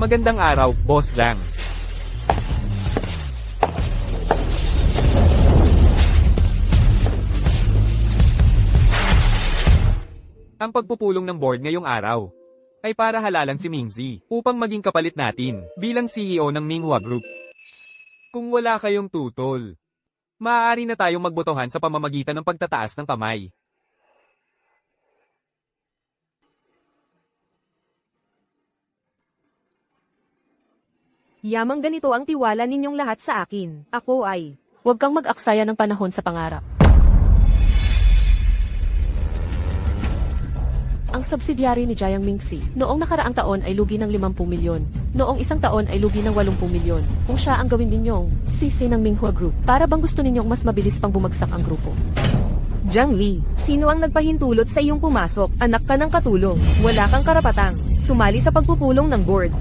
Magandang araw, Boss Jang. Ang pagpupulong ng board ngayong araw ay para halalan si Mingzi upang maging kapalit natin bilang CEO ng Minghua Group. Kung wala kayong tutol, maaari na tayong magbotohan sa pamamagitan ng pagtataas ng kamay. Yamang ganito ang tiwala ninyong lahat sa akin. Ako ay... Huwag kang mag-aksaya ng panahon sa pangarap. Ang subsidiary ni Jiang Mingxi, noong nakaraang taon ay lugi ng 50 milyon. Noong isang taon ay lugi ng 80 milyon. Kung siya ang gawin ninyong sisi ng Minghua Group, para bang gusto ninyong mas mabilis pang bumagsak ang grupo? Jiang Li, sino ang nagpahintulot sa iyong pumasok? Anak ka ng katulong. Wala kang karapatang sumali sa pagpupulong ng board.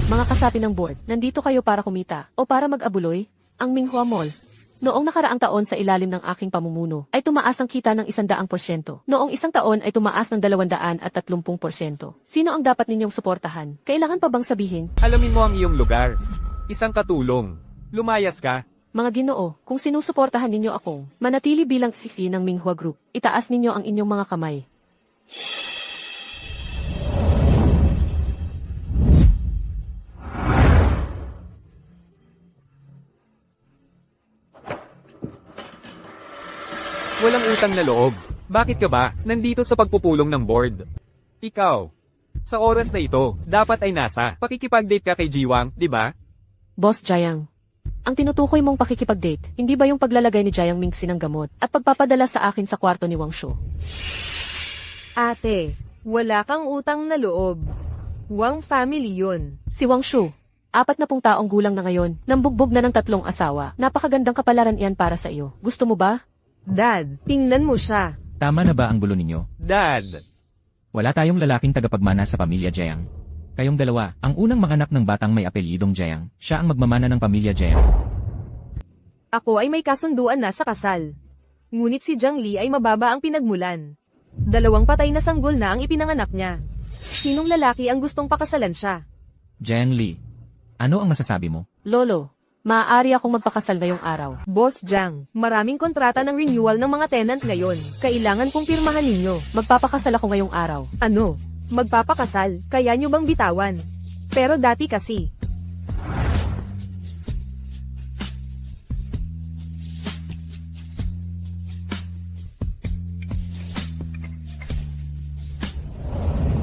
Mga kasapi ng board, nandito kayo para kumita o para mag-abuloy? Ang Minghua Mall, noong nakaraang taon sa ilalim ng aking pamumuno, ay tumaas ang kita ng 100%. Noong isang taon ay tumaas ng 230%. Sino ang dapat ninyong suportahan? Kailangan pa bang sabihin? Alamin mo ang iyong lugar. Isang katulong. Lumayas ka. Mga Ginoo, kung sinusuportahan ninyo akong manatili bilang CEO ng Minghua Group, itaas ninyo ang inyong mga kamay. Walang utang na loob. Bakit ka ba nandito sa pagpupulong ng board? Ikaw, sa oras na ito, dapat ay nasa pakikipag-date ka kay Jiwang, di ba? Boss Jiang, ang tinutukoy mong pakikipag-date, hindi ba yung paglalagay ni Jiang Mingxi ng gamot at pagpapadala sa akin sa kwarto ni Wang Shu? Ate, wala kang utang na loob. Wang family yun. Si Wang Shu, 40 taong gulang na ngayon, nambugbog na ng 3 asawa. Napakagandang kapalaran iyan para sa iyo. Gusto mo ba? Dad, tingnan mo siya. Tama na ba ang gulo ninyo? Dad, Wala tayong lalaking tagapagmana sa pamilya Jiang. Kayong dalawa, ang unang manganak ng batang may apelyidong Jiang, siya ang magmamana ng pamilya Jiang. Ako ay may kasunduan na sa kasal. Ngunit si Jiang Li ay mababa ang pinagmulan. 2 patay na sanggol na ang ipinanganak niya. Sinong lalaki ang gustong pakasalan siya? Jiang Li, ano ang masasabi mo? Lolo, maaari akong magpakasal ngayong araw. Boss Jiang, maraming kontrata ng renewal ng mga tenant ngayon. Kailangan kong pirmahan ninyo. Magpapakasal ako ngayong araw. Ano? Magpapakasal, kaya nyo bang bitawan? Pero dati kasi.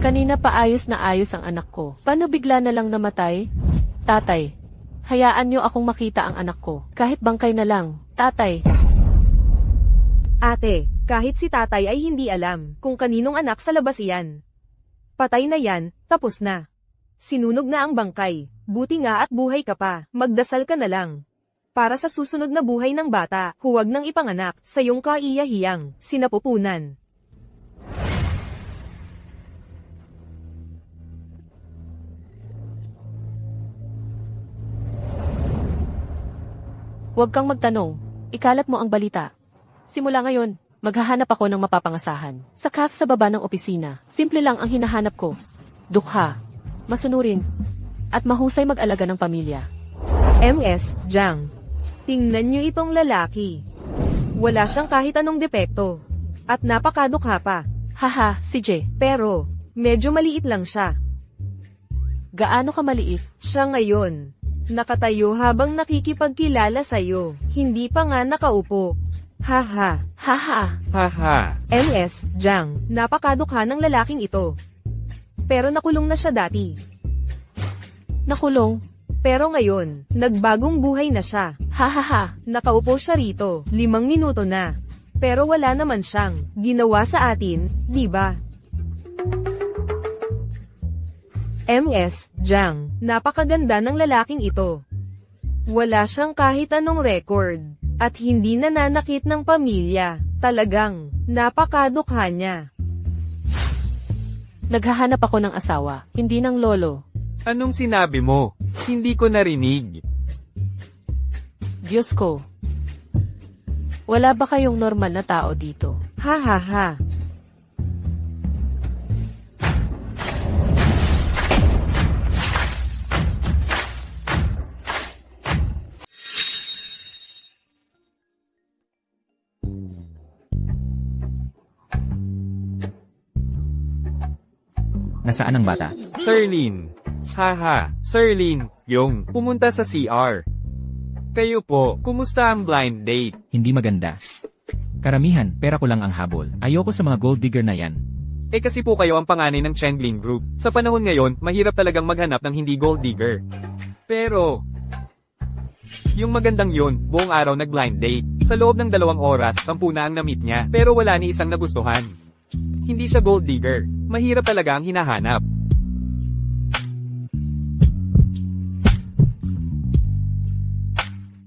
Kanina pa ayos na ayos ang anak ko. Paano bigla na lang namatay? Tatay, hayaan niyo akong makita ang anak ko. Kahit bangkay na lang. Tatay, Ate, kahit si tatay ay hindi alam kung kaninong anak sa labas iyan. Patay na yan, tapos na. Sinunog na ang bangkay. Buti nga at buhay ka pa. Magdasal ka na lang. Para sa susunod na buhay ng bata, huwag nang ipanganak sa iyong kaiyahiyang sinapupunan. huwag kang magtanong. Ikalat mo ang balita. Simula ngayon, maghahanap ako ng mapapangasahan. Sa cafe sa baba ng opisina, simple lang ang hinahanap ko. Dukha, masunurin, at mahusay mag-alaga ng pamilya. MS, Jiang. Tingnan nyo itong lalaki. Wala siyang kahit anong depekto. At napakadukha pa. Haha, si J. Pero, medyo maliit lang siya. Gaano ka maliit? Siya ngayon. Nakatayo habang nakikipagkilala sa'yo. Hindi pa nga nakaupo. Haha. Haha, haha. MS, Jiang. Napakadukha ng lalaking ito. Pero nakulong na siya dati. nakulong. Pero ngayon, nagbagong buhay na siya. Hahaha, Nakaupo siya rito, 5 minuto na. Pero wala naman siyang ginawa sa atin, di ba? MS, Jiang, napakaganda ng lalaking ito. Wala siyang kahit anong record, at hindi nananakit ng pamilya. Talagang, napakadukha niya. naghahanap ako ng asawa, hindi ng lolo. Anong sinabi mo? Hindi ko narinig. Diyos ko. Wala ba kayong normal na tao dito? Ha ha ha. Nasaan ang bata? Sir Lin. Haha, Sir Lin, yung pumunta sa CR. Kayo po, kumusta ang blind date? Hindi maganda. Karamihan, pera ko lang ang habol. Ayoko sa mga gold digger na yan. Eh kasi po kayo ang panganay ng Chengling Group. Sa panahon ngayon, mahirap talagang maghanap ng hindi gold digger. Pero, yung magandang yun, buong araw nag-blind date. Sa loob ng 2 oras, 10 na ang na-meet niya, pero wala ni isang nagustuhan. Hindi siya gold digger. Mahirap talaga ang hinahanap.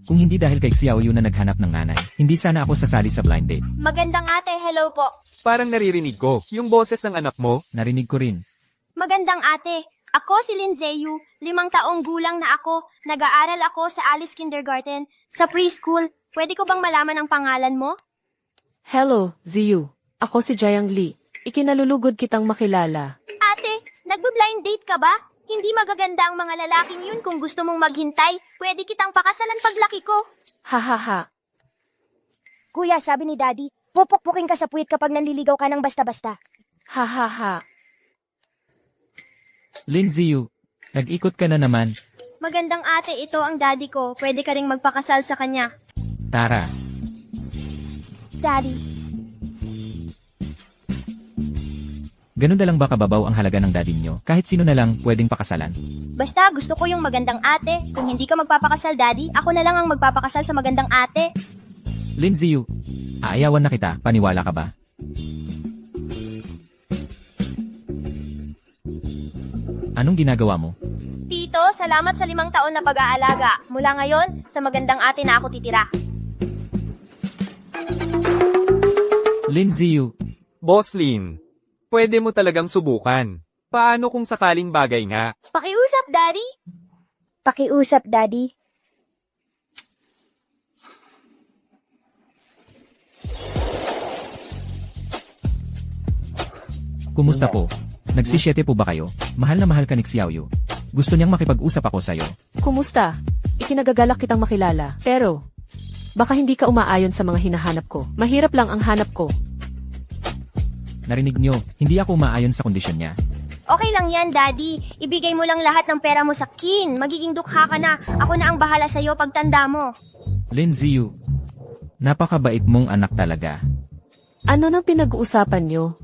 Kung hindi dahil kay Xiaoyu na naghanap ng nanay, hindi sana ako sasali sa blind date. Magandang ate, hello po. Parang naririnig ko, yung boses ng anak mo. Narinig ko rin. Magandang ate. Ako si Lin Zeyu, 5 taong gulang na ako. Nag-aaral ako sa Alice Kindergarten, sa preschool. Pwede ko bang malaman ang pangalan mo? Hello, Ziyu. Ako si Jiang Li. Ikinalulugod kitang makilala. Ate, nagbe-blind date ka ba? Hindi magaganda ang mga lalaking yun kung gusto mong maghintay. Pwede kitang pakasalan paglaki ko. Ha ha ha. Kuya, sabi ni Daddy, pupukpukin ka sa puwit kapag nanliligaw ka ng basta-basta. Ha ha ha. Lin Ziyu, nag-ikot ka na naman. Magandang ate, ito ang daddy ko. Pwede ka ring magpakasal sa kanya. Tara. Daddy, Ganun na lang ba kababaw ang halaga ng daddy nyo? Kahit sino na lang pwedeng pakasalan. Basta gusto ko yung magandang ate. Kung hindi ka magpapakasal daddy, ako na lang ang magpapakasal sa magandang ate. Lin Ziyu, aayawan na kita, paniwala ka ba? Anong ginagawa mo? Tito, salamat sa 5 taon na pag-aalaga. Mula ngayon, sa magandang ate na ako titira. Lin Ziyu, Boss Lin, pwede mo talagang subukan. Paano kung sakaling bagay nga? Pakiusap, daddy. pakiusap, Daddy. kumusta po? Nagsisyete po ba kayo? Mahal na mahal ka ni Xiaoyu. Gusto niyang makipag-usap ako sa'yo. Kumusta? Ikinagagalak kitang makilala. Pero, baka hindi ka umaayon sa mga hinahanap ko. Mahirap lang ang hanap ko. Narinig niyo, hindi ako umaayon sa kondisyon niya. Okay lang yan, daddy. Ibigay mo lang lahat ng pera mo sa kin. Magiging dukha ka na. Ako na ang bahala sa'yo pagtanda mo. Lin Ziyu, napakabait mong anak talaga. Ano nang pinag-uusapan nyo?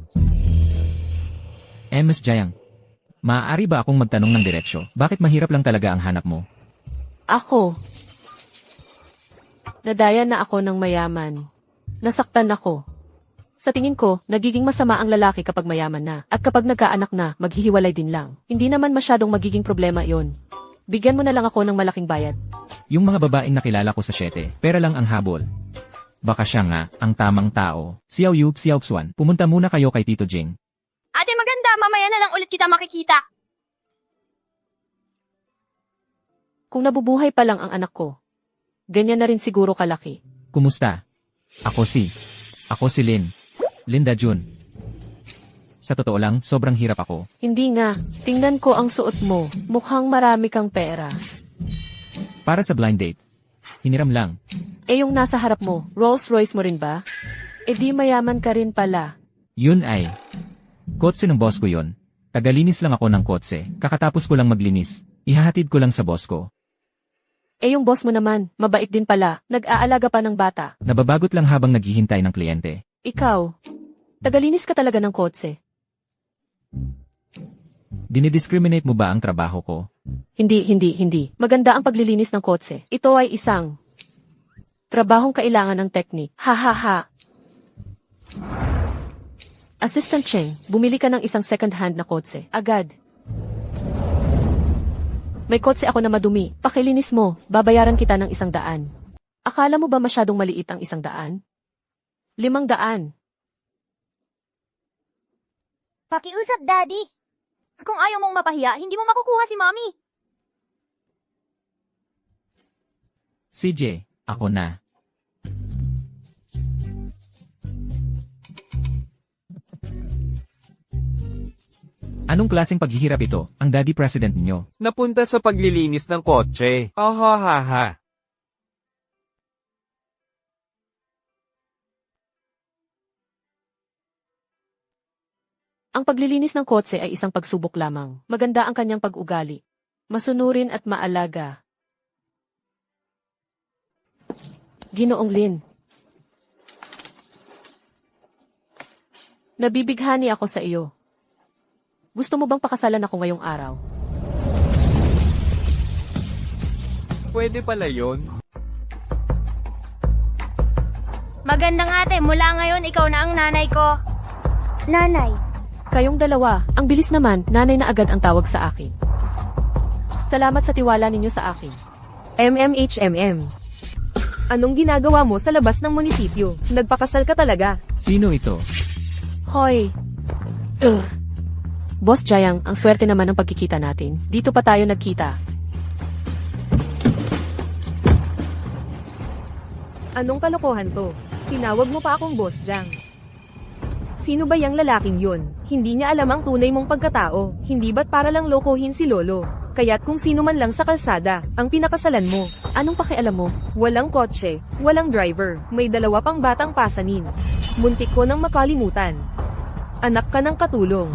Ms. Jiang, maaari ba akong magtanong ng diretsyo? Bakit mahirap lang talaga ang hanap mo? Ako. Nadaya na ako ng mayaman. Nasaktan ako. Sa tingin ko, nagiging masama ang lalaki kapag mayaman na. At kapag nagkaanak na, maghihiwalay din lang. Hindi naman masyadong magiging problema yon. Bigyan mo na lang ako ng malaking bayad. Yung mga babaeng nakilala ko sa 7, pera lang ang habol. Baka siya nga, ang tamang tao. Xiaoyu, Xiaoxuan, pumunta muna kayo kay Tito Jing. Ate, maganda. Mamaya na lang ulit kita makikita. Kung nabubuhay pa lang ang anak ko, ganyan na rin siguro kalaki. Kumusta? Ako si Lin. Linda Jun. Sa totoo lang, sobrang hirap ako. Hindi nga, tingnan ko ang suot mo. Mukhang marami kang pera. Para sa blind date. Hiniram lang. Eh yung nasa harap mo, Rolls Royce mo rin ba? Eh di mayaman ka rin pala. Yun ay. Kotse ng boss ko yun. Tagalinis lang ako ng kotse. Kakatapos ko lang maglinis. Ihahatid ko lang sa boss ko. Eh yung boss mo naman, mabait din pala. Nag-aalaga pa ng bata. Nababagot lang habang naghihintay ng kliyente. Ikaw, tagalinis ka talaga ng kotse. Dinidiscriminate mo ba ang trabaho ko? Hindi. Maganda ang paglilinis ng kotse. Ito ay isang trabahong kailangan ng teknik. Ha ha ha. Assistant Cheng, bumili ka ng isang second-hand na kotse. Agad. May kotse ako na madumi. Pakilinis mo, babayaran kita ng 100. Akala mo ba masyadong maliit ang 100? 500. Pakiusap, Daddy. Kung ayaw mong mapahiya, hindi mo makukuha si Mommy. CJ, ako na. Anong klaseng paghihirap ito, ang daddy president niyo? Napunta sa paglilinis ng kotse. Ahahaha. Ang paglilinis ng kotse ay isang pagsubok lamang. Maganda ang kanyang pag-ugali. Masunurin at maalaga. Ginoong Lin. Nabibighani ako sa iyo. Gusto mo bang pakasalan ako ngayong araw? Pwede pala yon. Magandang ate, mula ngayon ikaw na ang nanay ko. Nanay, Kayong dalawa, ang bilis naman, nanay na agad ang tawag sa akin. Salamat sa tiwala ninyo sa akin. MMHMM. Anong ginagawa mo sa labas ng munisipyo? Nagpakasal ka talaga. Sino ito? Hoy! Boss Jayang, ang swerte naman ng pagkikita natin. Dito pa tayo nagkita. Anong kalokohan to? Tinawag mo pa akong Boss Jang. Sino ba yang lalaking yun? Hindi niya alam ang tunay mong pagkatao. Hindi ba't para lang lokohin si Lolo? Kaya't kung sino man lang sa kalsada, ang pinakasalan mo. Anong pakialam mo? Walang kotse, walang driver, may dalawa pang batang pasanin. Muntik ko nang makalimutan. Anak ka ng katulong.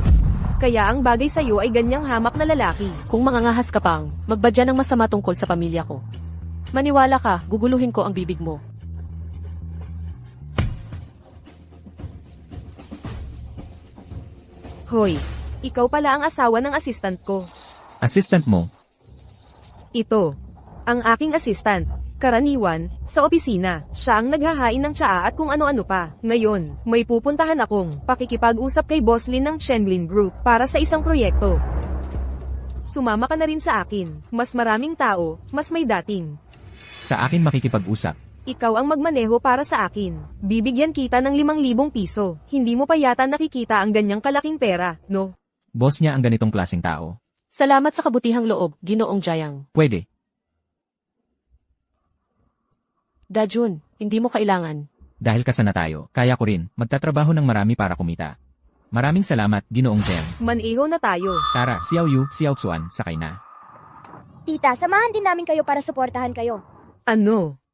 Kaya ang bagay sa'yo ay ganyang hamak na lalaki. Kung mangangahas ka pang, magbadya ng masama tungkol sa pamilya ko. Maniwala ka, guguluhin ko ang bibig mo. Hoy, ikaw pala ang asawa ng assistant ko. Assistant mo? Ito, ang aking assistant. Karaniwan, sa opisina, siya ang naghahain ng tsaa at kung ano-ano pa. Ngayon, may pupuntahan akong pakikipag-usap kay Boss Lin ng Shenlin Group para sa isang proyekto. Sumama ka na rin sa akin. Mas maraming tao, mas may dating. Sa akin makikipag-usap. Ikaw ang magmaneho para sa akin. Bibigyan kita ng 5,000 piso. Hindi mo pa yata nakikita ang ganyang kalaking pera, no? Boss niya ang ganitong klaseng tao. Salamat sa kabutihang loob, Ginoong Jayang. Pwede. Dajun, hindi mo kailangan. Dahil kasana tayo, kaya ko rin, magtatrabaho ng marami para kumita. Maraming salamat, Ginoong Jem. Maniho na tayo. Tara, Xiao Yu, Xiao Xuan, sakay na. tita, samahan din namin kayo para suportahan kayo. Ano?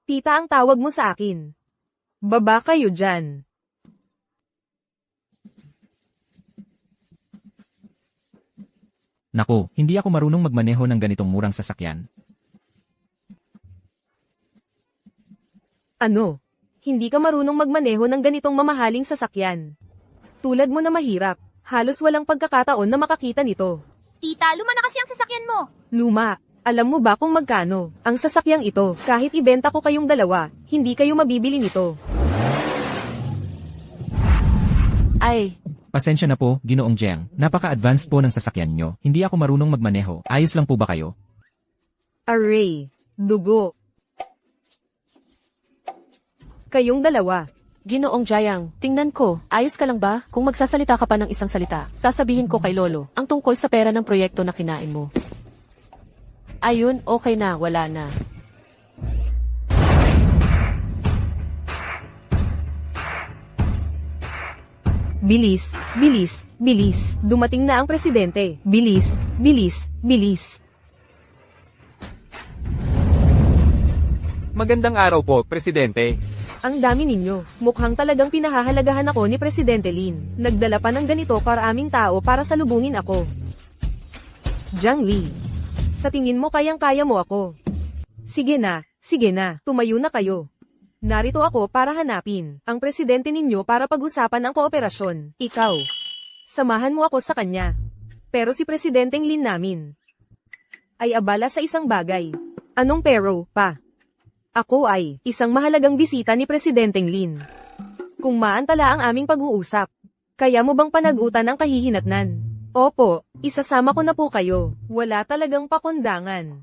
Tita ang tawag mo sa akin. Baba kayo dyan. Naku, hindi ako marunong magmaneho ng ganitong murang sasakyan. Ano? Hindi ka marunong magmaneho ng ganitong mamahaling sasakyan. Tulad mo na mahirap, halos walang pagkakataon na makakita nito. Tita, luma na kasi ang sasakyan mo. Luma, alam mo ba kung magkano? Ang sasakyang ito, kahit ibenta ko kayong dalawa, hindi kayo mabibili nito. Ay, Pasensya na po, Ginoong Jeng. Napaka-advanced po ng sasakyan nyo. Hindi ako marunong magmaneho. Ayos lang po ba kayo? Array, dugo. Kayong dalawa. Ginoong Jayang, tingnan ko, ayos ka lang ba? Kung magsasalita ka pa ng isang salita, sasabihin ko kay Lolo, ang tungkol sa pera ng proyekto na kinain mo. Ayun, okay na, wala na. Bilis, bilis, bilis. Dumating na ang presidente. Bilis, bilis, bilis. Magandang araw po, Presidente. Ang dami ninyo. Mukhang talagang pinahahalagahan ako ni Presidente Lin. Nagdala pa ng ganito para aming tao para salubungin ako. Jiang Li. Sa tingin mo kayang-kaya mo ako. Sige na, tumayo na kayo. Narito ako para hanapin ang presidente ninyo para pag-usapan ang kooperasyon. Ikaw. Samahan mo ako sa kanya. Pero si Presidenteng Lin namin ay abala sa isang bagay. Anong pero, pa? Ako ay isang mahalagang bisita ni Presidenteng Lin. Kung maantala ang aming pag-uusap, kaya mo bang panagutan ang kahihinatnan? Opo, isasama ko na po kayo. Wala talagang pakundangan.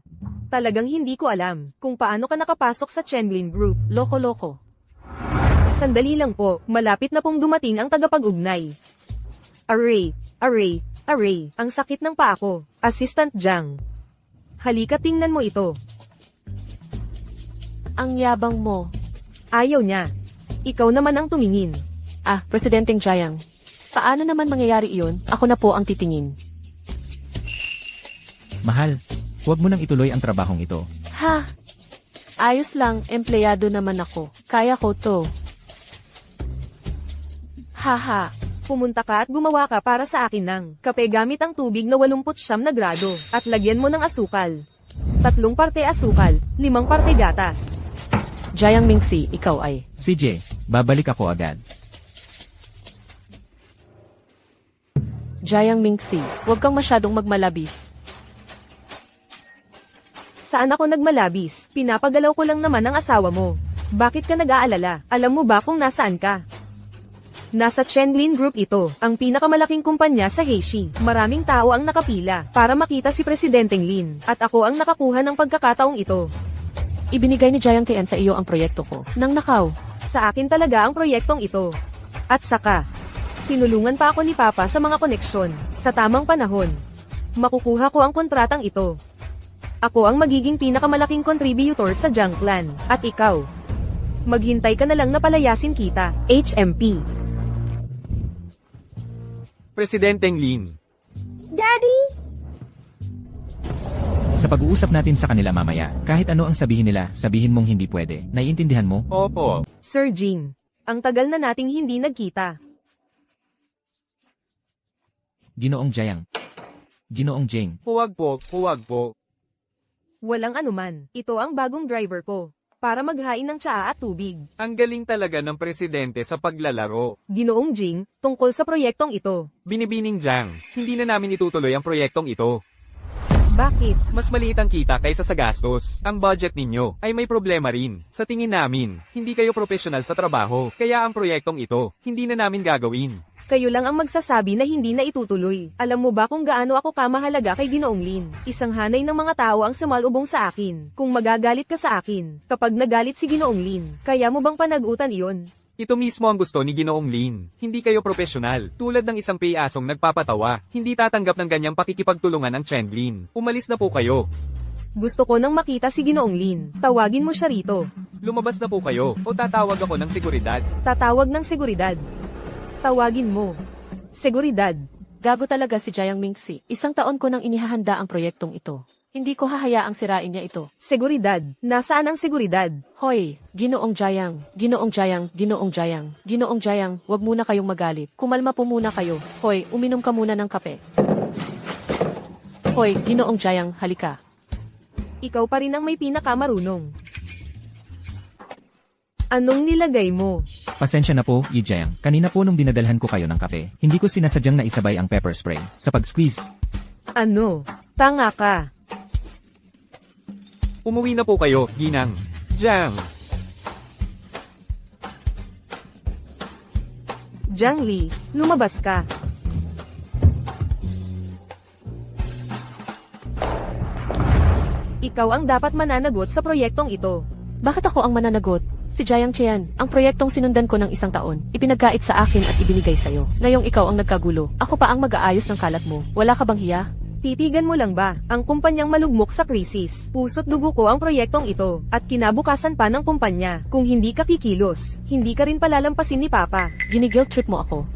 Talagang hindi ko alam kung paano ka nakapasok sa Shenlin Group. Loko-loko. Sandali lang po, malapit na pong dumating ang tagapag-ugnay. Array, ang sakit ng paa ko. Assistant Jiang. Halika tingnan mo ito. Ang yabang mo. Ayaw niya. Ikaw naman ang tumingin. Ah, Presidenteng Jayang. Paano naman mangyayari iyon? Ako na po ang titingin. Mahal, huwag mo nang ituloy ang trabahong ito. Ha? Ayos lang, empleyado naman ako. Kaya ko to. Haha. Pumunta ka at gumawa ka para sa akin ng kape gamit ang tubig na 89 na grado, at lagyan mo ng asukal. 3 parte asukal, 5 parte gatas. Jiang Mingxi, ikaw ay. CJ, babalik ako agad. Jiang Mingxi, huwag kang masyadong magmalabis. Saan ako nagmalabis? Pinapagalaw ko lang naman ang asawa mo. Bakit ka nag-aalala? Alam mo ba kung nasaan ka? Nasa Chenlin Group ito, ang pinakamalaking kumpanya sa Heishi. Maraming tao ang nakapila para makita si Presidenteng Lin, at ako ang nakakuha ng pagkakataong ito. Ibinigay ni Jiang Tian sa iyo ang proyekto ko. Nang nakaw. Sa akin talaga ang proyektong ito. At saka, tinulungan pa ako ni Papa sa mga koneksyon. Sa tamang panahon, makukuha ko ang kontratang ito. Ako ang magiging pinakamalaking contributor sa Jiang Clan. At ikaw, maghintay ka na lang na palayasin kita, HMP. Presidenteng Lin. Daddy! Sa pag-uusap natin sa kanila mamaya, kahit ano ang sabihin nila, sabihin mong hindi pwede. Naiintindihan mo? Opo. Sir Jing, ang tagal na nating hindi nagkita. Ginoong Jiang. Ginoong Jing. Huwag po, huwag po. Walang anuman, ito ang bagong driver ko. Para maghain ng tsaa at tubig. Ang galing talaga ng presidente sa paglalaro. Ginoong Jing, tungkol sa proyektong ito. Binibining Jiang, hindi na namin itutuloy ang proyektong ito. Bakit? Mas maliit ang kita kaysa sa gastos. Ang budget ninyo ay may problema rin. Sa tingin namin, hindi kayo profesional sa trabaho. Kaya ang proyektong ito, hindi na namin gagawin. Kayo lang ang magsasabi na hindi na itutuloy. Alam mo ba kung gaano ako kamahalaga kay Ginoong Lin? Isang hanay ng mga tao ang sumalubong sa akin. Kung magagalit ka sa akin, kapag nagalit si Ginoong Lin, kaya mo bang panagutan iyon? Ito mismo ang gusto ni Ginoong Lin. Hindi kayo profesional. Tulad ng isang payasong nagpapatawa, hindi tatanggap ng ganyang pakikipagtulungan ang Chenlin. Umalis na po kayo. Gusto ko nang makita si Ginoong Lin. Tawagin mo siya rito. Lumabas na po kayo, o tatawag ako ng seguridad. Tatawag ng seguridad. Tawagin mo. Seguridad. Gago talaga si Jiang Mingxi. 1 taon ko nang inihahanda ang proyektong ito. Hindi ko hahayaang sirain niya ito. Seguridad. Nasaan ang seguridad? Hoy, Ginoong Jiang, Ginoong Jiang, Ginoong Jiang, Ginoong Jiang, wag muna kayong magalit. Kumalma po muna kayo. Hoy, uminom ka muna ng kape. Hoy, Ginoong Jiang, halika. Ikaw pa rin ang may pinakamarunong. Anong nilagay mo? Pasensya na po, Yi Jiang. Kanina po nung dinadalhan ko kayo ng kape, hindi ko sinasadyang na isabay ang pepper spray. Sa pag-squeeze, Ano? Tanga ka. Umuwi na po kayo, Ginang. Jiang. Jiang Li, lumabas ka. Ikaw ang dapat mananagot sa proyektong ito. Bakit ako ang mananagot? Si Jiang Tian, ang proyektong sinundan ko ng 1 taon, ipinagkait sa akin at ibinigay sa'yo. Ngayong ikaw ang nagkagulo, ako pa ang mag-aayos ng kalat mo. Wala ka bang hiya? Titigan mo lang ba, ang kumpanyang malugmok sa krisis. Puso't dugo ko ang proyektong ito, at kinabukasan pa ng kumpanya. Kung hindi ka kikilos, hindi ka rin palalampasin ni Papa. Giniguilt trip mo ako.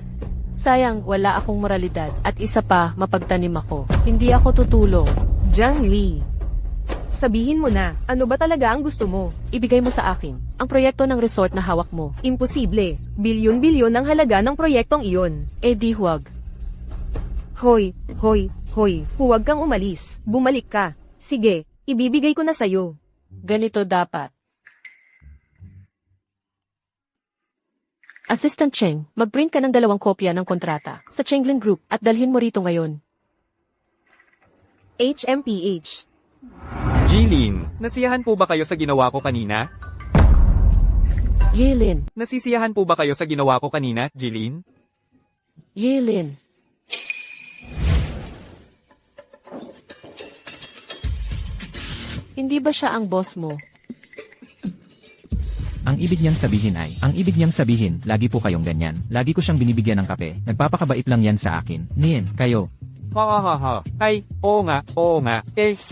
Sayang, wala akong moralidad. At isa pa, mapagtanim ako. Hindi ako tutulong. Jiang Li. Sabihin mo na, ano ba talaga ang gusto mo? Ibigay mo sa akin ang proyekto ng resort na hawak mo. Imposible. Bilyon-bilyon ang halaga ng proyektong iyon. Eh di huwag. Hoy, hoy, hoy, huwag kang umalis. Bumalik ka. Sige, ibibigay ko na sa'yo. Ganito dapat. Assistant Cheng, mag-print ka ng 2 kopya ng kontrata sa Chenglin Group at dalhin mo rito ngayon. HMPH. Jilin, nasiyahan po ba kayo sa ginawa ko kanina? Yelin, Nasisiyahan po ba kayo sa ginawa ko kanina, Jilin? Yelin. Hindi ba siya ang boss mo? ang ibig niyang sabihin, lagi po kayong ganyan. Lagi ko siyang binibigyan ng kape. Nagpapakabait lang yan sa akin. Nien, kayo. Ha ha ha ha. Ay, oo nga.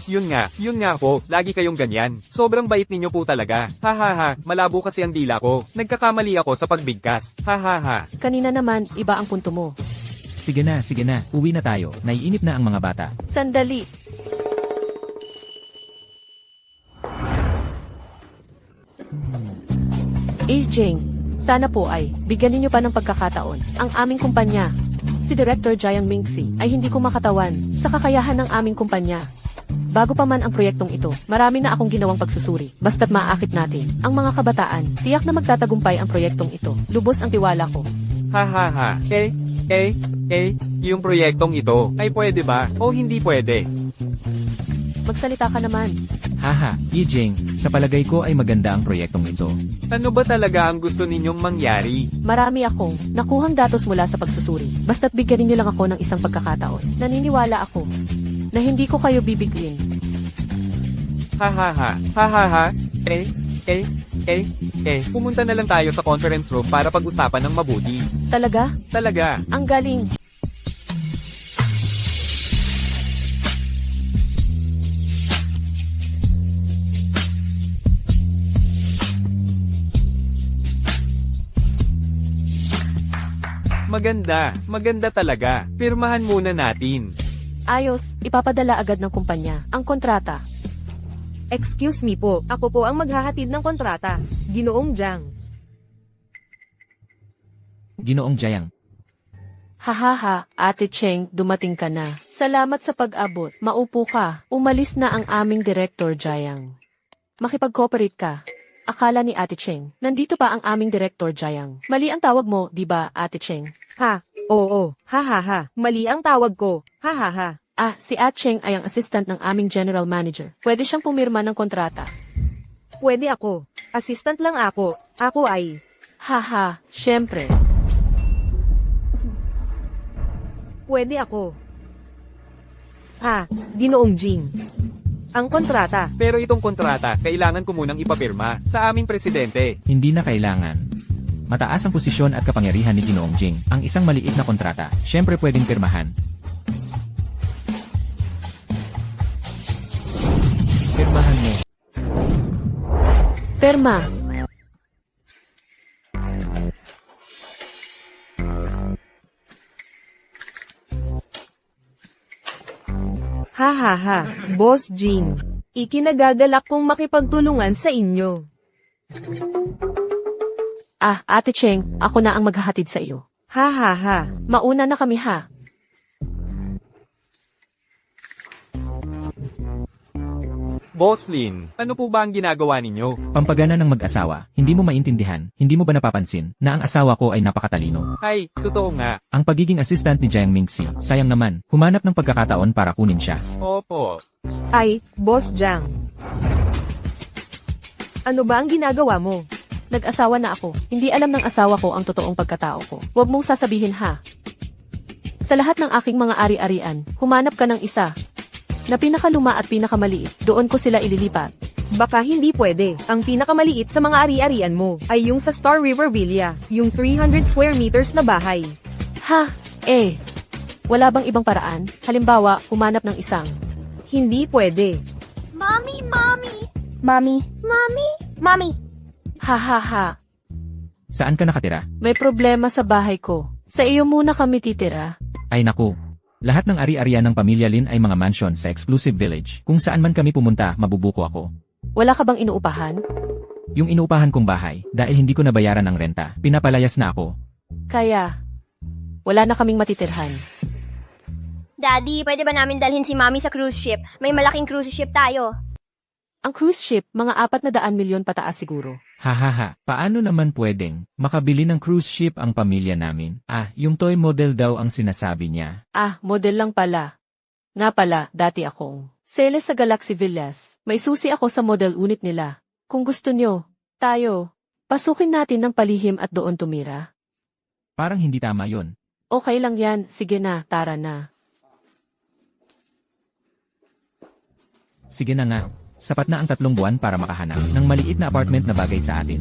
Yun nga po, lagi kayong ganyan. Sobrang bait ninyo po talaga. Ha ha ha, malabo kasi ang dila ko. Nagkakamali ako sa pagbigkas. Ha ha ha. Kanina naman, iba ang punto mo. Sige na, uwi na tayo. Naiinip na ang mga bata. Sandali. Jing, Sana po ay, bigyan ninyo pa ng pagkakataon. Ang aming kumpanya, si Director Jiang Mingxi, ay hindi ko makatawan sa kakayahan ng aming kumpanya. Bago pa man ang proyektong ito, marami na akong ginawang pagsusuri. Basta't maaakit natin ang mga kabataan, tiyak na magtatagumpay ang proyektong ito. Lubos ang tiwala ko. Ha ha ha. Yung proyektong ito, ay pwede ba o hindi pwede? Magsalita ka naman. Haha, Yijing, sa palagay ko ay maganda ang proyektong ito. Ano ba talaga ang gusto ninyong mangyari? Marami akong nakuhang datos mula sa pagsusuri. Basta't bigyan ninyo lang ako ng isang pagkakataon. Naniniwala ako na hindi ko kayo bibigwin. Ha ha ha. Ha ha ha. Pumunta na lang tayo sa conference room para pag-usapan ng mabuti. Talaga? Talaga. Ang galing. Maganda talaga. Pirmahan muna natin. Ayos, ipapadala agad ng kumpanya ang kontrata. Excuse me po, ako po ang maghahatid ng kontrata. Ginoong Jiang. Ginoong Jiang, Hahaha, Ate Cheng, dumating ka na. Salamat sa pag-abot. Maupo ka. Umalis na ang aming Director Jiang. Makipag-cooperate ka. Akala ni Ate Cheng, nandito pa ang aming Director Jiang. Mali ang tawag mo, di ba, Ate Cheng? Ha, oo, ha ha ha. Mali ang tawag ko. Ha ha ha. Ah, si Ate Cheng ay ang assistant ng aming General Manager. Pwede siyang pumirma ng kontrata. Pwede ako. Assistant lang ako. Ako ay... Haha, syempre. Pwede ako. Ha, Ginoong Jing. Ang kontrata. Pero itong kontrata, kailangan ko munang ipapirma sa aming presidente. hindi na kailangan. Mataas ang posisyon at kapangyarihan ni Ginoong Jing. Ang isang maliit na kontrata, syempre pwedeng pirmahan. Pirmahan mo. Perma. Ha ha ha, Boss Jing. Ikinagagalak kong makipagtulungan sa inyo. Ah, Ate Cheng, ako na ang maghahatid sa iyo. Ha ha ha. Mauna na kami ha. Boss Lin, ano po ba ang ginagawa ninyo? Pampagana ng mag-asawa, hindi mo maintindihan, hindi mo ba napapansin, na ang asawa ko ay napakatalino? Ay, totoo nga. Ang pagiging assistant ni Jiang Mingxi, sayang naman, humanap ng pagkakataon para kunin siya. Opo. Ay, Boss Jiang. Ano ba ang ginagawa mo? Nag-asawa na ako. Hindi alam ng asawa ko ang totoong pagkatao ko. Huwag mong sasabihin ha. Sa lahat ng aking mga ari-arian, humanap ka ng isa na pinakaluma at pinakamaliit. Doon ko sila ililipat. Baka hindi pwede. Ang pinakamaliit sa mga ari-arian mo ay yung sa Star River Villa, yung 300 square meters na bahay. Ha? Wala bang ibang paraan? Halimbawa, humanap ng isang. Hindi pwede. Mommy! Mami, Mami, Ha ha ha. Saan ka nakatira? May problema sa bahay ko. Sa iyo muna kami titira. Ay naku. Lahat ng ari-arian ng pamilya Lin ay mga mansion sa exclusive village. Kung saan man kami pumunta, mabubuko ako. Wala ka bang inuupahan? Yung inuupahan kong bahay, dahil hindi ko nabayaran ang renta, pinapalayas na ako. Kaya, wala na kaming matitirhan. Daddy, pwede ba namin dalhin si Mommy sa cruise ship? May malaking cruise ship tayo. Ang cruise ship, mga 400 milyon pataas siguro. Hahaha, paano naman pwedeng makabili ng cruise ship ang pamilya namin? Ah, yung toy model daw ang sinasabi niya. Ah, model lang pala. Nga pala, dati akong sales sa Galaxy Villas. May susi ako sa model unit nila. Kung gusto nyo, tayo, pasukin natin ng palihim at doon tumira. Parang hindi tama yon. Okay lang yan, sige na, tara na. Sige na nga. Sapat na ang 3 buwan para makahanap ng maliit na apartment na bagay sa atin.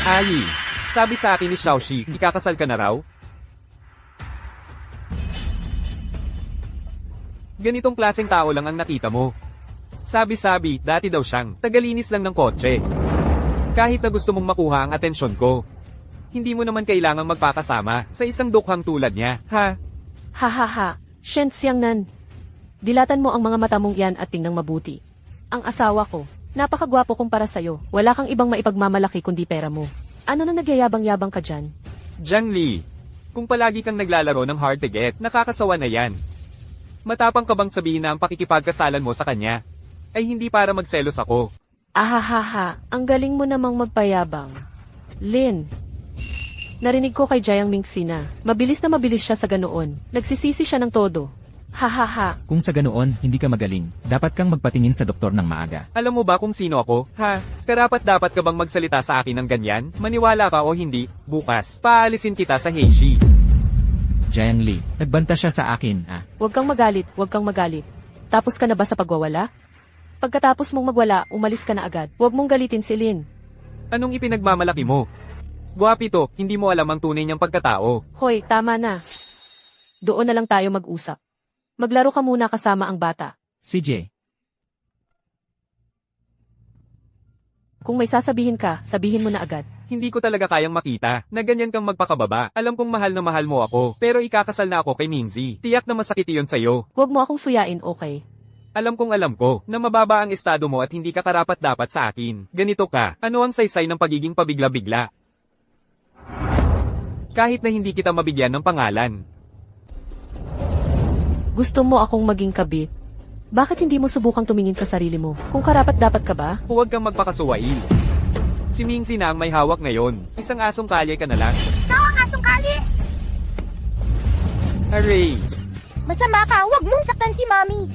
Ali, sabi sa akin ni Xiaoxi, ikakasal ka na raw? Ganitong klaseng tao lang ang nakita mo. Sabi-sabi, dati daw siyang tagalinis lang ng kotse. Kahit na gusto mong makuha ang atensyon ko, hindi mo naman kailangang magpakasama sa isang dukhang tulad niya, ha? Ha ha ha, Shen Xiangnan. Dilatan mo ang mga mata mong yan at tingnang mabuti. Ang asawa ko, napakagwapo kumpara sa'yo. Wala kang ibang maipagmamalaki kundi pera mo. Ano na nagyayabang-yabang ka dyan? Jiang Li, kung palagi kang naglalaro ng hard to get, nakakasawa na yan. Matapang ka bang sabihin na ang pakikipagkasalan mo sa kanya ay hindi para magselos ako? Ahahaha, ang galing mo namang magpayabang. Lin, narinig ko kay Jiang Mingxi na mabilis siya sa ganoon. Nagsisisi siya ng todo. Hahaha, Kung sa ganoon, hindi ka magaling. Dapat kang magpatingin sa doktor ng maaga. Alam mo ba kung sino ako? Ha? Karapat-dapat ka bang magsalita sa akin ng ganyan? Maniwala ka o hindi, bukas, paalisin kita sa Heishi. Jiang Li, nagbanta siya sa akin, huwag kang magalit, huwag kang magalit. Tapos ka na ba sa pagwawala? Pagkatapos mong magwala, umalis ka na agad. Huwag mong galitin si Lin. Anong ipinagmamalaki mo? Guwapito, hindi mo alam ang tunay niyang pagkatao. Hoy, tama na. Doon na lang tayo mag-usap. Maglaro ka muna kasama ang bata. CJ, Kung may sasabihin ka, sabihin mo na agad. Hindi ko talaga kayang makita na ganyan kang magpakababa. Alam kong mahal na mahal mo ako, pero ikakasal na ako kay Mingzi. Tiyak na masakit iyon sa'yo. Huwag mo akong suyain, okay? Alam ko na mababa ang estado mo at hindi ka karapat-dapat sa akin. Ganito ka, ano ang saysay ng pagiging pabigla-bigla? Kahit na hindi kita mabigyan ng pangalan. Gusto mo akong maging kabit? Bakit hindi mo subukang tumingin sa sarili mo? Kung karapat-dapat ka ba? Huwag kang magpakasuwail. Si Mingzi na ang may hawak ngayon. Isang asong kalye ka na lang. Asong kali! Aray, Masama ka, huwag mong saktan si Mami.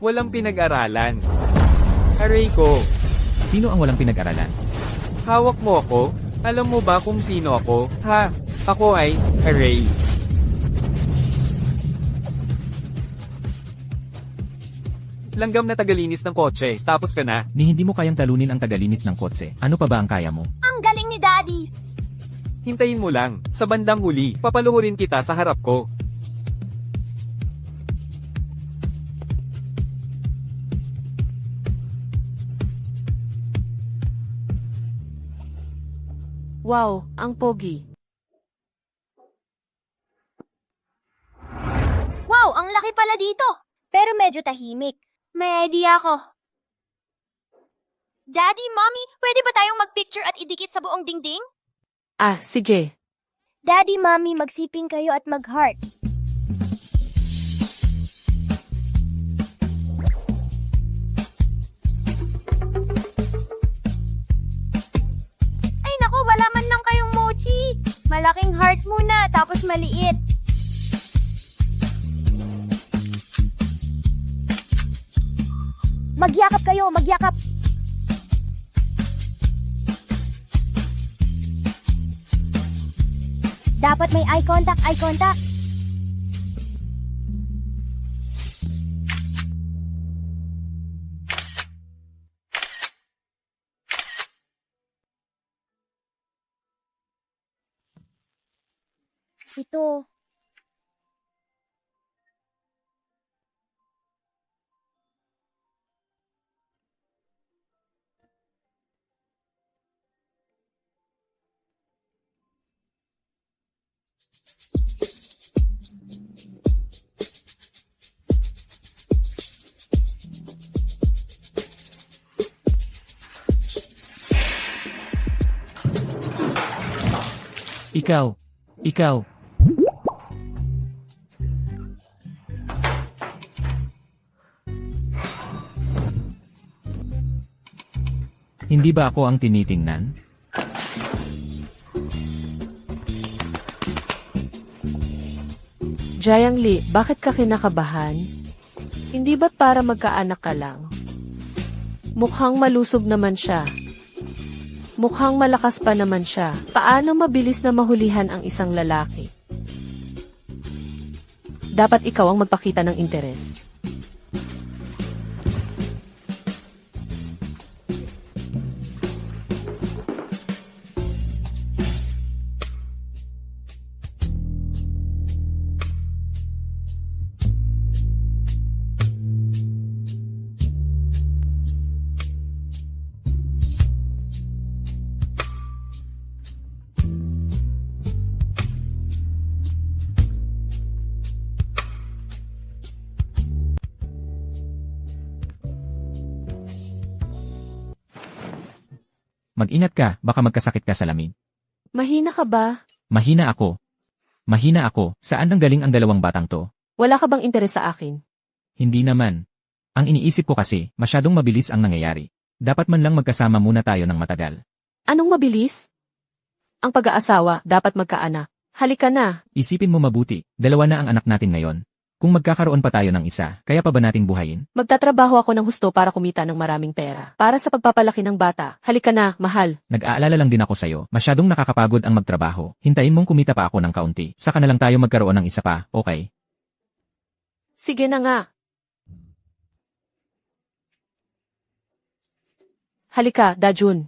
walang pinag-aralan. Aray ko, sino ang walang pinag-aralan? hawak mo ako? Alam mo ba kung sino ako? Ha? Ako ay, Aray. Langgam na tagalinis ng kotse, tapos ka na. Ni hindi mo kayang talunin ang tagalinis ng kotse. Ano pa ba ang kaya mo? Ang galing ni Daddy. Hintayin mo lang, sa bandang huli, papaluhurin kita sa harap ko. Wow, ang pogi. Wow, ang laki pala dito. Pero medyo tahimik. May idea ako. Daddy, Mommy, pwede ba tayong magpicture at idikit sa buong dingding? Sige. Daddy, Mami, magsiping kayo at mag-heart. Ay nako, wala man lang kayong mochi. Malaking heart muna, tapos maliit. Magyakap kayo, magyakap. Dapat may eye contact, eye contact. Ito. Ikaw. Hindi ba ako ang tinitingnan? Jiang Li, bakit ka kinakabahan? Hindi ba't para magkaanak ka lang? Mukhang malusog naman siya. Mukhang malakas pa naman siya. Paano mabilis na mahulihan ang isang lalaki? Dapat ikaw ang magpakita ng interes. Mag-ingat ka, baka magkasakit ka sa lamig. Mahina ka ba? Mahina ako. Mahina ako, saan ang galing ang dalawang batang to? Wala ka bang interes sa akin? Hindi naman. Ang iniisip ko kasi, masyadong mabilis ang nangyayari. Dapat man lang magkasama muna tayo ng matagal. Anong mabilis? Ang pag-aasawa, dapat magkaanak. Halika na. Isipin mo mabuti, 2 na ang anak natin ngayon. Kung magkakaroon pa tayo ng isa, kaya pa ba nating buhayin? Magtatrabaho ako ng husto para kumita ng maraming pera. Para sa pagpapalaki ng bata. Halika na, mahal. Nag-aalala lang din ako sa'yo, masyadong nakakapagod ang magtrabaho. Hintayin mong kumita pa ako ng kaunti. Saka na lang tayo magkaroon ng isa pa, okay? Sige na nga. Halika, Dajun.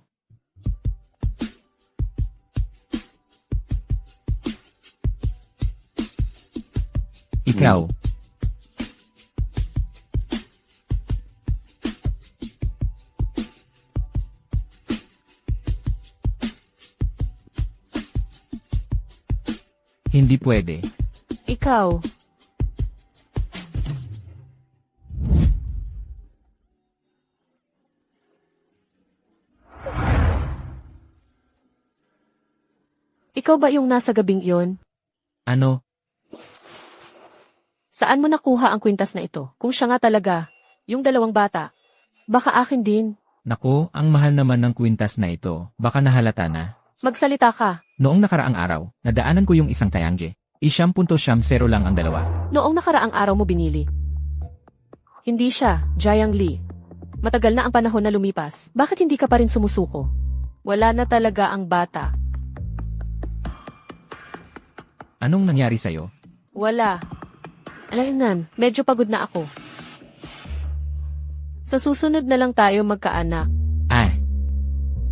Ikaw. Hindi pwede. Ikaw. Ikaw ba yung nasa gabing iyon? Ano? Saan mo nakuha ang kwintas na ito? Kung siya nga talaga, yung 2 bata. Baka akin din. Naku, ang mahal naman ng kwintas na ito. Baka nahalata na. Magsalita ka. Noong nakaraang araw, nadaanan ko yung isang tayangge. I$0.0 lang ang 2. Noong nakaraang araw mo binili. Hindi siya, Jiang Li. Matagal na ang panahon na lumipas. Bakit hindi ka pa rin sumusuko? Wala na talaga ang bata. Anong nangyari sa'yo? Wala. Alaynan, medyo pagod na ako. Sa susunod na lang tayo magkaanak. Ah.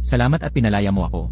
Salamat at pinalaya mo ako.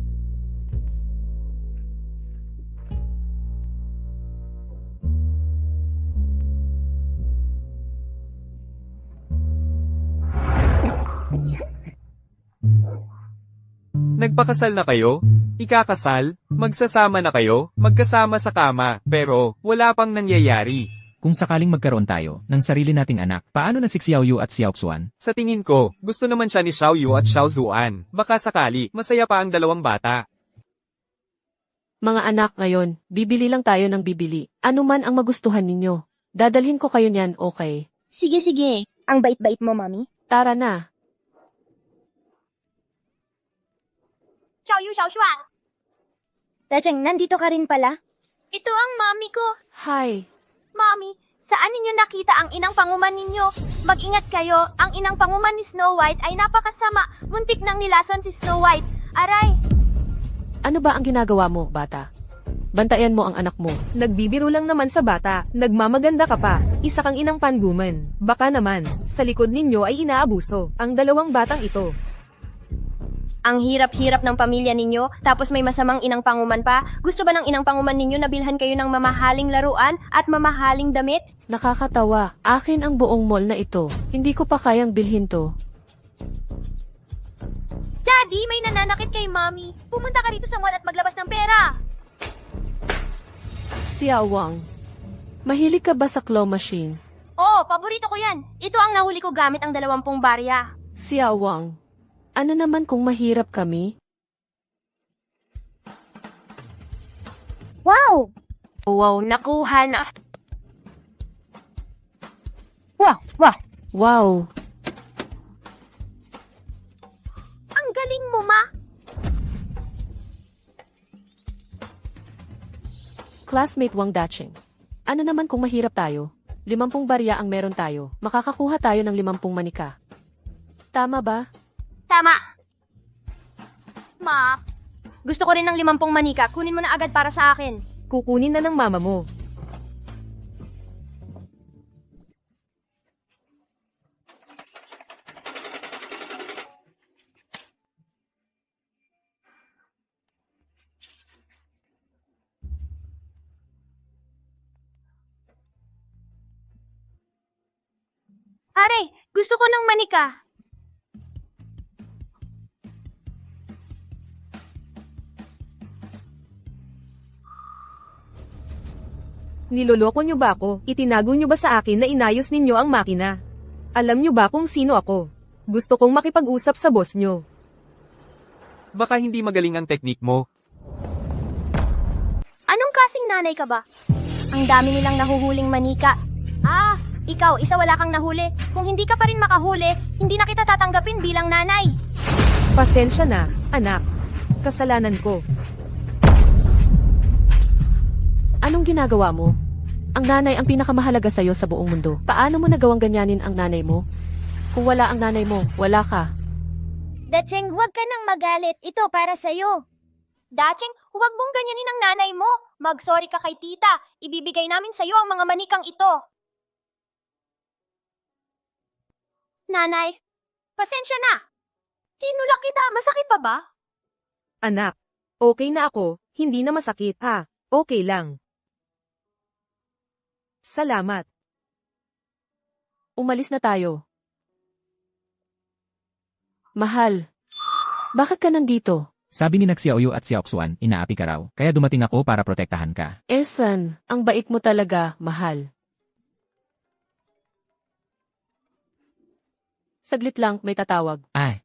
Nagpakasal na kayo? Ikakasal? Magsasama na kayo? Magkasama sa kama, pero wala pang nangyayari. Kung sakaling magkaroon tayo ng sarili nating anak, paano na si Xiaoyu at Xiaoxuan? Sa tingin ko, gusto naman siya ni Xiaoyu at Xiaozuan. Baka sakali, masaya pa ang 2 bata. Mga anak ngayon, bibili lang tayo ng bibili. Ano man ang magustuhan ninyo. Dadalhin ko kayo niyan, okay? Sige, sige. Ang bait-bait mo, Mami. Tara na. Xiaoyu, Xiaoxuan. Dajeng, nandito ka rin pala? Ito ang mami ko. Hi. Mami, saan ninyo nakita ang inang panguman ninyo? Mag-ingat kayo, ang inang panguman ni Snow White ay napakasama. Muntik nang nilason si Snow White. Aray! Ano ba ang ginagawa mo, bata? Bantayan mo ang anak mo. Nagbibiro lang naman sa bata, nagmamaganda ka pa, isa kang inang panguman. Baka naman, sa likod ninyo ay inaabuso, ang 2 batang ito. Ang hirap-hirap ng pamilya ninyo, tapos may masamang inang panguman pa. Gusto ba ng inang panguman ninyo na bilhan kayo ng mamahaling laruan at mamahaling damit? Nakakatawa. Akin ang buong mall na ito. Hindi ko pa kayang bilhin to. Daddy, may nananakit kay Mommy. Pumunta ka rito sa mall at maglabas ng pera. Xiao Wang. Mahilig ka ba sa claw machine? Oh, paborito ko yan. Ito ang nahuli ko gamit ang 20 barya. Xiao Wang. Ano naman kung mahirap kami? Wow! Wow, nakuha na. Wow! Wow! Wow! Ang galing mo, ma. Classmate Wang Dacheng. Ano naman kung mahirap tayo? 50 barya ang meron tayo. Makakakuha tayo ng 50 manika. Tama ba? Tama. Ma, gusto ko rin ng 50 manika. Kunin mo na agad para sa akin. Kukunin na ng mama mo. Are, gusto ko ng manika. Niloloko nyo ba ako? Itinago nyo ba sa akin na inayos ninyo ang makina? Alam nyo ba kung sino ako? Gusto kong makipag-usap sa boss nyo. Baka hindi magaling ang teknik mo. Anong klaseng nanay ka ba? Ang dami nilang nahuhuling manika. Ah, ikaw, isa wala kang nahuli. Kung hindi ka pa rin makahuli, hindi na kita tatanggapin bilang nanay. Pasensya na, anak. Kasalanan ko. Anong ginagawa mo? Ang nanay ang pinakamahalaga sa'yo sa buong mundo. Paano mo nagawang ganyanin ang nanay mo? Kung wala ang nanay mo, wala ka. Dacheng, huwag ka nang magalit. Ito para sa'yo. Dacheng, huwag mong ganyanin ang nanay mo. Mag-sorry ka kay tita. Ibibigay namin sa'yo ang mga manikang ito. Nanay, pasensya na. Tinulak kita. Masakit pa ba? Anak, okay na ako, hindi na masakit ha. Okay lang. Salamat. Umalis na tayo. Mahal, bakit ka nandito? Sabi ni Xiaoyu at Xiaoxuan, inaapi ka raw, kaya dumating ako para protektahan ka. Ethan, ang bait mo talaga, mahal. Saglit lang, may tatawag. Ay,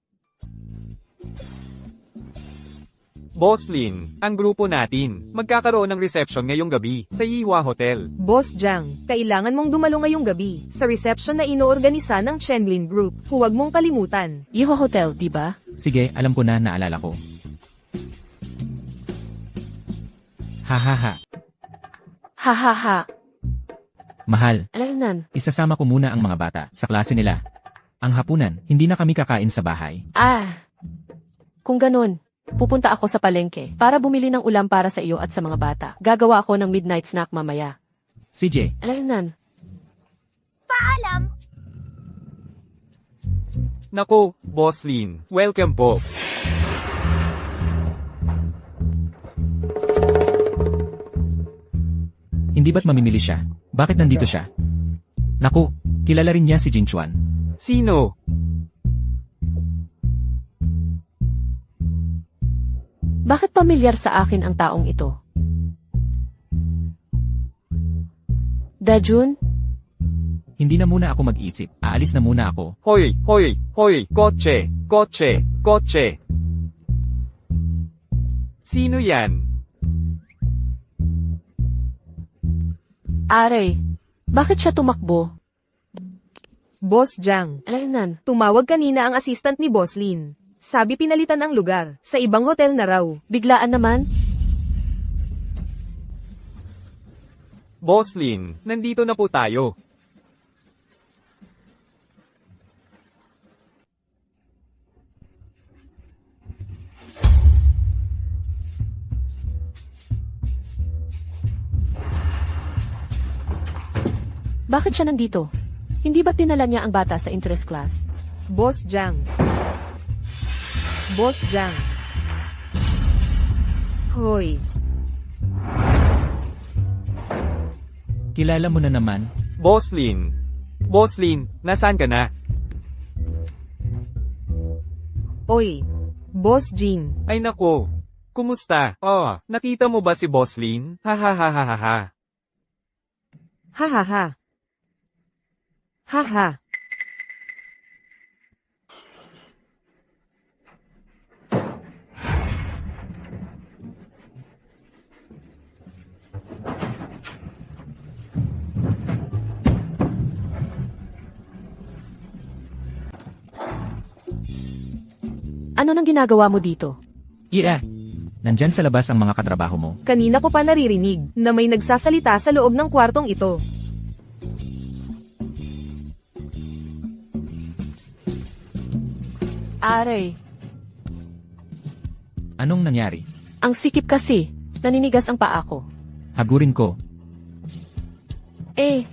Boss Lin, ang grupo natin, magkakaroon ng reception ngayong gabi sa Yiwa Hotel. Boss Jiang, kailangan mong dumalo ngayong gabi sa reception na inoorganisa ng Chenlin Group. Huwag mong kalimutan. Yiho Hotel, di ba? sige, alam ko na, naalala ko. Hahaha, Hahaha. mahal, Alaynan. isasama ko muna ang mga bata sa klase nila. Ang hapunan, hindi na kami kakain sa bahay. Kung ganun, pupunta ako sa palengke para bumili ng ulam para sa iyo at sa mga bata. Gagawa ako ng midnight snack mamaya. CJ, Alaynan. Paalam. Nako, Boss Lin, welcome po. hindi ba't mamimili siya? Bakit nandito siya? Naku, kilala rin niya si Jinchuan. Sino? Bakit pamilyar sa akin ang taong ito? Dajun? Hindi na muna ako mag-isip, aalis na muna ako. Hoy, hoy, hoy, kotse, kotse, kotse. Sino yan? Aray, bakit siya tumakbo? Boss Jiang, Alaynan. tumawag kanina ang assistant ni Boss Lin. Sabi pinalitan ang lugar, sa ibang hotel na raw. Biglaan naman? Boss Lin, nandito na po tayo. Bakit siya nandito? Hindi ba't dinala niya ang bata sa interest class? Boss Jiang. Boss Jiang. Hoy, Kilala mo na naman? Boss Lin. Boss Lin, nasaan ka na? oy. Boss Jing. Ay nako. Kumusta? Oh, nakita mo ba si Boss Lin? Ha ha ha ha ha ha. Ha ha ha. Ha ha. Ano nang ginagawa mo dito? Yeah. Nandyan sa labas ang mga katrabaho mo. Kanina ko pa naririnig na may nagsasalita sa loob ng kwartong ito. Aray, Anong nangyari? ang sikip kasi. Naninigas ang paa ko. Hagurin ko. Eh.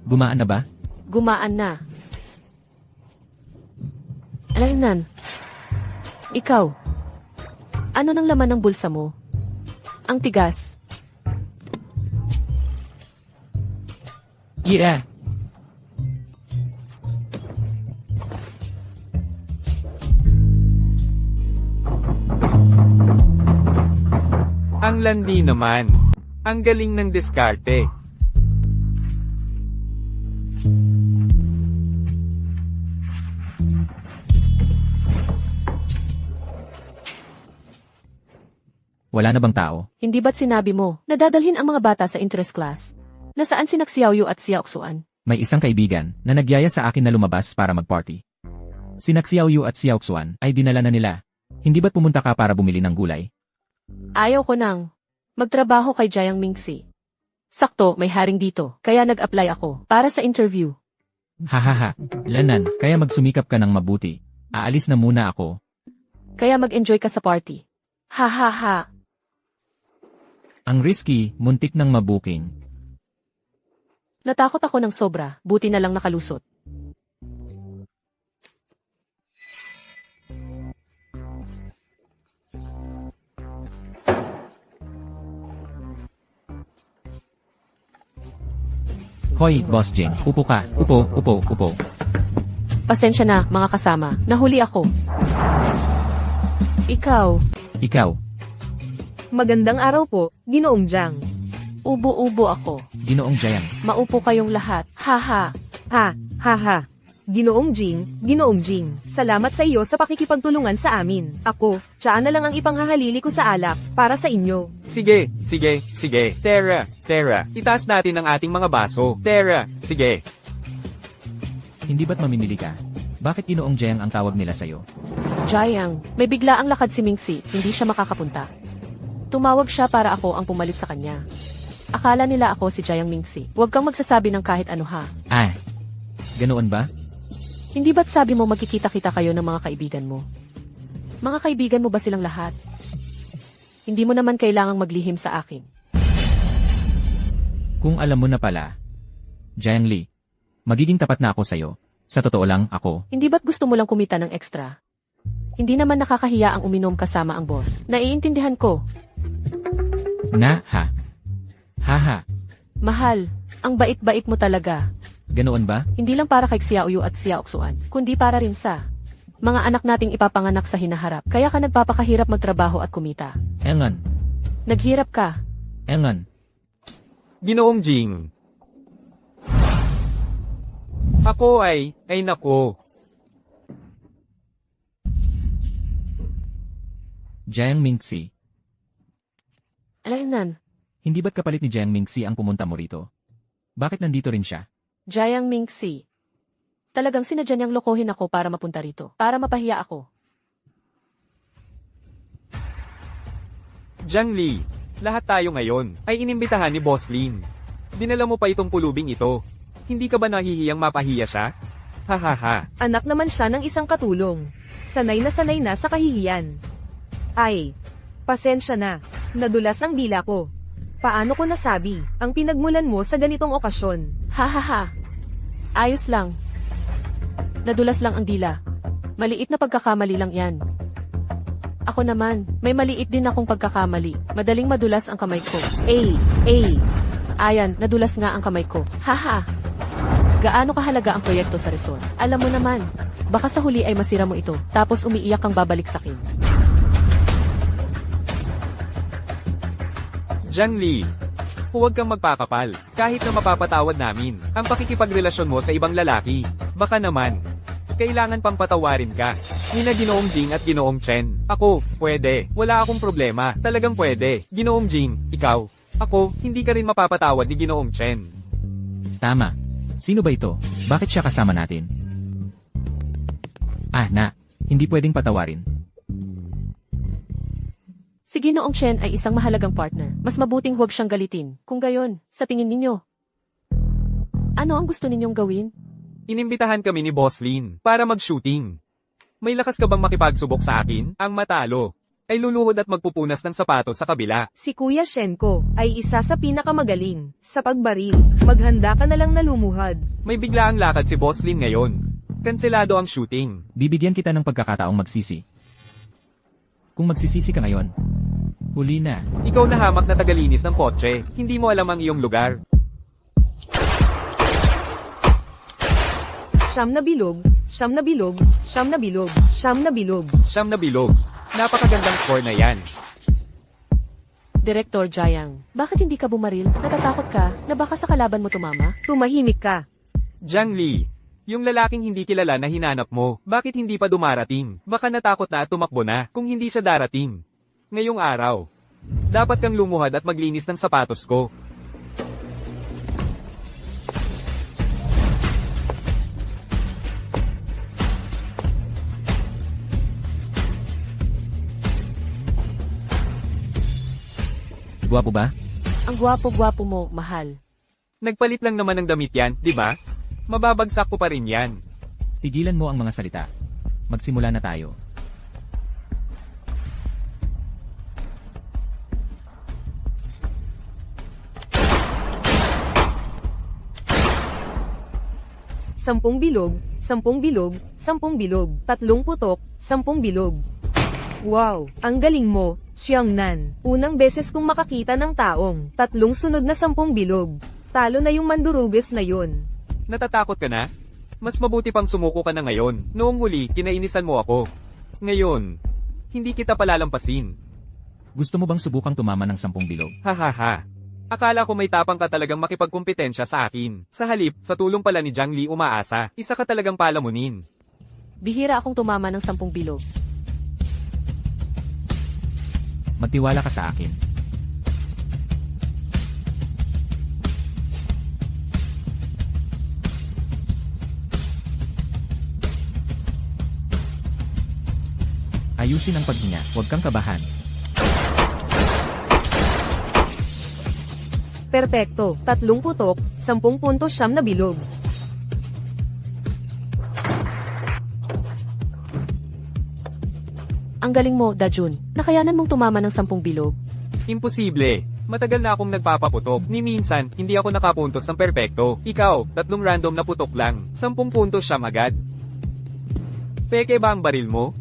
Gumaan na ba? Gumaan na. Alaynan. Ikaw. Ano nang laman ng bulsa mo? Ang tigas. Yeah. Ang landi naman. Ang galing ng diskarte. Wala na bang tao? Hindi ba't sinabi mo, na dadalhin ang mga bata sa interest class? Nasaan si Xiaoyu at Xiaoxuan? May isang kaibigan na nagyaya sa akin na lumabas para mag-party. Sina Xiaoyu at Xiaoxuan ay dinala na nila. Hindi ba't pumunta ka para bumili ng gulay? Ayaw ko nang magtrabaho kay Jiang Mingxi. Sakto, may haring dito, kaya nag-apply ako para sa interview. Hahaha, Lanan, kaya magsumikap ka ng mabuti. Aalis na muna ako. Kaya mag-enjoy ka sa party. Ha ha ha. Ang risky, muntik ng mabuking. Natakot ako ng sobra, buti na lang nakalusot. Hoy, Boss Jing, upo ka. Upo. Pasensya na, mga kasama, nahuli ako. Ikaw, Magandang araw po, Ginoong Jiang. Ubo-ubo ako. Ginoong Jayang. Maupo kayong lahat. Ha ha. Ha, ha ha. Ginoong Jing, salamat sa iyo sa pakikipagtulungan sa amin. Ako, tsaan na lang ang ipanghahalili ko sa alak, para sa inyo. Sige. Tara, itaas natin ang ating mga baso. Tara, sige. Hindi ba't mamimili ka? Bakit Ginoong Jayang ang tawag nila sa'yo? Jiang, may bigla ang lakad si Mingxi, hindi siya makakapunta. Tumawag siya para ako ang pumalit sa kanya. Akala nila ako si Jiang Mingxi. Huwag kang magsasabi ng kahit ano ha. Ah, ganoon ba? Hindi ba't sabi mo magkikita-kita kayo ng mga kaibigan mo? Mga kaibigan mo ba silang lahat? Hindi mo naman kailangang maglihim sa akin. Kung alam mo na pala. Jiang Li, magiging tapat na ako sa'yo. Sa totoo lang, ako. Hindi ba't gusto mo lang kumita ng extra? Hindi naman nakakahiya ang uminom kasama ang boss. Naiintindihan ko. Haha, Mahal, ang bait-bait mo talaga. ganoon ba? Hindi lang para kay Xiaoyu at Xiaoxuan, kundi para rin sa mga anak nating ipapanganak sa hinaharap. Kaya ka nagpapakahirap magtrabaho at kumita. Engan, Naghirap ka. Ginoong Jing. Ako ay nako. Jiang Mingxi. Alayanan, Hindi ba't kapalit ni Jiang Mingxi ang pumunta mo rito? Bakit nandito rin siya? Jiang Mingxi. Talagang sinadya niyang lokohin ako para mapunta rito. Para mapahiya ako. Jiang Li, lahat tayo ngayon ay inimbitahan ni Boss Lin. Dinala mo pa itong pulubing ito. Hindi ka ba nahihiyang mapahiya siya? Hahaha. Anak naman siya ng isang katulong. Sanay na sa kahihiyan. Ay, pasensya na. Nadulas ang dila ko. Paano ko nasabi ang pinagmulan mo sa ganitong okasyon? Ha ha ha. Ayos lang. Nadulas lang ang dila. Maliit na pagkakamali lang yan. Ako naman, may maliit din akong pagkakamali. Madaling madulas ang kamay ko. Ayan, nadulas nga ang kamay ko. Haha. Gaano kahalaga ang proyekto sa resort? Alam mo naman, baka sa huli ay masira mo ito, tapos umiiyak kang babalik sa akin. Jiang Li, huwag kang magpakapal. Kahit na mapapatawad namin ang pakikipagrelasyon mo sa ibang lalaki. Baka naman, kailangan pang patawarin ka. Nina Ginoong Jing at Ginoong Chen. Ako, pwede. Wala akong problema. Talagang pwede. Ginoong Jing, ikaw. Ako, hindi ka rin mapapatawad ni Ginoong Chen. Tama. Sino ba ito? Bakit siya kasama natin? Hindi pwedeng patawarin. Si Ginoong Chen ay isang mahalagang partner. Mas mabuting huwag siyang galitin. Kung gayon, sa tingin ninyo, ano ang gusto ninyong gawin? Inimbitahan kami ni Boss Lin para mag-shooting. May lakas ka bang makipagsubok sa akin? Ang matalo ay luluhod at magpupunas ng sapatos sa kabila. Si Kuya Shenko ay isa sa pinakamagaling sa pagbaril. Maghanda ka na lang na lumuhad. May bigla ang lakad si Boss Lin ngayon. Kanselado ang shooting. Bibigyan kita ng pagkakataong magsisi. Kung magsisisi ka ngayon, huli na. Ikaw na hamak na tagalinis ng kotse. Hindi mo alam ang iyong lugar. Siyam na bilog. Siyam na bilog. Napakagandang score na yan. Direktor Jiang, bakit hindi ka bumaril? Natatakot ka na baka sa kalaban mo tumama? Tumahimik ka. Jiang Li, yung lalaking hindi kilala na hinanap mo, bakit hindi pa dumarating? Baka natakot na at tumakbo na kung hindi siya darating. Ngayong araw, Dapat kang lumuhad at maglinis ng sapatos ko. Gwapo ba? Ang gwapo-gwapo mo, mahal. Nagpalit lang naman ng damit yan, di ba? Mababagsak ko pa rin yan. Tigilan mo ang mga salita. Magsimula na tayo. Sampung bilog, 10 bilog, 10 bilog, 3 putok, 10 bilog. Wow, ang galing mo, Xiangnan. Unang beses kong makakita ng taong 3 sunod na 10 bilog. Talo na yung manduruges na yun. Natatakot ka na? Mas mabuti pang sumuko ka na ngayon. Noong huli, kinainisan mo ako. Ngayon, hindi kita palalampasin. Gusto mo bang subukang tumama ng 10 bilog? Hahaha. Akala ko may tapang ka talagang makipagkumpetensya sa akin. Sa halip, sa tulong pala ni Jiang Li umaasa, isa ka talagang palamunin. Bihira akong tumama ng 10 bilog. Magtiwala ka sa akin. Ayusin ang paghinga, huwag kang kabahan. Perpekto, 3 putok, 10.9 na bilog. Ang galing mo, Dajun. Nakayanan mong tumama ng 10 bilog. Imposible. Matagal na akong nagpapaputok. Ni minsan, hindi ako nakapuntos ng perpekto. Ikaw, 3 random na putok lang. 10 puntos siyam agad. Peke ba ang baril mo?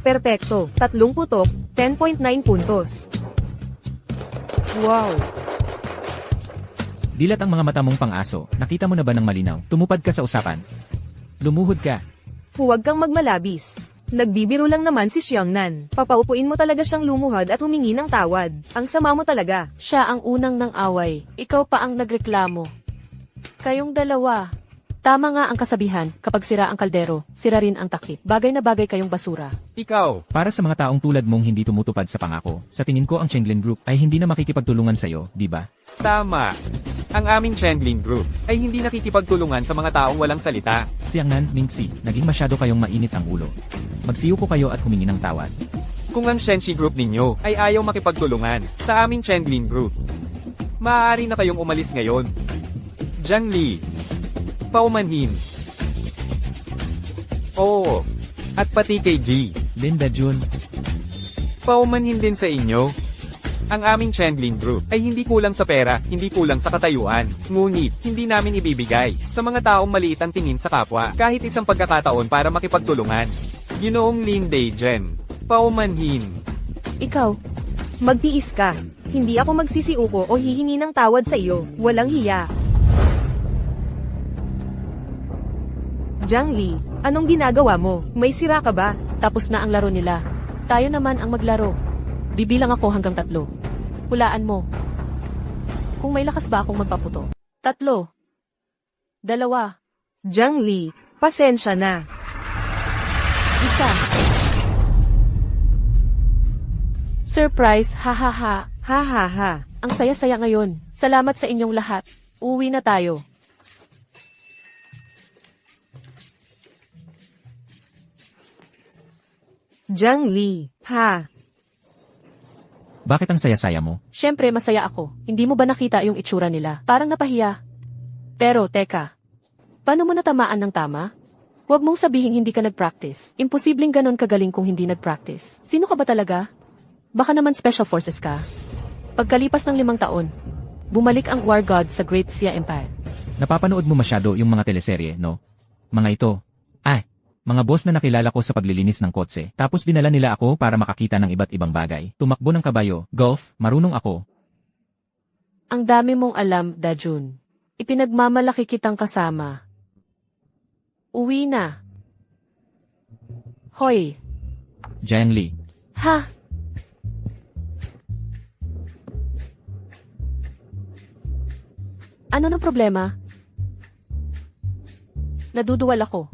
Perpekto, 3 putok, 10.9 puntos. Wow. Dilat ang mga mata mong pang-aso, nakita mo na ba ng malinaw? Tumupad ka sa usapan. Lumuhod ka. Huwag kang magmalabis. Nagbibiro lang naman si Xiangnan. Papaupuin mo talaga siyang lumuhad at humingi ng tawad. Ang sama mo talaga. Siya ang unang ng away. Ikaw pa ang nagreklamo. Kayong dalawa. Tama nga ang kasabihan, kapag sira ang kaldero, sira rin ang takip. Bagay na bagay kayong basura. Ikaw. Para sa mga taong tulad mong hindi tumutupad sa pangako, sa tingin ko ang Chenglin Group ay hindi na makikipagtulungan sa'yo, di ba? Tama. Ang aming Chenglin Group ay hindi nakikipagtulungan sa mga taong walang salita. Xiangnan, Mingxi, naging masyado kayong mainit ang ulo. Magsiyuko kayo at humingi ng tawad. Kung ang Shenxi Group ninyo ay ayaw makipagtulungan sa aming Chenglin Group, maaari na kayong umalis ngayon. Jiang Li. Paumanhin. Oo. At pati kay G. Linda Jun, Paumanhin din sa inyo. Ang aming Chenglin Group ay hindi kulang sa pera, hindi kulang sa katayuan. Ngunit, hindi namin ibibigay sa mga taong maliit ang tingin sa kapwa kahit isang pagkakataon para makipagtulungan. Ginoong Lin Deijen. Paumanhin. Ikaw, magtiis ka. Hindi ako magsisiuko o hihingi ng tawad sa iyo. Walang hiya. Jiang Li, anong ginagawa mo? May sira ka ba? Tapos na ang laro nila. Tayo naman ang maglaro. Bibilang ako hanggang 3. Hulaan mo. Kung may lakas ba akong magpaputo? 3. 2. Jiang Li, pasensya na. 1. Surprise, hahaha. Ha ha ha. Ang saya-saya ngayon. Salamat sa inyong lahat. Uwi na tayo. Jiang Li, ha. bakit ang saya-saya mo? Siyempre, masaya ako. Hindi mo ba nakita yung itsura nila? Parang napahiya. Pero, teka. Paano mo natamaan ng tama? Huwag mong sabihin hindi ka nag-practice. Imposibleng ganon kagaling kung hindi nag-practice. Sino ka ba talaga? Baka naman special forces ka. Pagkalipas ng 5 taon, bumalik ang War God sa Great Xia Empire. Napapanood mo masyado yung mga teleserye, no? Mga ito. Mga boss na nakilala ko sa paglilinis ng kotse, tapos dinala nila ako para makakita ng iba't ibang bagay. Tumakbo ng kabayo, golf, marunong ako. Ang dami mong alam, Dajun. Ipinagmamalaki kitang kasama. Uwi na. Hoy. Jiang Li, Ha? Ano ng problema? Naduduwal ako.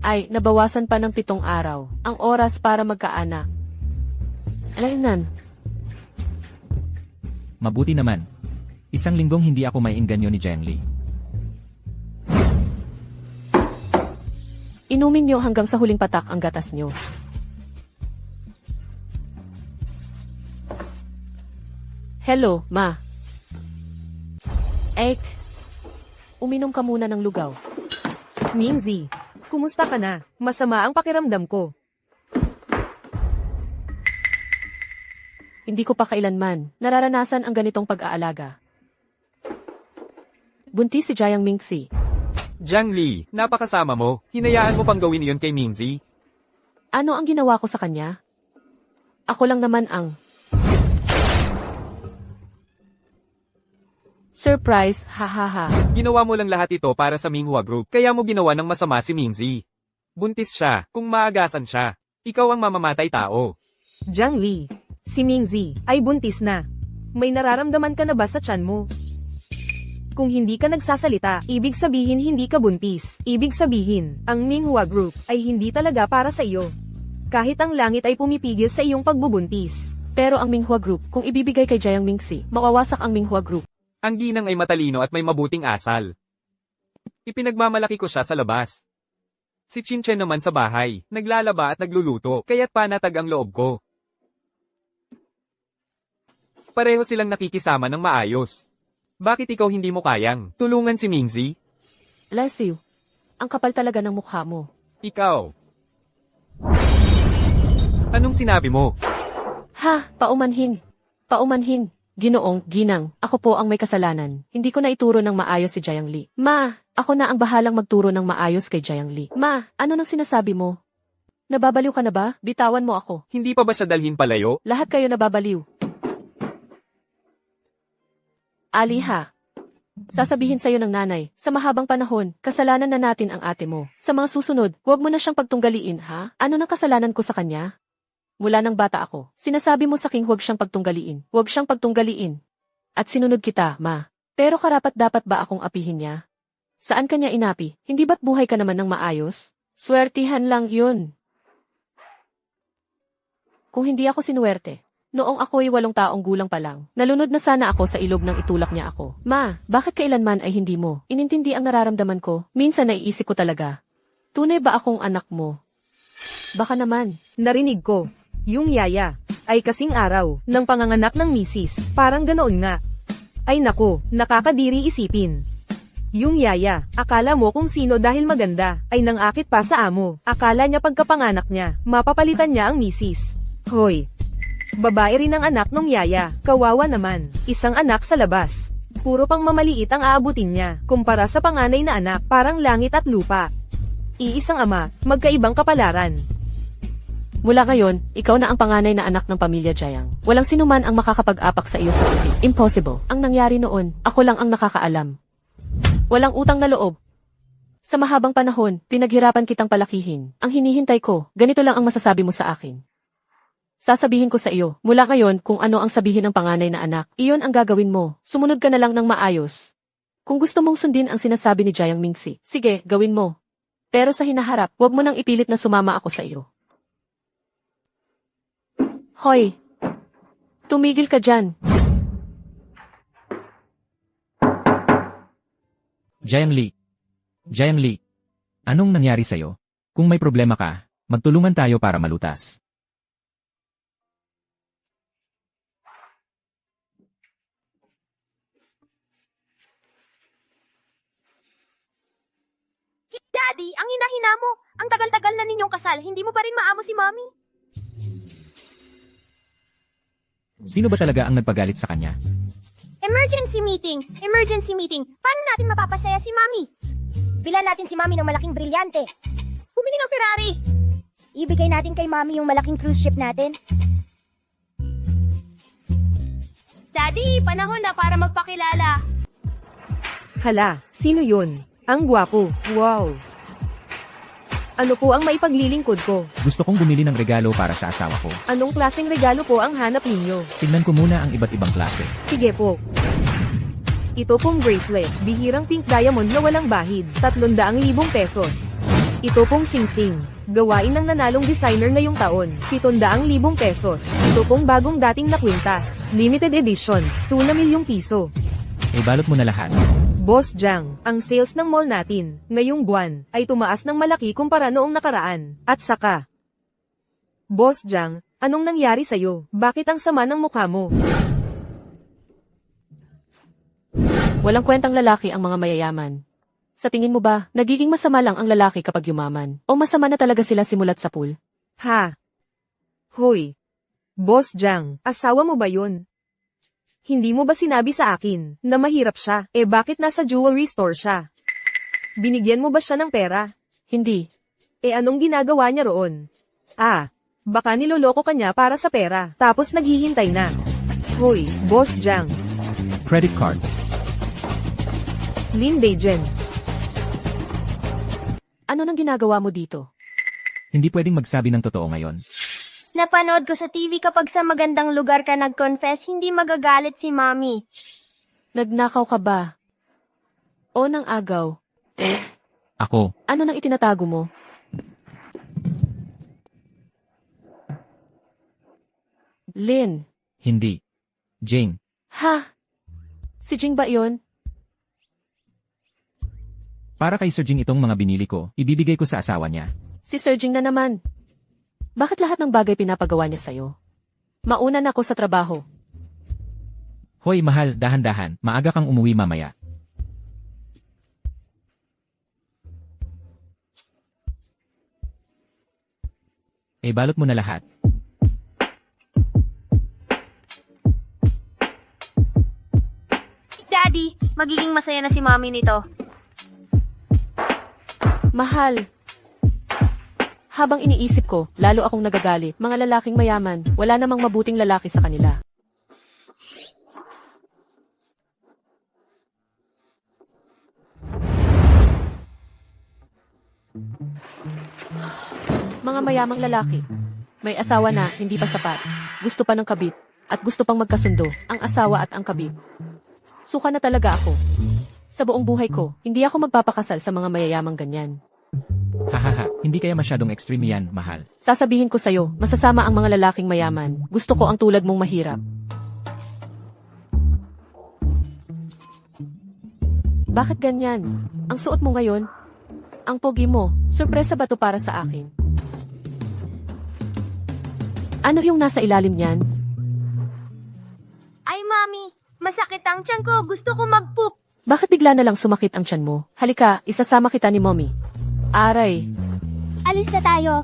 ay nabawasan pa ng 7 araw ang oras para magkaanak. Alainan, Mabuti naman. 1 linggong hindi ako may inganyo ni Jiang Li. inumin niyo hanggang sa huling patak ang gatas niyo. Hello, Ma. Ek, uminom ka muna ng lugaw. Mingzi, kumusta ka na? Masama ang pakiramdam ko. Hindi ko pa kailanman nararanasan ang ganitong pag-aalaga. Buntis si Jiang Mingxi. Jiang Li, napakasama mo. Hinayaan mo pang gawin iyon kay Mingzi. Ano ang ginawa ko sa kanya? Ako lang naman ang... Surprise, hahaha. Ginawa mo lang lahat ito para sa Minghua Group, kaya mo ginawa ng masama si Mingzi. Buntis siya, kung maagasan siya. Ikaw ang mamamatay tao. Jiang Li, si Mingzi ay buntis na. May nararamdaman ka na ba sa tiyan mo? Kung hindi ka nagsasalita, ibig sabihin hindi ka buntis. Ibig sabihin, ang Minghua Group ay hindi talaga para sa iyo. Kahit ang langit ay pumipigil sa iyong pagbubuntis. Pero ang Minghua Group, kung ibibigay kay Jiang Mingxi, mawawasak ang Minghua Group. Ang ginang ay matalino at may mabuting asal. Ipinagmamalaki ko siya sa labas. Si Chinchen naman sa bahay, naglalaba at nagluluto, kaya't panatag ang loob ko. Pareho silang nakikisama ng maayos. Bakit ikaw hindi mo kayang tulungan si Mingzi? Lesiu, ang kapal talaga ng mukha mo. Ikaw. Anong sinabi mo? Ha, paumanhin. Paumanhin. Ginoong, ginang, ako po ang may kasalanan. Hindi ko na ituro ng maayos si Jiang Li. Ma, ako na ang bahalang magturo ng maayos kay Jiang Li. Ma, ano nang sinasabi mo? Nababaliw ka na ba? Bitawan mo ako. Hindi pa ba siya dalhin palayo? Lahat kayo nababaliw. Aliha. Sasabihin sa'yo ng nanay, sa mahabang panahon, kasalanan na natin ang ate mo. Sa mga susunod, huwag mo na siyang pagtunggaliin, ha? Ano nang kasalanan ko sa kanya? Mula nang bata ako, sinasabi mo sa aking huwag siyang pagtunggaliin. Huwag siyang pagtunggaliin. At sinunod kita, ma. Pero karapat-dapat ba akong apihin niya? Saan kanya inapi? Hindi ba't buhay ka naman ng maayos? Swertihan lang yun. Kung hindi ako sinuwerte, noong ako'y 8 taong gulang pa lang, nalunod na sana ako sa ilog ng itulak niya ako. Ma, bakit kailanman ay hindi mo? Inintindi ang nararamdaman ko. Minsan naiisip ko talaga. Tunay ba akong anak mo? Baka naman. Narinig ko. Yung yaya ay kasing araw ng panganganak ng misis. Parang ganoon nga. Ay nako, nakakadiri isipin. Yung yaya, akala mo kung sino dahil maganda, ay nangakit pa sa amo. Akala niya pagkapanganak niya, mapapalitan niya ang misis. Hoy! Babae rin ang anak nung yaya, kawawa naman. Isang anak sa labas. Puro pang mamaliit ang aabutin niya, kumpara sa panganay na anak, parang langit at lupa. Iisang ama, magkaibang kapalaran. Mula ngayon, ikaw na ang panganay na anak ng pamilya Jiang. Walang sinuman ang makakapag-apak sa iyo sa puti. Impossible. Ang nangyari noon, ako lang ang nakakaalam. Walang utang na loob. Sa mahabang panahon, pinaghirapan kitang palakihin. Ang hinihintay ko, ganito lang ang masasabi mo sa akin. Sasabihin ko sa iyo, mula ngayon kung ano ang sabihin ng panganay na anak, iyon ang gagawin mo. Sumunod ka na lang ng maayos. Kung gusto mong sundin ang sinasabi ni Jiang Mingxi, sige, gawin mo. Pero sa hinaharap, huwag mo nang ipilit na sumama ako sa iyo. Hoy! Tumigil ka dyan. Jiang Li. Jiang Li. Anong nangyari sa'yo? Kung may problema ka, magtulungan tayo para malutas. Daddy, ang hina-hina mo. Ang tagal-tagal na ninyong kasal, hindi mo pa rin maamo si Mommy. Sino ba talaga ang nagpagalit sa kanya? Emergency meeting! Emergency meeting! Paano natin mapapasaya si Mommy? Bilan natin si Mami ng malaking brilyante. Bumili ng Ferrari! Ibigay natin kay Mami yung malaking cruise ship natin. Daddy, panahon na para magpakilala. Hala, sino yun? Ang gwapo. Wow. Ano po ang maipaglilingkod ko? Gusto kong bumili ng regalo para sa asawa ko. Anong klaseng regalo po ang hanap ninyo? Tingnan ko muna ang iba't ibang klase. Sige po. Ito pong bracelet, bihirang pink diamond na walang bahid, 300,000 pesos. Ito pong singsing. Gawain ng nanalong designer ngayong taon. 700,000 pesos. Ito pong bagong dating na kwintas. Limited edition. 2 na milyong piso. Balot mo na lahat. Boss Jang, ang sales ng mall natin, ngayong buwan, ay tumaas ng malaki kumpara noong nakaraan. At saka, Boss Jang, anong nangyari sa'yo? Bakit ang sama ng mukha mo? Walang kwentang lalaki ang mga mayayaman. Sa tingin mo ba, nagiging masama lang ang lalaki kapag yumaman? O masama na talaga sila simulat sa pool? Ha? Hoy! Boss Jang, asawa mo ba yun? Hindi mo ba sinabi sa akin na mahirap siya? Bakit nasa jewelry store siya? Binigyan mo ba siya ng pera? Hindi. Anong ginagawa niya roon? Baka niloloko ka niya para sa pera, tapos naghihintay na. Hoy, Boss Jang, Credit card. Lin Dayjen. Ano nang ginagawa mo dito? Hindi pwedeng magsabi ng totoo ngayon. Napanood ko sa TV kapag sa magandang lugar ka nag-confess, hindi magagalit si Mommy. Nagnakaw ka ba? O nang agaw? Ako, Ano nang itinatago mo? Lin. hindi. Jane, Ha? Si Jing ba yon? para kay Sir Jing itong mga binili ko, ibibigay ko sa asawa niya. Si Sir Jing na naman. Bakit lahat ng bagay pinapagawa niya sa'yo? Mauna na ako sa trabaho. Hoy mahal, dahan-dahan, maaga kang umuwi mamaya. Balot mo na lahat. Daddy, magiging masaya na si Mommy nito. Mahal. Habang iniisip ko, lalo akong nagagalit. Mga lalaking mayaman, wala namang mabuting lalaki sa kanila. Mga mayamang lalaki. May asawa na, hindi pa sapat. Gusto pa ng kabit. At gusto pang magkasundo, ang asawa at ang kabit. Suka na talaga ako. Sa buong buhay ko, hindi ako magpapakasal sa mga mayayamang ganyan. Hahaha, hindi kaya masyadong extreme yan, mahal. Sasabihin ko sa'yo, masasama ang mga lalaking mayaman. Gusto ko ang tulad mong mahirap. Bakit ganyan? Ang suot mo ngayon? Ang pogi mo, sorpresa ba to para sa akin? Ano yung nasa ilalim niyan? Ay, Mommy, masakit ang tiyan ko. Gusto ko mag-poop. Bakit bigla na lang sumakit ang tiyan mo? Halika, isasama kita ni Mommy. Aray, Alis na tayo.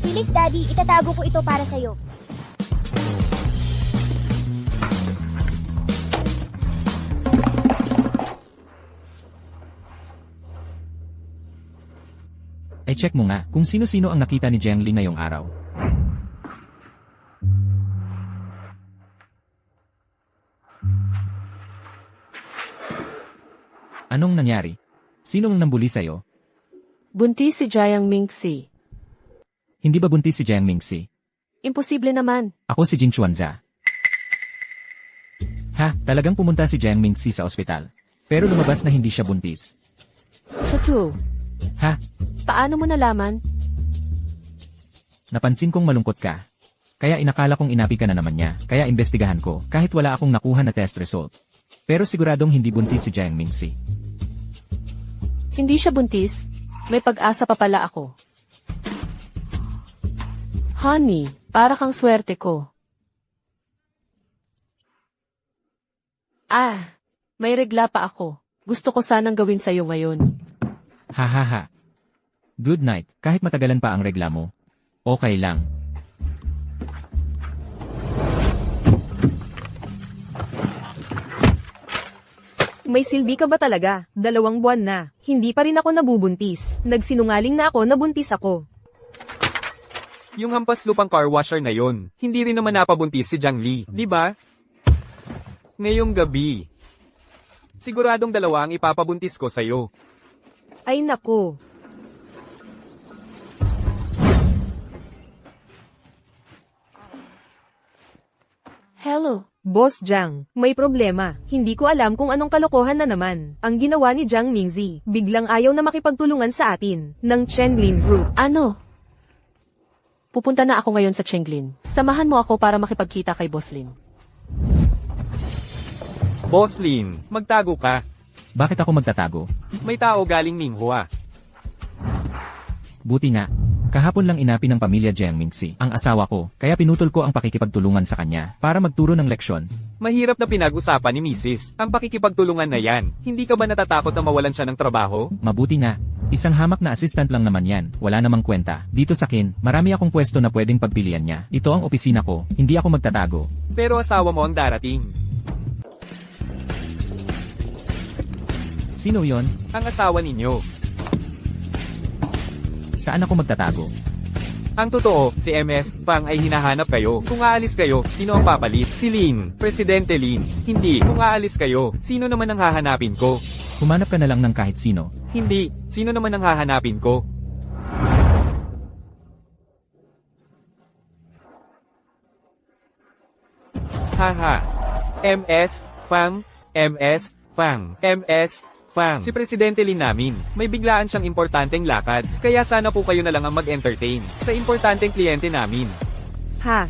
Bilis, Daddy. Itatago ko ito para sa'yo. Check mo nga kung sino-sino ang nakita ni Jiang Li ngayong araw. Anong nangyari? Sino ang nambuli sa'yo? buntis si Jiang Mingxi. Hindi ba buntis si Jiang Mingxi? Imposible naman. Ako si Jing Chuanza. Ha, talagang pumunta si Jiang Mingxi sa ospital. Pero lumabas na hindi siya buntis. Totoo. Ha, Paano mo nalaman? napansin kong malungkot ka. Kaya inakala kong inapi ka na naman niya, kaya investigahan ko, kahit wala akong nakuha na test result. Pero siguradong hindi buntis si Jiang Mingxi. Hindi siya buntis. May pag-asa pa pala ako. Honey, para kang swerte ko. May regla pa ako. Gusto ko sanang gawin sa'yo ngayon. Ha ha ha. Good night, kahit matagalan pa ang regla mo. Okay lang. May silbi ka ba talaga? 2 buwan na. Hindi pa rin ako nabubuntis. Nagsinungaling na ako na buntis ako. Yung hampas lupang car washer na yon, hindi rin naman napabuntis si Jiang Li, di ba? Ngayong gabi. Siguradong 2 ang ipapabuntis ko sa'yo. Ay nako. Hello, Boss Jiang, may problema. Hindi ko alam kung anong kalokohan na naman. Ang ginawa ni Jiang Mingzi, biglang ayaw na makipagtulungan sa atin, ng Chenglin Group. Ano? Pupunta na ako ngayon sa Chenglin. Samahan mo ako para makipagkita kay Boss Lin. Boss Lin, magtago ka. Bakit ako magtatago? May tao galing Minghua. Buti nga. Kahapon lang inapi ng pamilya Jiang Mingxi ang asawa ko, kaya pinutol ko ang pakikipagtulungan sa kanya para magturo ng leksyon. Mahirap na pinag-usapan ni Mrs. Ang pakikipagtulungan na yan. Hindi ka ba natatakot na mawalan siya ng trabaho? Mabuti nga. Isang hamak na assistant lang naman yan, wala namang kwenta. Dito sa akin, marami akong pwesto na pwedeng pagpilian niya. Ito ang opisina ko, hindi ako magtatago. Pero asawa mo ang darating. Sino yon? Ang asawa ninyo. Saan ako magtatago? Ang totoo, si MS Pang ay hinahanap kayo. Kung aalis kayo, sino ang papalit? Si Lin, Presidente Lin. Hindi, kung aalis kayo, sino naman ang hahanapin ko? Humanap ka na lang ng kahit sino. Hindi, sino naman ang hahanapin ko? Haha. MS Fang, MS Fang, MS Fang. Si Presidente Lin namin, may biglaan siyang importanteng lakad, kaya sana po kayo na lang ang mag-entertain sa importanteng kliyente namin. Ha?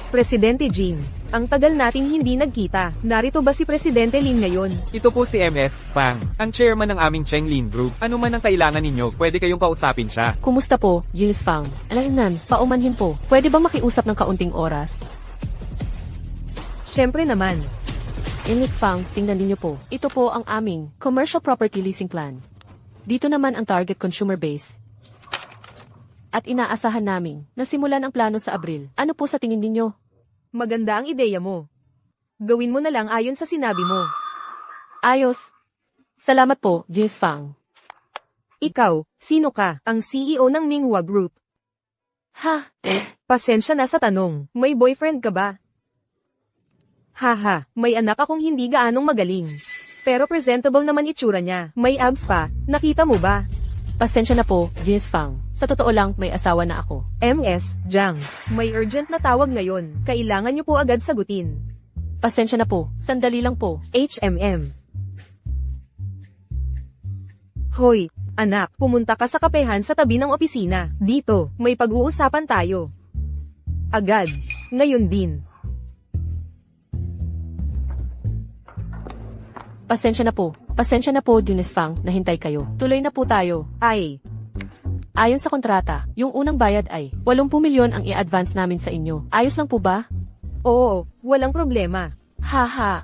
Presidente Jin, ang tagal nating hindi nagkita. Narito ba si Presidente Lin ngayon? Ito po si MS Fang, ang chairman ng aming Chenglin Group. Ano man ang kailangan ninyo, pwede kayong kausapin siya. Kumusta po, Eunice Fang? Alainan, paumanhin po. Pwede bang makiusap ng kaunting oras? Siyempre naman. Eunice Fang, tingnan ninyo po. Ito po ang aming commercial property leasing plan. Dito naman ang target consumer base. At inaasahan namin na simulan ang plano sa Abril. Ano po sa tingin ninyo? Maganda ang ideya mo. Gawin mo na lang ayon sa sinabi mo. Ayos. Salamat po, Eunice Fang. Ikaw, sino ka? Ang CEO ng Minghua Group. Ha? Pasensya na sa tanong, may boyfriend ka ba? Haha, may anak akong hindi gaanong magaling. Pero presentable naman itsura niya. May abs pa, nakita mo ba? Pasensya na po, Eunice Fang. Sa totoo lang, may asawa na ako. MS, Jiang. May urgent na tawag ngayon. Kailangan niyo po agad sagutin. Pasensya na po. Sandali lang po. HMM. Hoy, anak, pumunta ka sa kapehan sa tabi ng opisina. Dito, may pag-uusapan tayo. Agad. Ngayon din. Pasensya na po. Pasensya na po, Eunice Fang, nahintay kayo. Tuloy na po tayo. Ay, Ayon sa kontrata, yung unang bayad ay 80 milyon ang i-advance namin sa inyo. Ayos lang po ba? oo, walang problema. Haha.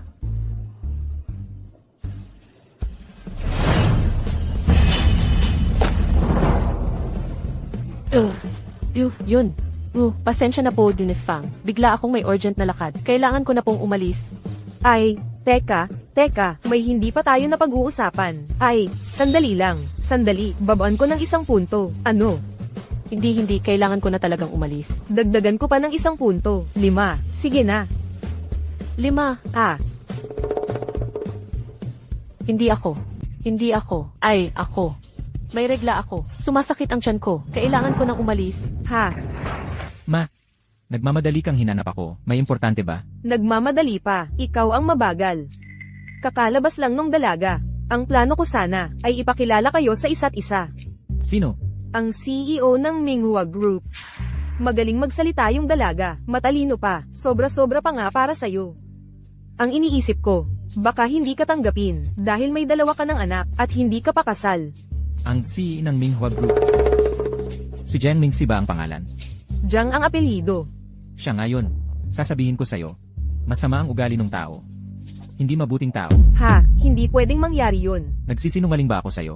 Yun. Pasensya na po, Eunice Fang. Bigla akong may urgent na lakad. Kailangan ko na pong umalis. Ay, teka, may hindi pa tayo na pag-uusapan. Ay, sandali lang, sandali, babaan ko ng isang punto. Ano? Hindi, kailangan ko na talagang umalis. Dagdagan ko pa ng isang punto. 5, sige na. 5. Ah, Hindi ako. Ay, ako. May regla ako. Sumasakit ang tiyan ko. Kailangan ko nang umalis. ha, Ma, nagmamadali kang hinanap ako. May importante ba? nagmamadali pa, ikaw ang mabagal. Kakalabas lang nung dalaga. Ang plano ko sana ay ipakilala kayo sa isa't isa. Sino? Ang CEO ng Minghua Group. Magaling magsalita yung dalaga, matalino pa, sobra-sobra pa nga para sa'yo. Ang iniisip ko, baka hindi ka tanggapin dahil may 2 ka ng anak at hindi ka pa kasal. Ang CEO ng Minghua Group. Si Jiang Mingxi ba ang pangalan? Jiang ang apelyido. Siya ngayon. Sasabihin ko sa'yo. Masama ang ugali ng tao. Hindi mabuting tao. Ha, hindi pwedeng mangyari yun. Nagsisinungaling ba ako sa'yo?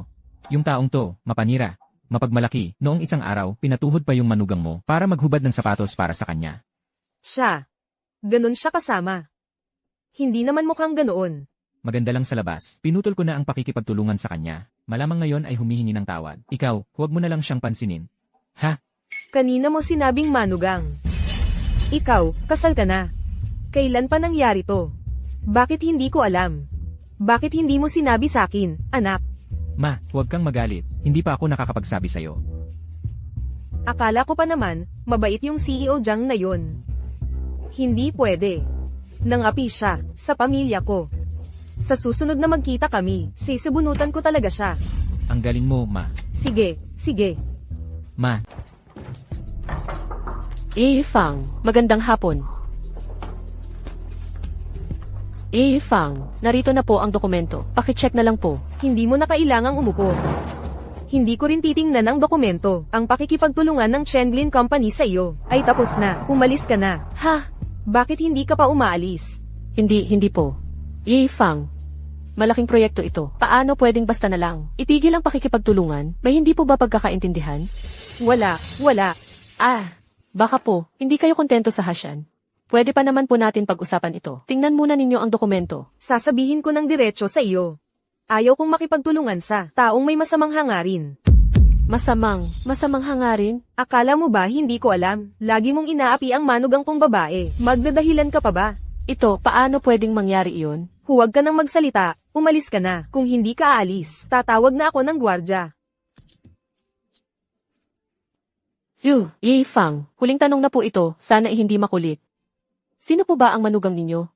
Yung taong to, mapanira, mapagmalaki, noong isang araw, pinatuhod pa yung manugang mo para maghubad ng sapatos para sa kanya. Siya. Ganon siya kasama. Hindi naman mukhang ganoon. Maganda lang sa labas. Pinutol ko na ang pakikipagtulungan sa kanya. Malamang ngayon ay humihingi ng tawad. Ikaw, huwag mo na lang siyang pansinin. Ha? Kanina mo sinabing manugang. Ikaw, kasal ka na. Kailan pa nangyari to? Bakit hindi ko alam? Bakit hindi mo sinabi sa akin, anak? Ma, huwag kang magalit. Hindi pa ako nakakapagsabi sa'yo. Akala ko pa naman, mabait yung CEO Jiang na yon. Hindi pwede. Nangapi siya, sa pamilya ko. Sa susunod na magkita kami, sisibunutan ko talaga siya. Ang galing mo, ma. Sige, sige. Ma, Fang, magandang hapon. Fang, narito na po ang dokumento. Pakicheck na lang po. Hindi mo na kailangang umupo. Hindi ko rin titingnan ang dokumento. Ang pakikipagtulungan ng Chenglin Company sa iyo ay tapos na. Umalis ka na. Ha? Bakit hindi ka pa umaalis? Hindi po. Fang, malaking proyekto ito. Paano pwedeng basta na lang? Itigil ang pakikipagtulungan? May hindi po ba pagkakaintindihan? Wala. Baka po, hindi kayo kontento sa Hasyan. Pwede pa naman po natin pag-usapan ito. Tingnan muna ninyo ang dokumento. Sasabihin ko ng diretso sa iyo. Ayaw kong makipagtulungan sa taong may masamang hangarin. Masamang hangarin? Akala mo ba hindi ko alam? Lagi mong inaapi ang manugang kong babae. Magdadahilan ka pa ba? Ito, paano pwedeng mangyari iyon? Huwag ka nang magsalita. Umalis ka na. Kung hindi ka aalis, tatawag na ako ng gwardya. Fang, huling tanong na po ito, sana hindi makulit. Sino po ba ang manugang ninyo?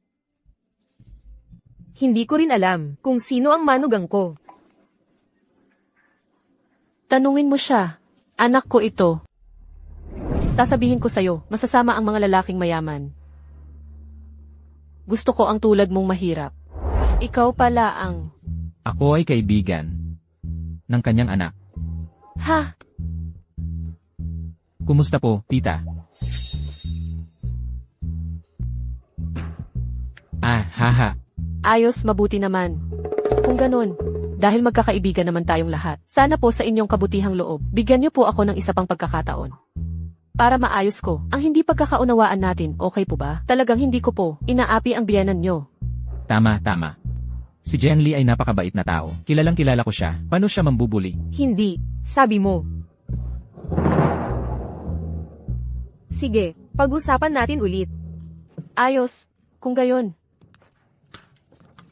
Hindi ko rin alam kung sino ang manugang ko. Tanungin mo siya. Anak ko ito. Sasabihin ko sa'yo, masasama ang mga lalaking mayaman. Gusto ko ang tulad mong mahirap. Ikaw pala ang... ako ay kaibigan ng kanyang anak. Ha? Kumusta po, tita? Haha. Ayos, mabuti naman. Kung ganun, dahil magkakaibigan naman tayong lahat, sana po sa inyong kabutihang loob, bigyan niyo po ako ng isa pang pagkakataon. Para maayos ko, ang hindi pagkakaunawaan natin, okay po ba? Talagang hindi ko po, inaapi ang biyenan niyo. Tama. Si Jen Lee ay napakabait na tao. Kilalang kilala ko siya. Paano siya mambubuli? Hindi. Sabi mo. Sige, pag-usapan natin ulit. Ayos, kung gayon.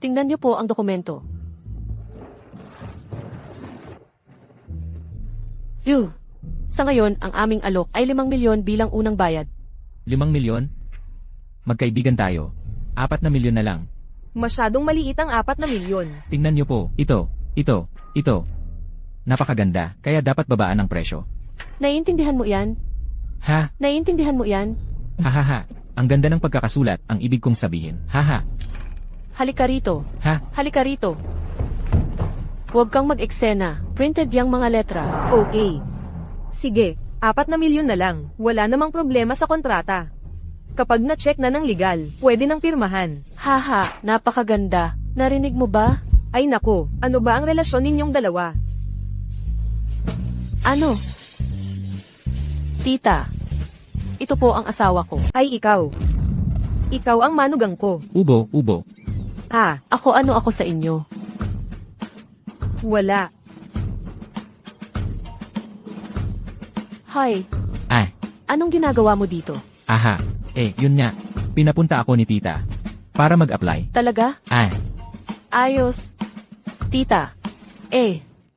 Tingnan niyo po ang dokumento. Sa ngayon, ang aming alok ay 5 milyon bilang unang bayad. 5 milyon? Magkaibigan tayo. 4 na milyon na lang. Masyadong maliit ang 4 na milyon. Tingnan niyo po. Ito. Napakaganda, kaya dapat babaan ang presyo. Naiintindihan mo yan? Ha? Naiintindihan mo yan? Hahaha. Ang ganda ng pagkakasulat, ang ibig kong sabihin. Haha. Halika rito. Ha? Halika rito. Huwag kang mag-eksena. Printed yang mga letra. Okay. Sige, 4 na milyon na lang. Wala namang problema sa kontrata. Kapag na-check na ng legal, pwede nang pirmahan. Haha, napakaganda. Narinig mo ba? Ay nako, ano ba ang relasyon ninyong dalawa? Ano? Tita. Ito po ang asawa ko. Ay ikaw. Ikaw ang manugang ko. Ubo. Ano ako sa inyo? Wala. Hi, Ay. anong ginagawa mo dito? Aha. Yun nga. Pinapunta ako ni tita. Para mag-apply. Talaga? Ayos. Tita.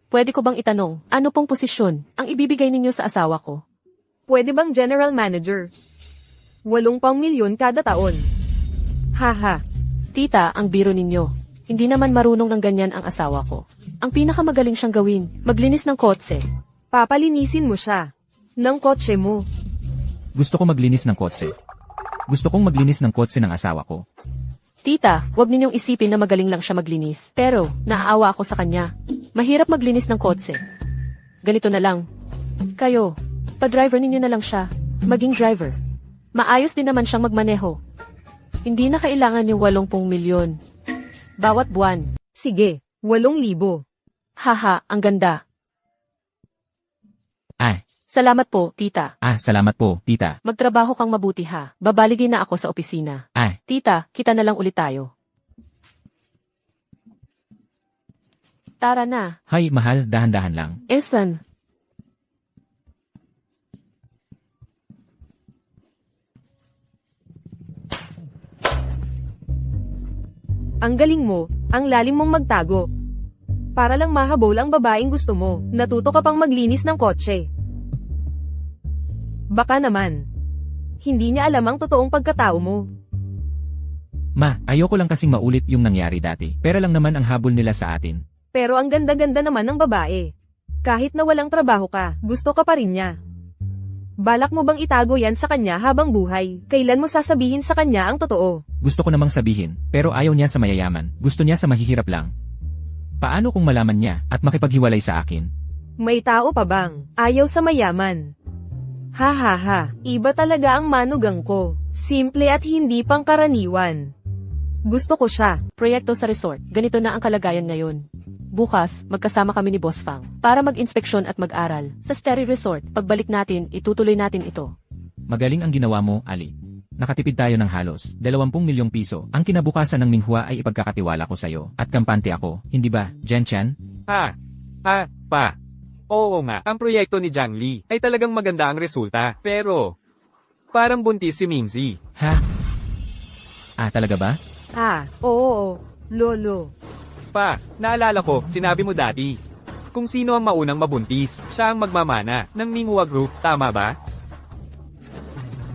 Pwede ko bang itanong, ano pong posisyon ang ibibigay ninyo sa asawa ko? Pwede bang general manager? 8 milyon kada taon. Haha. Tita, ang biro ninyo. Hindi naman marunong ng ganyan ang asawa ko. Ang pinakamagaling siyang gawin, maglinis ng kotse. Papalinisin mo siya. Ng kotse mo. Gusto ko maglinis ng kotse. Gusto kong maglinis ng kotse ng asawa ko. Tita, huwag ninyong isipin na magaling lang siya maglinis. Pero, naaawa ako sa kanya. Mahirap maglinis ng kotse. Ganito na lang. Kayo, pa-driver ninyo na lang siya. Maging driver. Maayos din naman siyang magmaneho. Hindi na kailangan yung 80 milyon. Bawat buwan. Sige, 8,000. Haha, ang ganda. Salamat po, tita. Salamat po, tita. Magtrabaho kang mabuti ha. Babaligin na ako sa opisina. Tita, kita na lang ulit tayo. Tara na. Hay, mahal, dahan-dahan lang. Esan. Ang galing mo, ang lalim mong magtago. Para lang mahabol ang babaeng gusto mo, natuto ka pang maglinis ng kotse. Baka naman. Hindi niya alam ang totoong pagkatao mo. Ma, ayoko lang kasing maulit yung nangyari dati. Pera lang naman ang habol nila sa atin. Pero ang ganda-ganda naman ng babae. Kahit na walang trabaho ka, gusto ka pa rin niya. Balak mo bang itago yan sa kanya habang buhay? Kailan mo sasabihin sa kanya ang totoo? Gusto ko namang sabihin, pero ayaw niya sa mayayaman. Gusto niya sa mahihirap lang. Paano kung malaman niya at makipaghiwalay sa akin? May tao pa bang ayaw sa mayaman? Ha ha ha, iba talaga ang manugang ko. Simple at hindi pangkaraniwan. Gusto ko siya. Proyekto sa resort. Ganito na ang kalagayan ngayon. Bukas, magkasama kami ni Boss Fang para mag-inspeksyon at mag-aral. Sa Starry Resort, pagbalik natin, itutuloy natin ito. Magaling ang ginawa mo, Ali. Nakatipid tayo ng halos 20 milyong piso. Ang kinabukasan ng Minghua ay ipagkakatiwala ko sa'yo. At kampante ako, hindi ba, Jen Chan? Pa. Oo nga, ang proyekto ni Jiang Li ay talagang maganda ang resulta. Pero, parang buntis si Mingzi. Ha? Talaga ba? Oo, lolo. Pa, naalala ko, sinabi mo dati. Kung sino ang maunang mabuntis, siya ang magmamana ng Minghua Group, tama ba?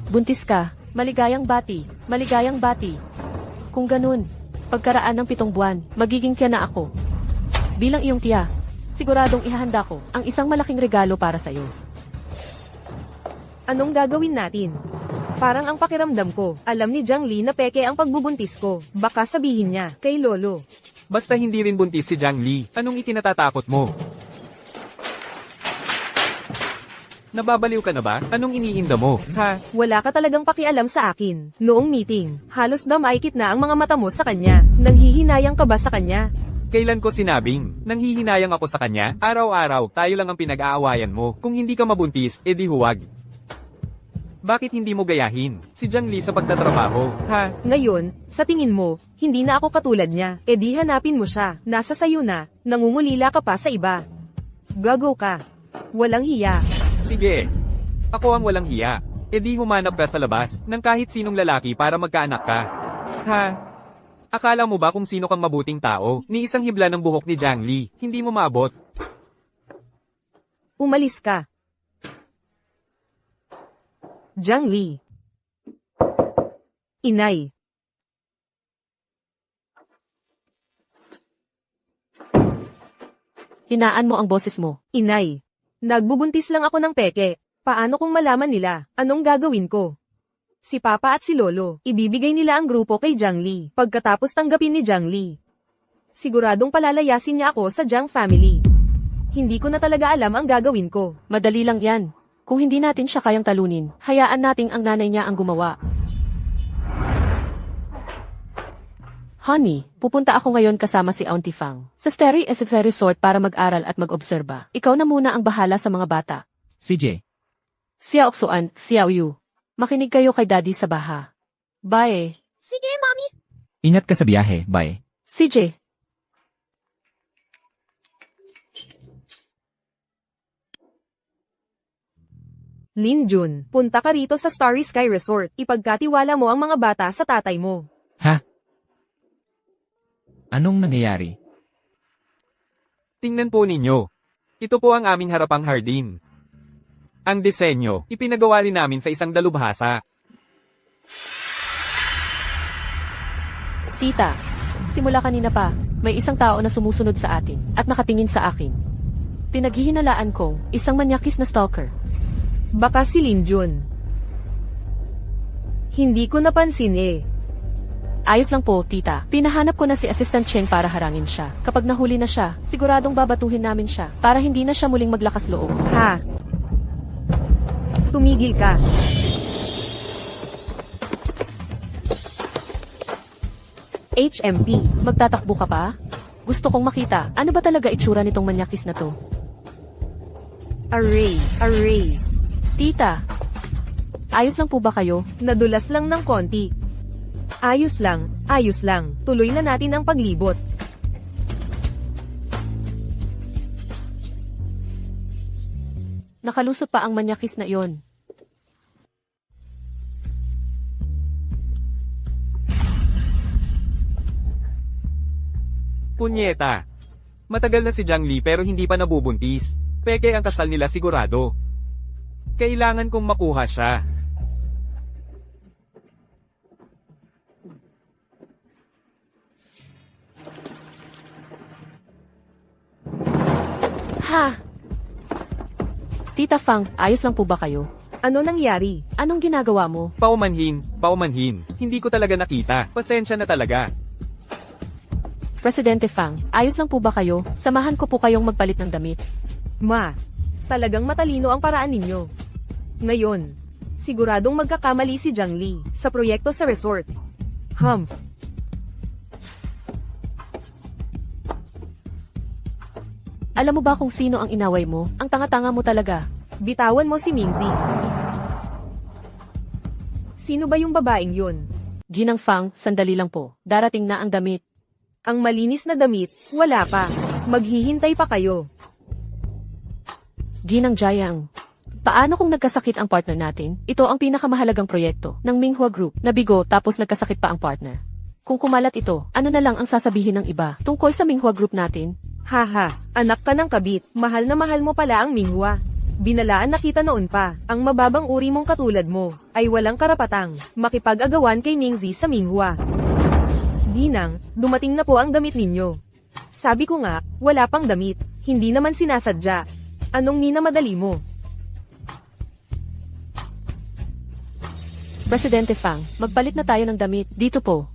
Buntis ka. Maligayang bati. Maligayang bati. Kung ganun, pagkaraan ng 7 buwan, magiging tiya na ako. Bilang iyong tiya, siguradong ihahanda ko ang isang malaking regalo para sa'yo. Anong gagawin natin? Parang ang pakiramdam ko, alam ni Jiang Li na peke ang pagbubuntis ko. Baka sabihin niya, kay lolo. Basta hindi rin buntis si Jiang Li, anong itinatatakot mo? Nababaliw ka na ba? Anong iniinda mo? Ha? Wala ka talagang pakialam sa akin. Noong meeting, halos damaykit na ang mga mata mo sa kanya. Nanghihinayang ka ba sa kanya? Kailan ko sinabing, nanghihinayang ako sa kanya? Araw-araw, tayo lang ang pinag-aawayan mo. Kung hindi ka mabuntis, edi huwag. Bakit hindi mo gayahin si Jiang Li sa pagtatrabaho? Ha? Ngayon, sa tingin mo, hindi na ako katulad niya. E di hanapin mo siya. Nasa sayo na, nangungulila ka pa sa iba. Gago ka. Walang hiya. Sige. Ako ang walang hiya. E di humanap ka sa labas ng kahit sinong lalaki para magkaanak ka. Ha? Akala mo ba kung sino kang mabuting tao? Ni isang hibla ng buhok ni Jiang Li, hindi mo maabot. Umalis ka. Jiang Li. Inay. Hinaan mo ang boses mo. Inay. Nagbubuntis lang ako ng peke. Paano kung malaman nila? Anong gagawin ko? Si Papa at si Lolo, ibibigay nila ang grupo kay Jiang Li. Pagkatapos tanggapin ni Jiang Li. Siguradong palalayasin niya ako sa Jiang family. Hindi ko na talaga alam ang gagawin ko. Madali lang yan. Kung hindi natin siya kayang talunin, hayaan nating ang nanay niya ang gumawa. Honey, pupunta ako ngayon kasama si Auntie Fang sa Starry Resort para mag-aral at mag-obserba. Ikaw na muna ang bahala sa mga bata. CJ. Xiao Xuan, Xiao Yu. Makinig kayo kay Daddy sa baha. Bye. Sige, Mommy. Ingat ka sa biyahe, bye. CJ. Lin Jun, punta ka rito sa Starry Sky Resort. Ipagkatiwala mo ang mga bata sa tatay mo. Ha? Anong nangyayari? Tingnan po ninyo. Ito po ang aming harapang hardin. Ang disenyo, ipinagawa rin namin sa isang dalubhasa. Tita, simula kanina pa, may isang tao na sumusunod sa atin at nakatingin sa akin. Pinaghihinalaan kong isang manyakis na stalker. Baka si Lin Jun. Hindi ko napansin eh. Ayos lang po, tita. Pinahanap ko na si Assistant Cheng para harangin siya. Kapag nahuli na siya, siguradong babatuhin namin siya para hindi na siya muling maglakas loob. Ha? Tumigil ka. HMP. Magtatakbo ka pa? Gusto kong makita, ano ba talaga itsura nitong manyakis na to? Array. Tita, ayos lang po ba kayo? Nadulas lang ng konti. Ayos lang. Tuloy na natin ang paglibot. Nakalusot pa ang manyakis na iyon. Punyeta. Matagal na si Jiang Li pero hindi pa nabubuntis. Peke ang kasal nila sigurado. Kailangan kong makuha siya. Ha? Tita Fang, ayos lang po ba kayo? Ano nangyari? Anong ginagawa mo? Paumanhin, paumanhin. Hindi ko talaga nakita. Pasensya na talaga. Presidente Fang, ayos lang po ba kayo? Samahan ko po kayong magpalit ng damit. Ma, talagang matalino ang paraan ninyo. Ngayon, siguradong magkakamali si Jiang Li sa proyekto sa resort. Humph. Alam mo ba kung sino ang inaway mo? Ang tanga-tanga mo talaga. Bitawan mo si Mingzi. Sino ba yung babaeng yun? Ginang Fang, sandali lang po. Darating na ang damit. Ang malinis na damit, wala pa. Maghihintay pa kayo. Ginang Jiang. Paano kung nagkasakit ang partner natin? Ito ang pinakamahalagang proyekto ng Minghua Group. Nabigo tapos nagkasakit pa ang partner. Kung kumalat ito, ano na lang ang sasabihin ng iba tungkol sa Minghua Group natin? Haha, anak ka ng kabit. Mahal na mahal mo pala ang Minghua. Binalaan na kita noon pa, ang mababang uri mong katulad mo, ay walang karapatang makipag-agawan kay Mingzi sa Minghua. Ginang, dumating na po ang damit ninyo. Sabi ko nga, wala pang damit, hindi naman sinasadya. Anong minamadali mo? Presidente Fang, magpalit na tayo ng damit. Dito po.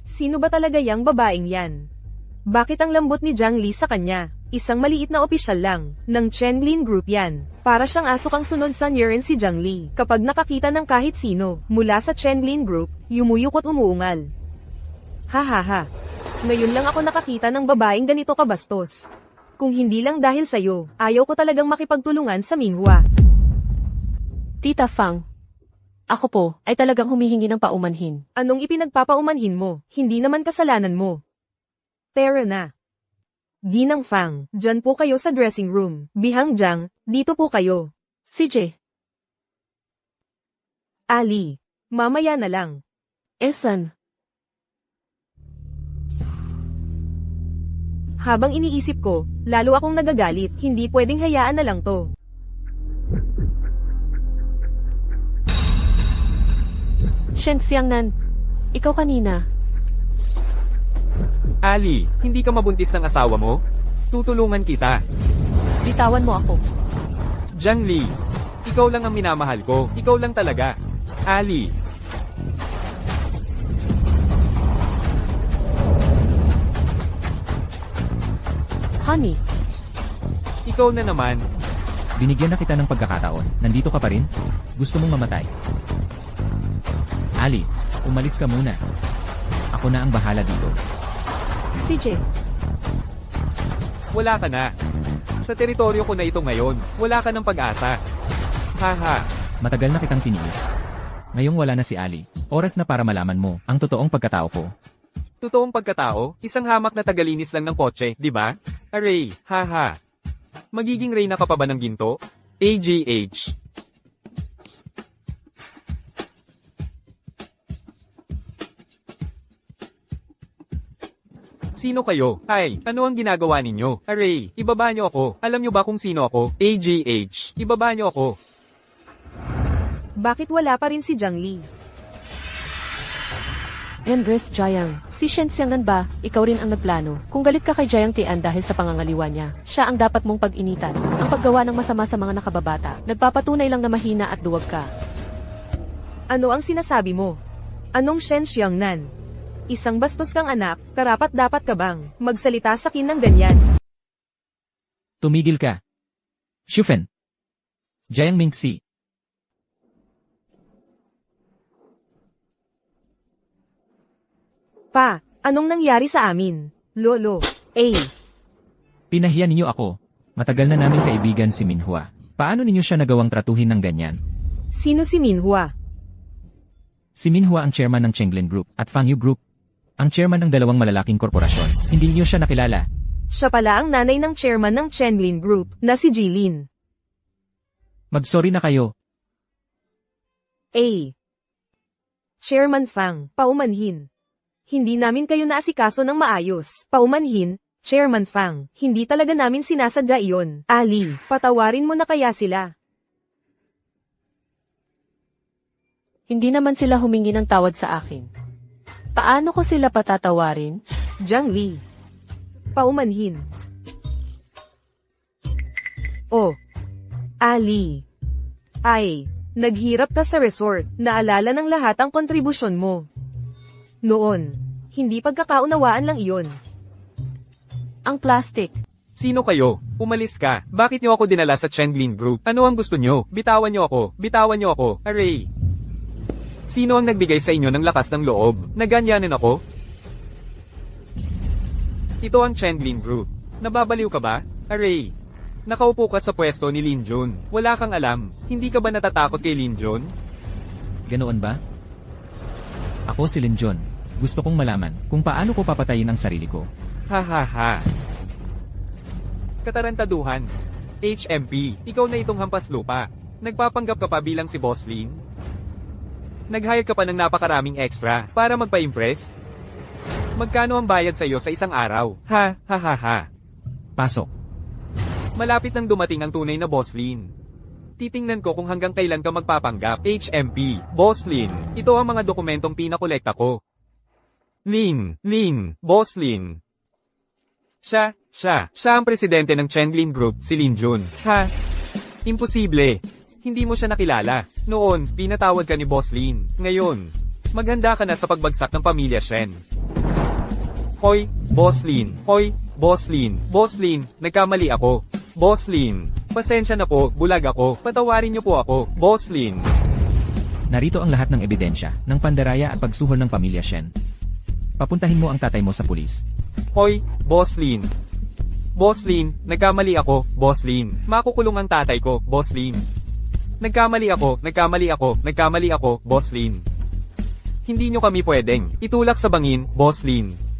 Sino ba talaga yang babaeng yan? Bakit ang lambot ni Jiang Li sa kanya? Isang maliit na opisyal lang, ng Chenglin Group yan. Para siyang aso kang sunod sa Niren si Jiang Li. Kapag nakakita ng kahit sino, mula sa Chenglin Group, yumuyukot umuungal. Hahaha. Ngayon lang ako nakakita ng babaeng ganito kabastos. Kung hindi lang dahil sa'yo, ayaw ko talagang makipagtulungan sa Minghua. Tita Fang, ako po, ay talagang humihingi ng paumanhin. Anong ipinagpapaumanhin mo? Hindi naman kasalanan mo. Tara na. Ginang Fang, dyan po kayo sa dressing room. Bihang Jiang, dito po kayo. CJ, Ali, mamaya na lang. Esan, Habang iniisip ko, lalo akong nagagalit, hindi pwedeng hayaan na lang to. Shen Xiangnan, ikaw kanina. Ali, hindi ka mabuntis ng asawa mo? Tutulungan kita. Bitawan mo ako. Jiang Li, ikaw lang ang minamahal ko. Ikaw lang talaga. Ali, Honey, ikaw na naman. Binigyan na kita ng pagkakataon. Nandito ka pa rin? Gusto mong mamatay? Ali, umalis ka muna. Ako na ang bahala dito. CJ, Wala ka na. Sa teritoryo ko na ito ngayon. Wala ka ng pag-asa. Haha. Matagal na kitang tiniis. Ngayong wala na si Ali. Oras na para malaman mo ang totoong pagkatao ko. Totoong pagkatao, isang hamak na tagalinis lang ng kotse, di ba? Aray, haha. Magiging reyna ka pa ba ng ginto? AGH. Sino kayo? Ay, ano ang ginagawa ninyo? Aray, ibaba niyo ako. Alam niyo ba kung sino ako? AGH. Ibaba niyo ako. Bakit wala pa rin si Jiang Li? Andres Jiang, si Shen Xiangnan ba, ikaw rin ang nagplano? Kung galit ka kay Jiang Tian dahil sa pangangaliwa niya, siya ang dapat mong pag-initan. Ang paggawa ng masama sa mga nakababata, nagpapatunay lang na mahina at duwag ka. Ano ang sinasabi mo? Anong Shen Xiangnan? Isang bastos kang anak, karapat dapat ka bang magsalita sa akin ng ganyan? Tumigil ka. Shufen. Jiang Mingxi. Pa, anong nangyari sa amin? Lolo, Pinahiya ninyo ako. Matagal na namin kaibigan si Minhua. Paano ninyo siya nagawang tratuhin ng ganyan? sino si Minhua? Si Minhua ang chairman ng Chenglin Group at Fangyu Group. Ang chairman ng dalawang malalaking korporasyon. Hindi niyo siya nakilala. Siya pala ang nanay ng chairman ng Chenglin Group, na si Jilin. Mag-sorry na kayo. Chairman Fang, paumanhin. Hindi namin kayo naasikaso ng maayos. Paumanhin, Chairman Fang, hindi talaga namin sinasadya iyon. Ali, patawarin mo na kaya sila. Hindi naman sila humingi ng tawad sa akin. Paano ko sila patatawarin? Jiang Li. Paumanhin. Oh. Ali. Ay, naghirap ka sa resort, naalala ng lahat ang kontribusyon mo. Noon, hindi pagkakaunawaan lang iyon. Ang plastic. Sino kayo? Umalis ka. Bakit niyo ako dinala sa Chenglin Group? Ano ang gusto niyo? Bitawan niyo ako. Bitawan niyo ako. Aray. Sino ang nagbigay sa inyo ng lakas ng loob? Naganyanin ako? Ito ang Chenglin Group. Nababaliw ka ba? Aray. Nakaupo ka sa pwesto ni Lin Jun. Wala kang alam. Hindi ka ba natatakot kay Lin Jun? Ganoon ba? Ako si Lin Jun. Gusto kong malaman kung paano ko papatayin ang sarili ko. Ha ha ha. Katarantaduhan. HMP, ikaw na itong hampas lupa. Nagpapanggap ka pa bilang si Boss Lin? Nag-hire ka pa ng napakaraming extra para magpa-impress? Magkano ang bayad sa iyo sa isang araw? Ha ha ha ha. Pasok. Malapit nang dumating ang tunay na Boss Lin. Titingnan ko kung hanggang kailan ka magpapanggap. HMP, Boss Lin, ito ang mga dokumentong pinakolekta ko. Lin, Boss Lin. Siya ang presidente ng Chenglin Group, si Lin Jun. Ha? Imposible. Hindi mo siya nakilala. Noon, pinatawad ka ni Boss Lin. Ngayon, maghanda ka na sa pagbagsak ng pamilya Shen. Hoy, Boss Lin. Hoy, Boss Lin. Boss Lin, nagkamali ako. Boss Lin, pasensya na po, bulag ako. Patawarin niyo po ako, Boss Lin. Narito ang lahat ng ebidensya ng pandaraya at pagsuhol ng pamilya Shen. Papuntahin mo ang tatay mo sa pulis. Hoy, Boss Lin. Boss Lin, nagkamali ako, Boss Lin. Makukulong ang tatay ko, Boss Lin. Nagkamali ako, Boss Lin. Hindi nyo kami pwedeng itulak sa bangin, Boss Lin.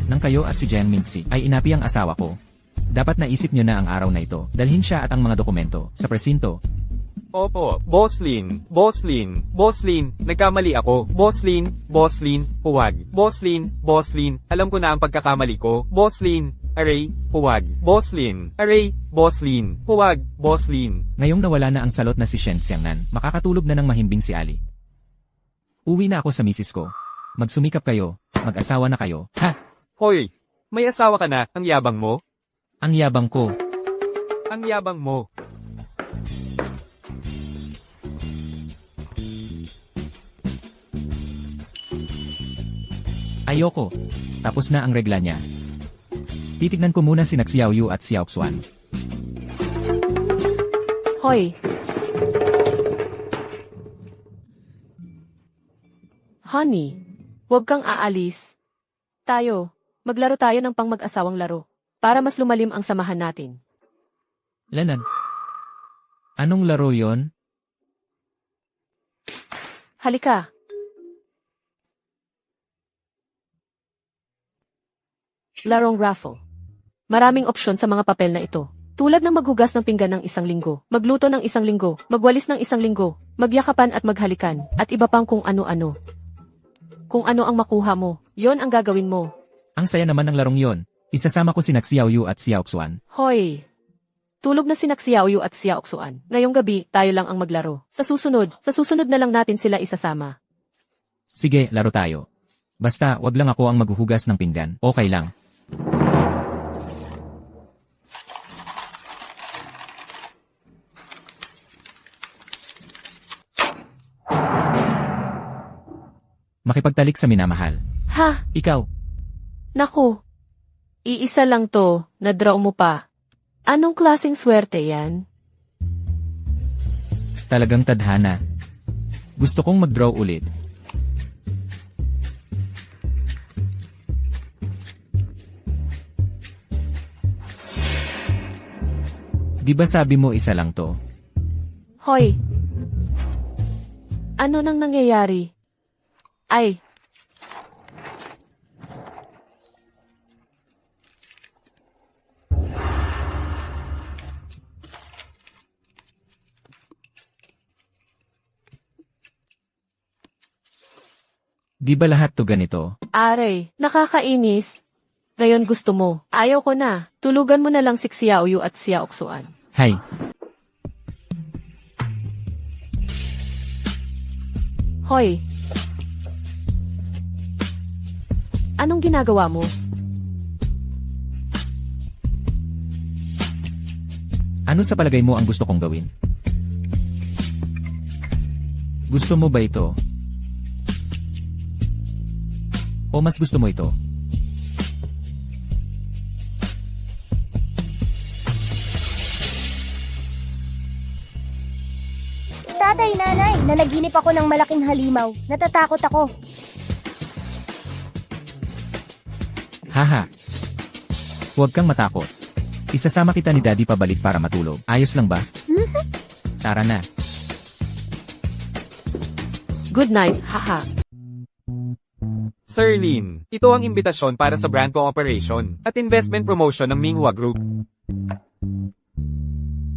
Nang kayo at si Jen Minxie ay inapi ang asawa ko, dapat naisip nyo na ang araw na ito, dalhin siya at ang mga dokumento sa presinto. Opo, Boss Lin, nagkamali ako. Boss Lin, huwag. Boss Lin, alam ko na ang pagkakamali ko. Boss Lin, aray, huwag. Boss Lin, aray, Boss Lin, huwag. Boss Lin. Ngayong nawala na ang salot na si Shen Xiangnan, makakatulog na ng mahimbing si Ali. Uwi na ako sa misis ko. Magsumikap kayo, mag-asawa na kayo. Ha! Hoy, may asawa ka na, ang yabang mo? Ang yabang ko. Ang yabang mo. Ayoko. Tapos na ang regla niya. Titignan ko muna si Xiao Yu at Xiao Xuan. Hoy. Honey, huwag kang aalis. Maglaro tayo ng pang mag-asawang laro. Para mas lumalim ang samahan natin. Lenan. Anong laro yon? Halika. Larong raffle. Maraming opsyon sa mga papel na ito. Tulad ng maghugas ng pinggan ng 1 linggo, magluto ng 1 linggo, magwalis ng 1 linggo, magyakapan at maghalikan, at iba pang kung ano-ano. Kung ano ang makuha mo, yon ang gagawin mo. Ang saya naman ng larong yon. Isasama ko si Xiao Yu at Xiao Xuan. Hoy! Tulog na si Xiao Yu at Xiao Xuan. Ngayong gabi, tayo lang ang maglaro. Sa susunod na lang natin sila isasama. Sige, laro tayo. Basta, wag lang ako ang maghuhugas ng pinggan. Okay lang. Makipagtalik sa minamahal. Ha? Ikaw, Naku. Iisa lang to, na-draw mo pa. Anong klaseng swerte yan? talagang tadhana. Gusto kong mag-draw ulit. Di ba sabi mo isa lang to? Hoy! Ano nang nangyayari? Ay! Di ba lahat to ganito? Aray, nakakainis. Ngayon gusto mo. Ayaw ko na. Tulugan mo na lang si Xiaoyu at Xiaoxuan. Hay! Hoy! Anong ginagawa mo? Ano sa palagay mo ang gusto kong gawin? Gusto mo ba ito? O mas gusto mo ito? Tatay, nanay, nanaginip ako ng malaking halimaw. Natatakot ako. Haha. Huwag kang matakot. Isasama kita ni Daddy pabalik para matulog. Ayos lang ba? Tara na. Good night, haha. Sir Lin, ito ang imbitasyon para sa brand cooperation at investment promotion ng Minghua Group.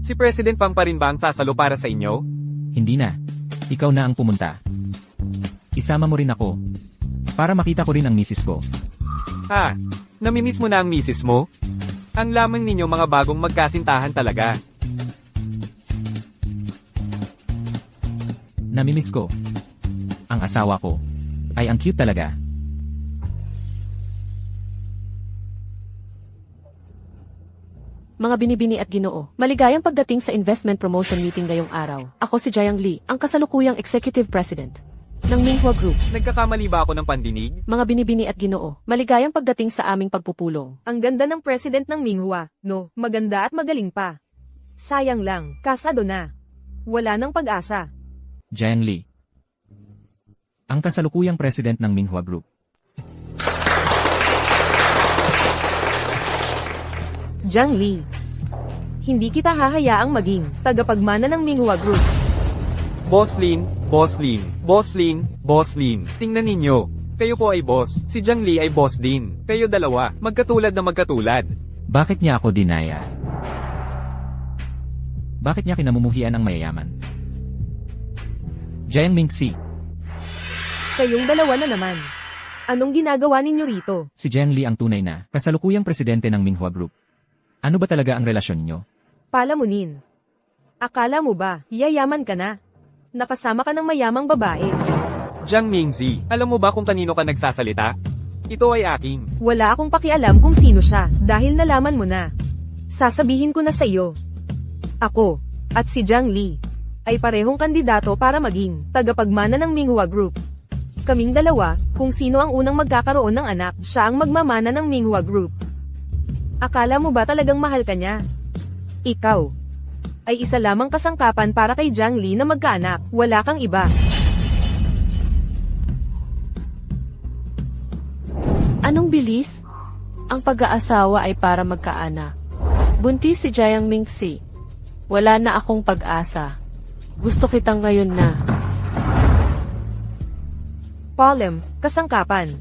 Si President Pang pa rin ba ang sasalo para sa inyo? Hindi na. Ikaw na ang pumunta. Isama mo rin ako. Para makita ko rin ang misis ko. Ha? Namimiss mo na ang misis mo? Ang lamang ninyo mga bagong magkasintahan talaga. Namimiss ko. Ang asawa ko. Ay ang cute talaga. Mga binibini at ginoo, maligayang pagdating sa investment promotion meeting ngayong araw. Ako si Jiang Li, ang kasalukuyang Executive President ng Minghua Group. Nagkakamali ba ako ng pandinig? Mga binibini at ginoo, maligayang pagdating sa aming pagpupulong. Ang ganda ng president ng Minghua, no? Maganda at magaling pa. Sayang lang, kasado na. Wala nang pag-asa. Jiang Li. Ang kasalukuyang president ng Minghua Group. Jiang Li. Hindi kita hahayaang maging tagapagmana ng Minghua Group. Boss Lin, Boss Lin, Boss Lin, Boss Lin. Tingnan ninyo. Kayo po ay boss. Si Jiang Li ay boss din. Kayo dalawa, magkatulad na magkatulad. Bakit niya ako dinaya? Bakit niya kinamumuhian ang mayayaman? Jiang Mingxi. Kayong dalawa na naman. Anong ginagawa ninyo rito? Si Jiang Li ang tunay na kasalukuyang presidente ng Minghua Group. Ano ba talaga ang relasyon niyo? Palamunin. Akala mo ba, yayaman ka na? Nakasama ka ng mayamang babae. Jiang Mingzi, alam mo ba kung kanino ka nagsasalita? Ito ay akin. Wala akong pakialam kung sino siya, dahil nalaman mo na. Sasabihin ko na sa iyo. Ako, at si Jiang Li, ay parehong kandidato para maging tagapagmana ng Minghua Group. Kaming dalawa, kung sino ang unang magkakaroon ng anak, siya ang magmamana ng Minghua Group. Akala mo ba talagang mahal ka niya? Ikaw ay isa lamang kasangkapan para kay Jiang Li na magkaanak, wala kang iba. Anong bilis? Ang pag-aasawa ay para magkaanak. Buntis si Jiang Mingxi. Wala na akong pag-asa. Gusto kitang ngayon na. Polem, kasangkapan.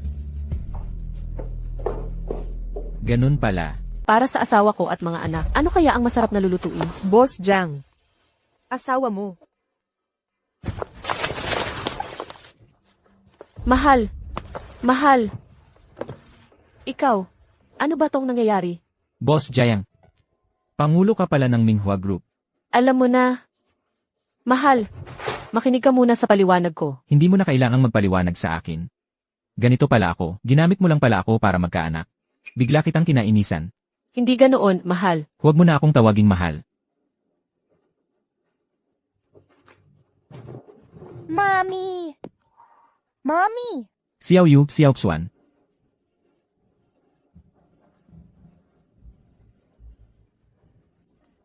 Ganun pala. Para sa asawa ko at mga anak, ano kaya ang masarap na lulutuin? Boss Jiang. Asawa mo. Mahal. Mahal. Ikaw, ano ba tong nangyayari? Boss Jiang. Pangulo ka pala ng Minghua Group. Alam mo na. Mahal. Makinig ka muna sa paliwanag ko. Hindi mo na kailangang magpaliwanag sa akin. Ganito pala ako. Ginamit mo lang pala ako para magkaanak. Bigla kitang kinainisan. Hindi ganoon, mahal. Huwag mo na akong tawaging mahal. Mami! Mami! Xiao Yu, Xiao Xuan.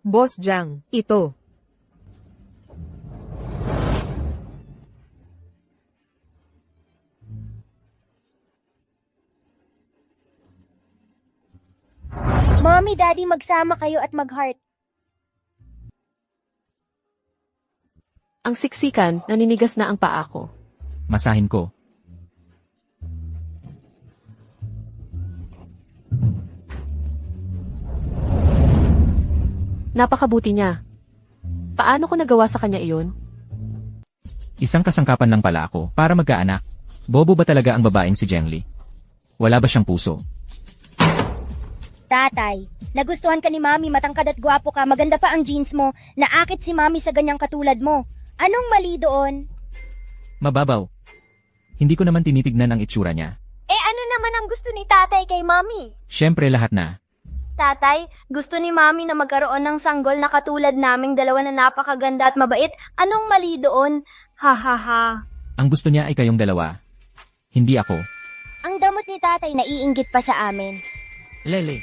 Boss Jiang, ito. Mommy, Daddy, magsama kayo at mag-heart. Ang siksikan, naninigas na ang paa ko. Masahin ko. Napakabuti niya. Paano ko nagawa sa kanya iyon? Isang kasangkapan lang pala ako para magkaanak. Bobo ba talaga ang babaeng si Jiang Li? Wala ba siyang puso? Tatay, nagustuhan ka ni Mami, matangkad at gwapo ka, maganda pa ang jeans mo, naakit si Mami sa ganyang katulad mo. Anong mali doon? Mababaw. Hindi ko naman tinitignan ang itsura niya. Eh ano naman ang gusto ni tatay kay mami? Siyempre lahat na. Tatay, gusto ni mami na magkaroon ng sanggol na katulad naming dalawa na napakaganda at mabait. Anong mali doon? Ha ha ha. Ang gusto niya ay kayong dalawa. Hindi ako. Ang damot ni tatay naiinggit pa sa amin. Lele.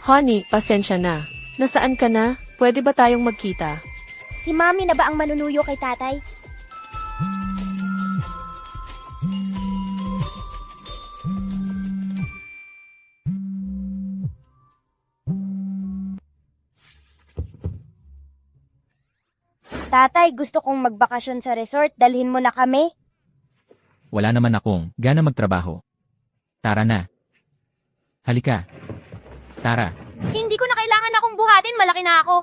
Honey, pasensya na. Nasaan ka na? Pwede ba tayong magkita? Si mami na ba ang manunuyo kay tatay? Tatay, gusto kong magbakasyon sa resort. Dalhin mo na kami. Wala naman akong gana magtrabaho. Tara na. Halika. Tara. Hindi ko na kailangan akong buhatin, malaki na ako.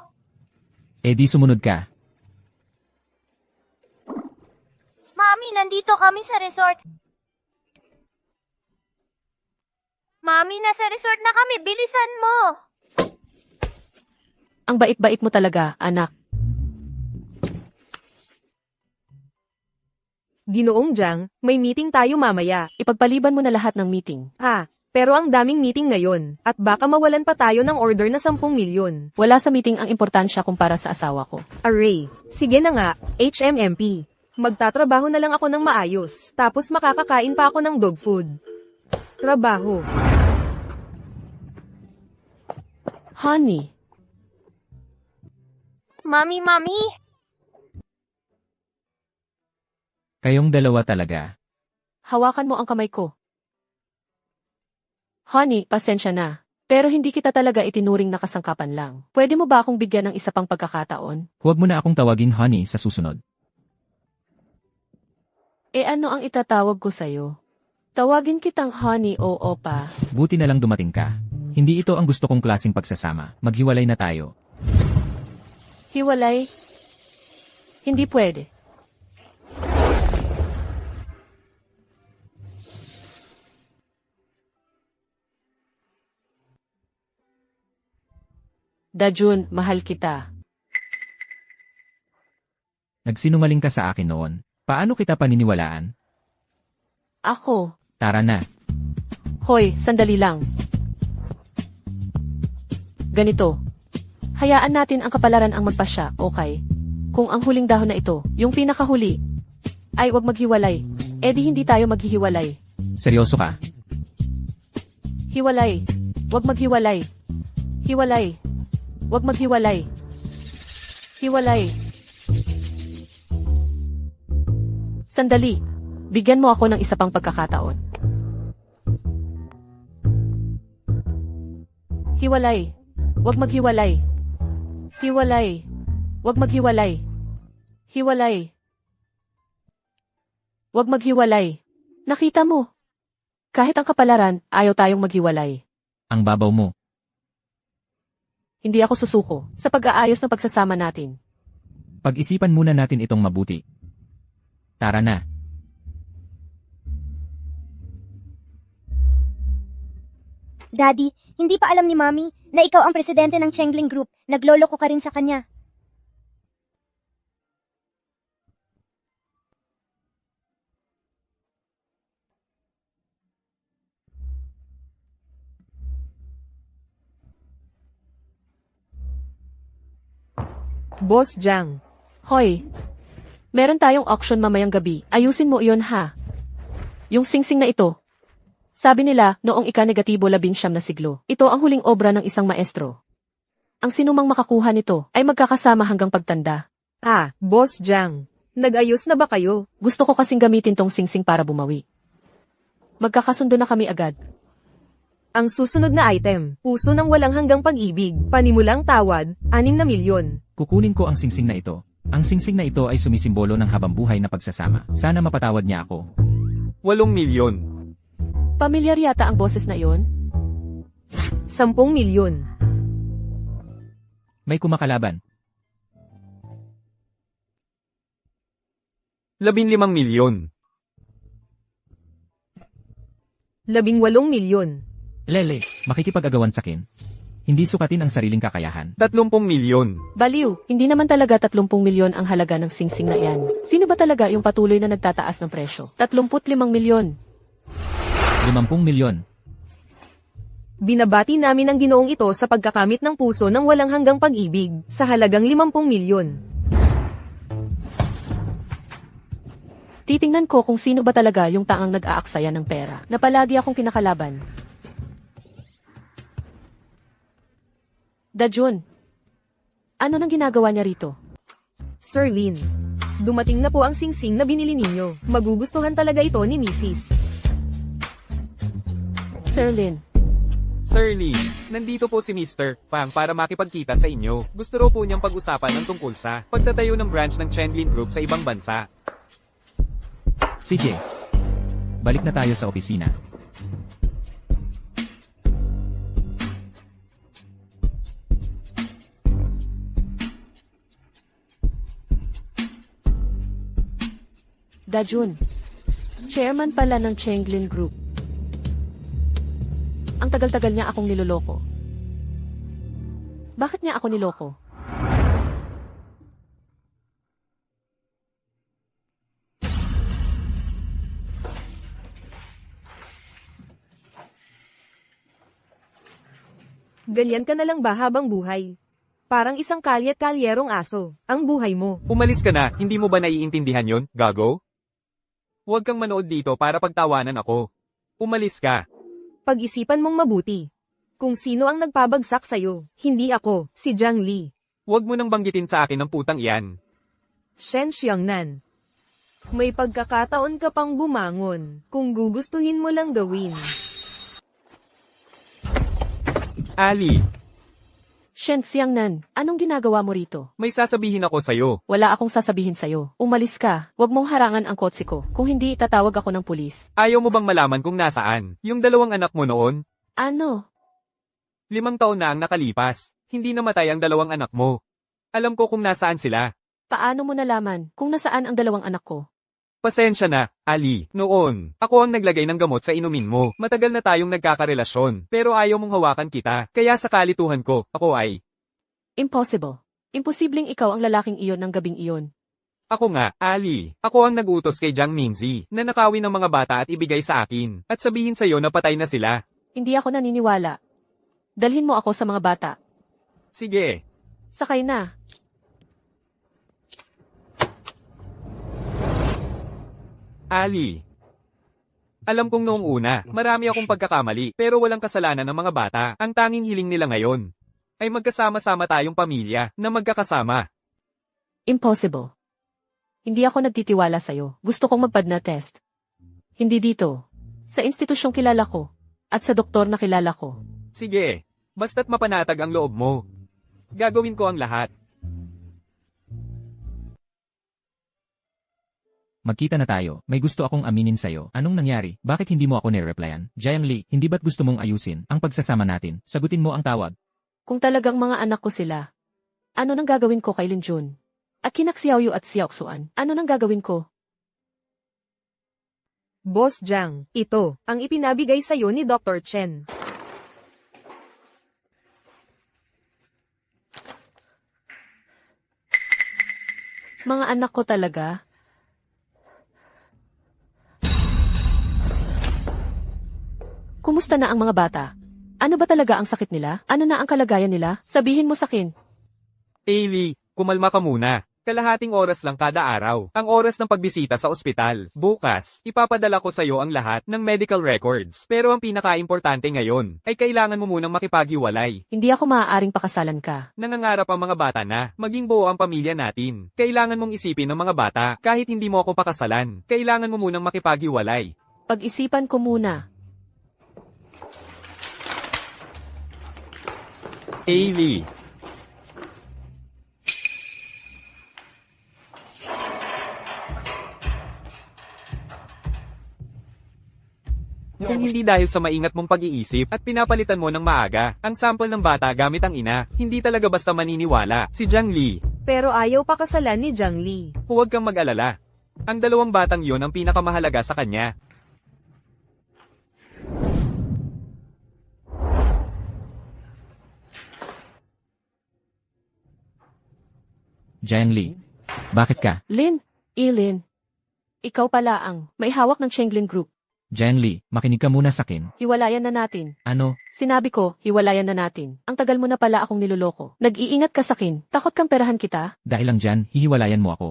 Eh di sumunod ka. Mami, nandito kami sa resort. Mami, nasa resort na kami. Bilisan mo. Ang bait-bait mo talaga, anak. Ginoong Jiang, may meeting tayo mamaya. Ipagpaliban mo na lahat ng meeting. Pero ang daming meeting ngayon, at baka mawalan pa tayo ng order na 10 milyon. Wala sa meeting ang importansya kumpara sa asawa ko. Array, sige na nga, HMMP. Magtatrabaho na lang ako ng maayos, tapos makakakain pa ako ng dog food. Trabaho. Honey, Mami. Kayong dalawa talaga. hawakan mo ang kamay ko. Honey, pasensya na. Pero hindi kita talaga itinuring na kasangkapan lang. Pwede mo ba akong bigyan ng isa pang pagkakataon? Huwag mo na akong tawagin honey sa susunod. Eh ano ang itatawag ko sa'yo? Tawagin kitang honey o opa. Buti na lang dumating ka. Hindi ito ang gusto kong klaseng pagsasama. Maghiwalay na tayo. Hiwalay? Hindi pwede. Dajun, mahal kita. Nagsinungaling ka sa akin noon. Paano kita paniniwalaan? Ako. Tara na. Hoy, sandali lang. Ganito. Hayaan natin ang kapalaran ang magpasya, okay? Kung ang huling dahon na ito, yung pinakahuli, ay wag maghiwalay, di hindi tayo maghihiwalay. Seryoso ka? Hiwalay. Wag maghiwalay. Hiwalay. Wag maghiwalay. Hiwalay. Sandali. Bigyan mo ako ng isa pang pagkakataon. Hiwalay. Wag maghiwalay. Hiwalay. Wag maghiwalay. Hiwalay. Wag maghiwalay. Nakita mo. Kahit ang kapalaran, ayaw tayong maghiwalay. Ang babaw mo. Hindi ako susuko sa pag-aayos ng pagsasama natin. Pag-isipan muna natin itong mabuti. Tara na. Daddy, hindi pa alam ni Mami na ikaw ang presidente ng Chengling Group. Nagloloko ka rin sa kanya. Boss Jiang. Hoy, meron tayong auction mamayang gabi. Ayusin mo iyon ha. Yung singsing na ito. Sabi nila, noong ika-negatibo 19 na siglo, ito ang huling obra ng isang maestro. Ang sinumang makakuha nito ay magkakasama hanggang pagtanda. Boss Jiang. Nag-ayos na ba kayo? Gusto ko kasing gamitin tong singsing para bumawi. Magkakasundo na kami agad. Ang susunod na item, puso ng walang hanggang pag-ibig, panimulang tawad, 6 na milyon. Kukunin ko ang singsing na ito. Ang singsing na ito ay sumisimbolo ng habambuhay na pagsasama. Sana mapatawad niya ako. 8 milyon. Pamilyar yata ang boses na iyon? 10 milyon. May kumakalaban. 15 milyon. 18 milyon. Lele, makikipag-agawan sa akin. Hindi sukatin ang sariling kakayahan. 30 milyon. Baliw, hindi naman talaga 30 milyon ang halaga ng singsing na yan. Sino ba talaga yung patuloy na nagtataas ng presyo? 35 milyon. 50 milyon. Binabati namin ang ginoong ito sa pagkakamit ng puso ng walang hanggang pag-ibig, sa halagang 50 milyon. Titingnan ko kung sino ba talaga yung taang nag-aaksaya ng pera na palagi akong kinakalaban. Dajun, ano nang ginagawa niya rito? Sir Lin, dumating na po ang singsing na binili ninyo. Magugustuhan talaga ito ni Mrs. Sir Lin, Sir Lee, nandito po si Mr. Fang para makipagkita sa inyo. Gusto raw po niyang pag-usapan ng tungkol sa pagtatayo ng branch ng Chenglin Group sa ibang bansa. Sige. Balik na tayo sa opisina. Dajun, chairman pala ng Chenglin Group. Ang tagal-tagal niya akong niloloko. Bakit niya ako niloko? Ganyan ka na lang ba habang buhay? Parang isang kalyat-kalyerong aso, ang buhay mo. Umalis ka na, hindi mo ba naiintindihan yon, gago? Huwag kang manood dito para pagtawanan ako. Umalis ka. Pag-isipan mong mabuti. Kung sino ang nagpabagsak sa'yo, hindi ako, si Jiang Li. Huwag mo nang banggitin sa akin ang putang iyan. Shen Xiangnan. May pagkakataon ka pang bumangon, kung gugustuhin mo lang gawin. Ali, Shen Xiangnan, anong ginagawa mo rito? may sasabihin ako sa'yo. Wala akong sasabihin sa'yo. Umalis ka. Huwag mong harangan ang kotse ko. Kung hindi, tatawag ako ng pulis. Ayaw mo bang malaman kung nasaan? Yung 2 anak mo noon? Ano? 5 taon na ang nakalipas. Hindi namatay ang 2 anak mo. Alam ko kung nasaan sila. Paano mo nalaman kung nasaan ang 2 anak ko? Pasensya na, Ali. Noon, ako ang naglagay ng gamot sa inumin mo. Matagal na tayong nagkakarelasyon, pero ayaw mong hawakan kita. Kaya sa kalituhan ko, ako ay... Impossible. Imposibleng ikaw ang lalaking iyon ng gabing iyon. Ako nga, Ali. Ako ang nagutos kay Jiang Mingzi na nakawin ng mga bata at ibigay sa akin. At sabihin sa'yo na patay na sila. Hindi ako naniniwala. Dalhin mo ako sa mga bata. Sige. Sakay na. Ali. Alam kong noong una, marami akong pagkakamali, pero walang kasalanan ng mga bata. Ang tanging hiling nila ngayon ay magkasama-sama tayong pamilya na magkakasama. Impossible. Hindi ako nagtitiwala sa'yo. Gusto kong magpadna test. Hindi dito. Sa institusyong kilala ko. At sa doktor na kilala ko. Sige, basta't mapanatag ang loob mo. Gagawin ko ang lahat. Magkita na tayo. May gusto akong aminin sa'yo. Anong nangyari? Bakit hindi mo ako nireplyan? Jiang Li, hindi ba't gusto mong ayusin ang pagsasama natin? Sagutin mo ang tawag. Kung talagang mga anak ko sila, ano nang gagawin ko kay Linjun? At kinak Xiaoyu at Xiaoxuan, ano nang gagawin ko? Boss Jiang, ito, ang ipinabigay sa'yo ni Dr. Chen. Mga anak ko talaga? Kumusta na ang mga bata? Ano ba talaga ang sakit nila? Ano na ang kalagayan nila? Sabihin mo sakin. Ailey, kumalma ka muna. Kalahating oras lang kada araw. Ang oras ng pagbisita sa ospital. Bukas, ipapadala ko sa iyo ang lahat ng medical records. Pero ang pinaka-importante ngayon, ay kailangan mo munang makipaghiwalay. Hindi ako maaaring pakasalan ka. Nangangarap ang mga bata na, maging buo ang pamilya natin. Kailangan mong isipin ng mga bata, kahit hindi mo ako pakasalan. Kailangan mo munang makipaghiwalay. Pag-isipan ko muna. Ailey. Kung hindi dahil sa maingat mong pag-iisip at pinapalitan mo ng maaga, ang sample ng bata gamit ang ina, hindi talaga basta maniniwala, si Jiang Li. Pero ayaw pakasalan ni Jiang Li. Huwag kang mag-alala. Ang 2 batang yon ang pinakamahalaga sa kanya. Jiangli. Bakit ka? Lin, Ilin. Ikaw pala ang may hawak ng Chenglin Group. Jiangli, makinig ka muna sa akin. Hiwalayan na natin. Ano? Sinabi ko, hiwalayan na natin. Ang tagal mo na pala akong niloloko. Nag-iingat ka sa akin. Takot kang perahan kita? Dahil lang dyan, hihiwalayan mo ako.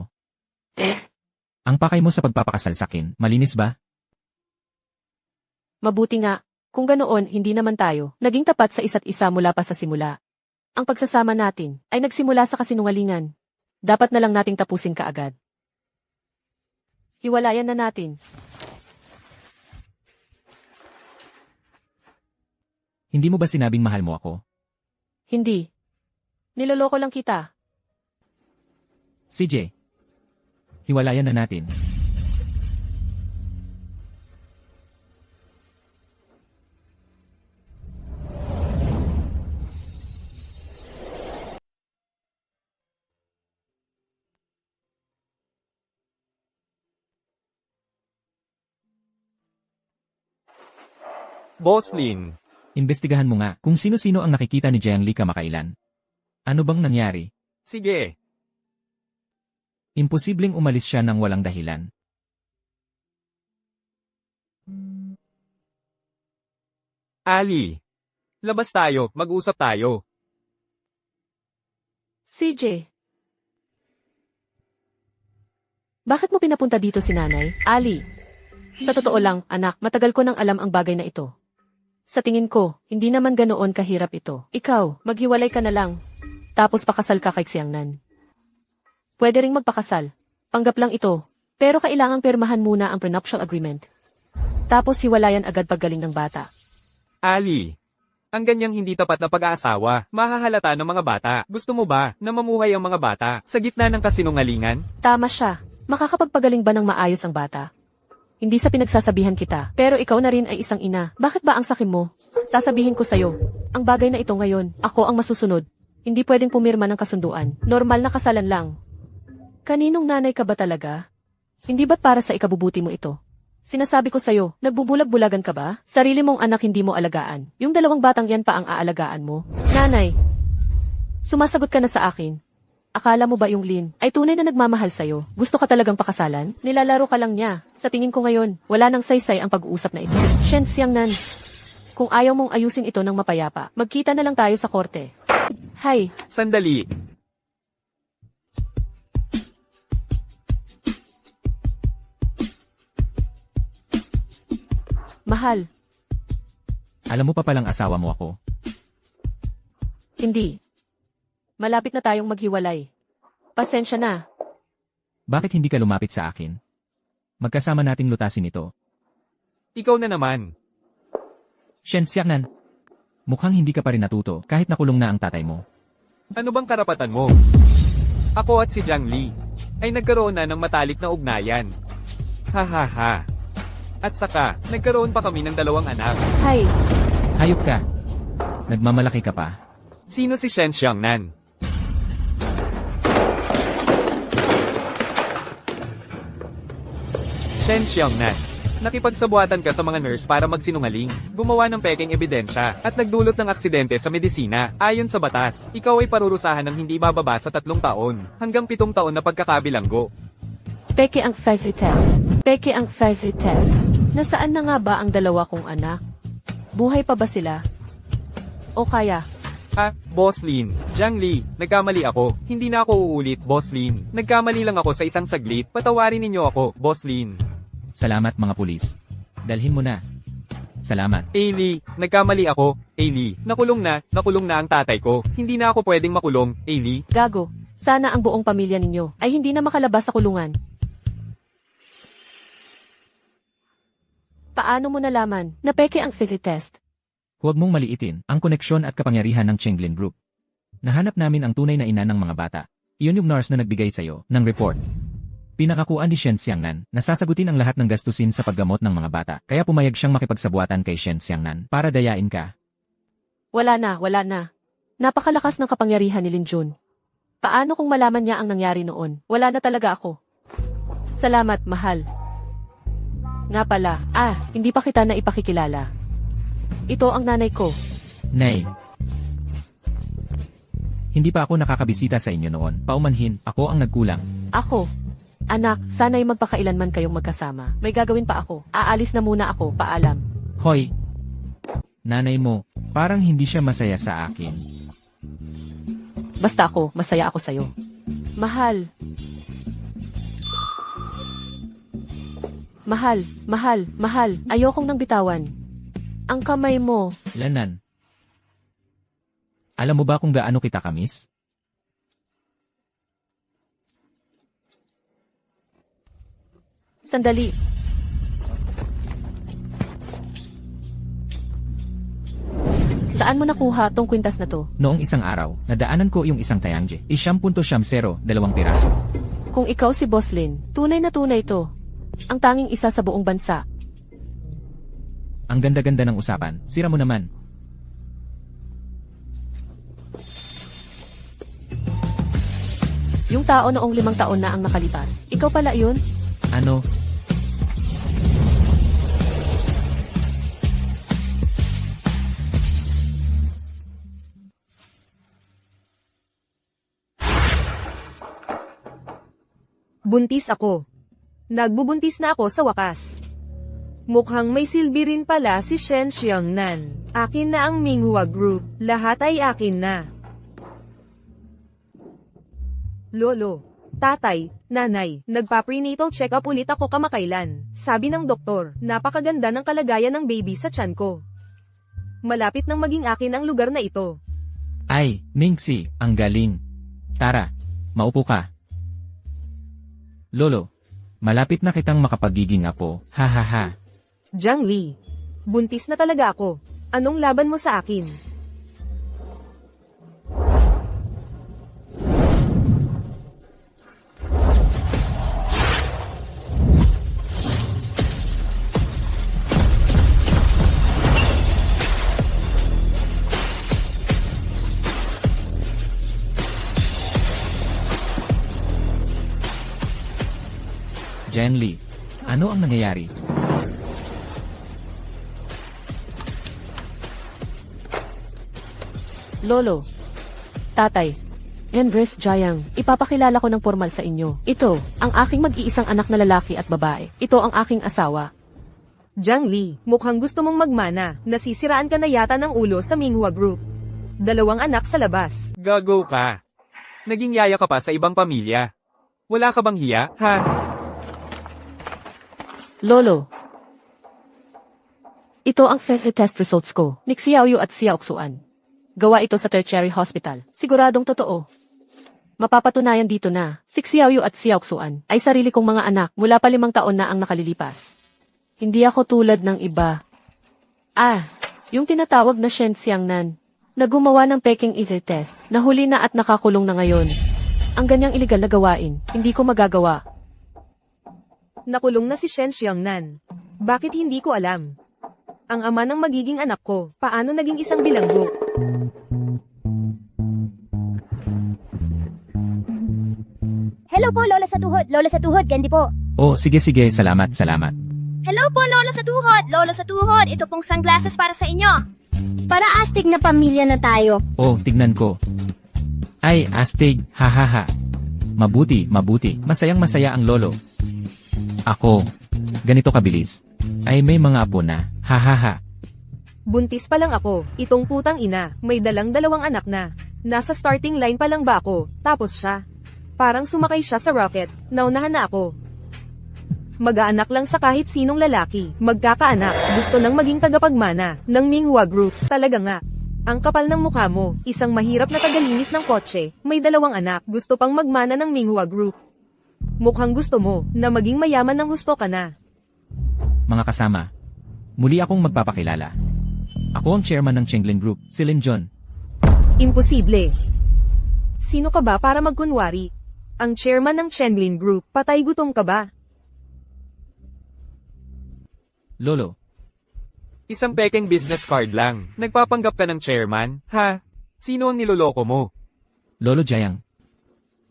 Ang pakay mo sa pagpapakasal sa akin, malinis ba? Mabuti nga. Kung ganoon, hindi naman tayo naging tapat sa isa't isa mula pa sa simula. Ang pagsasama natin ay nagsimula sa kasinungalingan. Dapat na lang nating tapusin kaagad. Hiwalayan na natin. Hindi mo ba sinabing mahal mo ako? Hindi. Niloloko lang kita. CJ. Hiwalayan na natin. Boss Lin, Imbestigahan mo nga kung sino-sino ang nakikita ni Jiangli kamakailan. Ano bang nangyari? sige. Imposibleng umalis siya ng walang dahilan. Ali. Labas tayo, mag-usap tayo. CJ. Bakit mo pinapunta dito si nanay? Ali. Sa totoo lang, anak, matagal ko nang alam ang bagay na ito. Sa tingin ko, hindi naman ganoon kahirap ito. Ikaw, maghiwalay ka na lang. Tapos pakasal ka kay Xiangnan. Pwede ring magpakasal. Panggap lang ito. Pero kailangang pirmahan muna ang prenuptial agreement. Tapos hiwalayan agad paggaling ng bata. Ali. Ang ganyang hindi tapat na pag-aasawa, mahahalata ng mga bata. Gusto mo ba na mamuhay ang mga bata sa gitna ng kasinungalingan? Tama siya. Makakapagpagaling ba ng maayos ang bata? Hindi sa pinagsasabihan kita, pero ikaw na rin ay isang ina. Bakit ba ang sakim mo? Sasabihin ko sa'yo, ang bagay na ito ngayon, ako ang masusunod. Hindi pwedeng pumirma ng kasunduan. Normal na kasalan lang. Kaninong nanay ka ba talaga? Hindi ba't para sa ikabubuti mo ito? Sinasabi ko sa'yo, nagbubulag-bulagan ka ba? Sarili mong anak hindi mo alagaan. Yung dalawang batang yan pa ang aalagaan mo. Nanay, sumasagot ka na sa akin. Akala mo ba yung Lin ay tunay na nagmamahal sa'yo? Gusto ka talagang pakasalan? Nilalaro ka lang niya. Sa tingin ko ngayon, wala nang saysay ang pag-uusap na ito. Shen Xiangnan, kung ayaw mong ayusin ito ng mapayapa, magkita na lang tayo sa korte. Hay, Sandali. mahal, Alam mo pa palang asawa mo ako. hindi. Malapit na tayong maghiwalay. Pasensya na. Bakit hindi ka lumapit sa akin? Magkasama nating lutasin ito. Ikaw na naman. Shen Xiangnan. Mukhang hindi ka pa rin natuto kahit nakulong na ang tatay mo. Ano bang karapatan mo? Ako at si Jiangli ay nagkaroon na ng matalik na ugnayan. Ha ha ha. At saka, nagkaroon pa kami ng 2 anak. Hay, Hayop ka. Nagmamalaki ka pa. Sino si Shen Xiangnan? Shen Xiangnan. Nakipagsabuatan ka sa mga nurse para magsinungaling, gumawa ng pekeng ebidensya, at nagdulot ng aksidente sa medisina. Ayon sa batas, ikaw ay parurusahan ng hindi bababa sa 3 taon, hanggang 7 taon na pagkakabilanggo. peke ang 5 test. Peke ang 5 test. Nasaan na nga ba ang 2 kong anak? Buhay pa ba sila? O kaya, Boss Lin, Jiangli, nagkamali ako. Hindi na ako uulit, Boss Lin. Nagkamali lang ako sa isang saglit. Patawarin ninyo ako, Boss Lin. Salamat mga pulis. Dalhin mo na. Salamat. Ailey, nagkamali ako. Ailey, nakulong na ang tatay ko. Hindi na ako pwedeng makulong, Ailey. gago, sana ang buong pamilya ninyo ay hindi na makalabas sa kulungan. Paano mo nalaman na peke ang 5 test? Huwag mong maliitin ang koneksyon at kapangyarihan ng Chenglin Group. Nahanap namin ang tunay na ina ng mga bata. Iyon yung nurse na nagbigay sa'yo ng report. Pinakakuan ni Shen Xiangnan na sasagutin ang lahat ng gastusin sa paggamot ng mga bata. Kaya pumayag siyang makipagsabuatan kay Shen Xiangnan para dayain ka. Wala na. Napakalakas ng kapangyarihan ni Lin Jun. Paano kung malaman niya ang nangyari noon? Wala na talaga ako. Salamat, mahal. Nga pala, hindi pa kita na ipakikilala. Ito ang nanay ko. Nay. Hindi pa ako nakakabisita sa inyo noon. Paumanhin, ako ang nagkulang. Ako. Anak, sana'y magpakailanman kayong magkasama. May gagawin pa ako. Aalis na muna ako, paalam. Hoy! Nanay mo, parang hindi siya masaya sa akin. Basta ako, masaya ako sa'yo. Mahal. Mahal, mahal, mahal. Ayokong nang bitawan. Ang kamay mo. Lanan. Alam mo ba kung gaano kita kamis? Sandali. Saan mo nakuha tong kwintas na to? Noong isang araw, nadaanan ko yung isang Tayangje. 1.0, 2 piraso. Kung ikaw si Boslin, tunay na tunay to. Ang tanging isa sa buong bansa. Ang ganda-ganda ng usapan. Sira mo naman. Yung tao noong 5 taon na ang nakalipas. Ikaw pala yun? Ano? Buntis ako. Nagbubuntis na ako sa wakas. Mukhang may silbi rin pala si Shen Xiangnan. Akin na ang Minghua Group. Lahat ay akin na. Lolo, tatay, nanay, nagpa-prenatal check-up ulit ako kamakailan. Sabi ng doktor, napakaganda ng kalagayan ng baby sa tiyan ko. Malapit nang maging akin ang lugar na ito. Ay, Mingxi, ang galing. Tara, maupo ka. Lolo, malapit na kitang makapagiging apo. Ha ha ha. Jiang Li, buntis na talaga ako. Anong laban mo sa akin? Jiang Li, ano ang nangyayari? Lolo. Tatay. Andres Jiang, ipapakilala ko ng formal sa inyo. Ito, ang aking mag-iisang anak na lalaki at babae. Ito ang aking asawa. Jiang Li, mukhang gusto mong magmana. Nasisiraan ka na yata ng ulo sa Minghua Group. 2 anak sa labas. Gago ka. Naging yaya ka pa sa ibang pamilya. Wala ka bang hiya, ha? Lolo. Ito ang FEFE test results ko. Ni Xiaoyu at Xiaoxuan. Gawa ito sa tertiary hospital. Siguradong totoo. Mapapatunayan dito na, si Xiaoyu at Xiaoxuan ay sarili kong mga anak mula pa 5 taon na ang nakalilipas. Hindi ako tulad ng iba. Yung tinatawag na Shen Xiangnan, na gumawa ng peking FEFE test, nahuli na at nakakulong na ngayon. Ang ganyang iligal na gawain, hindi ko magagawa. Nakulong na si Shen Xiangnan. Bakit hindi ko alam? Ang ama ng magiging anak ko, paano naging isang bilanggo? Hello po, Lola sa tuhod. Lola sa tuhod, Candy po. Oh, sige, salamat. Hello po, Lola sa tuhod! Lola sa tuhod, ito pong sunglasses para sa inyo. Para astig na pamilya na tayo. Oh, tignan ko. Ay, astig, ha ha ha. Mabuti. Masayang-masaya ang lolo. Ako, ganito kabilis. Ay may mga apo na, ha ha ha. Buntis pa lang ako, itong putang ina, may 2 anak na. Nasa starting line pa lang ba ako, tapos siya. Parang sumakay siya sa rocket, naunahan na ako. Mag-aanak lang sa kahit sinong lalaki, magkakaanak, gusto nang maging tagapagmana, ng Minghua Group, talaga nga. Ang kapal ng mukha mo, isang mahirap na tagalinis ng kotse, may 2 anak, gusto pang magmana ng Minghua Group. Mukhang gusto mo, na maging mayaman ng husto ka na. Mga kasama, muli akong magpapakilala. Ako ang chairman ng Chenglin Group, si Lin John. Imposible. Sino ka ba para magkunwari? Ang chairman ng Chenglin Group, patay gutom ka ba? Lolo, Isang pekeng business card lang. Nagpapanggap ka ng chairman, ha? Sino ang niloloko mo? Lolo Jiang.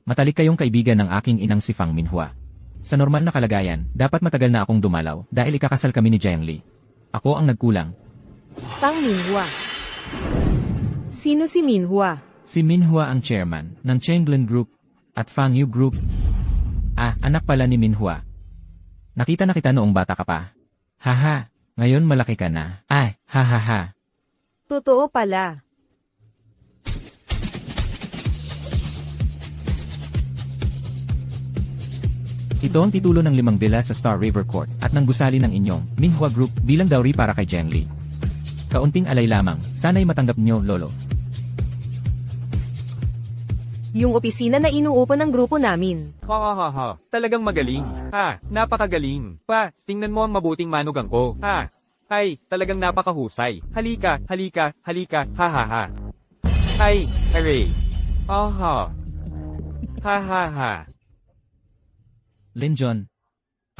Matalik kayong kaibigan ng aking inang si Fang Minhua. Sa normal na kalagayan, dapat matagal na akong dumalaw dahil ikakasal kami ni Jiang Li. Ako ang nagkulang. Fang Minhua. Sino si Minhua? Si Minhua ang chairman ng Chenglin Group at Fang Yu Group. Ah, anak pala ni Minhua. Nakita na kita noong bata ka pa. Haha, ngayon malaki ka na. Ay, hahaha. Totoo pala. Ito ang titulo ng 5 villa sa Star River Court at ng gusali ng inyong Minhua Group bilang dowry para kay Zhengli. Kaunting alay lamang, sana'y matanggap niyo, Lolo. Yung opisina na inuupo ng grupo namin. Ha ha ha ha. Talagang magaling. Ha, napakagaling. Pa, tingnan mo ang mabuting manugang ko. Ha. Ay, talagang napakahusay. Halika, halika, halika, ha ha ha. Ay, hooray. Aha. Ha ha ha. Linjon,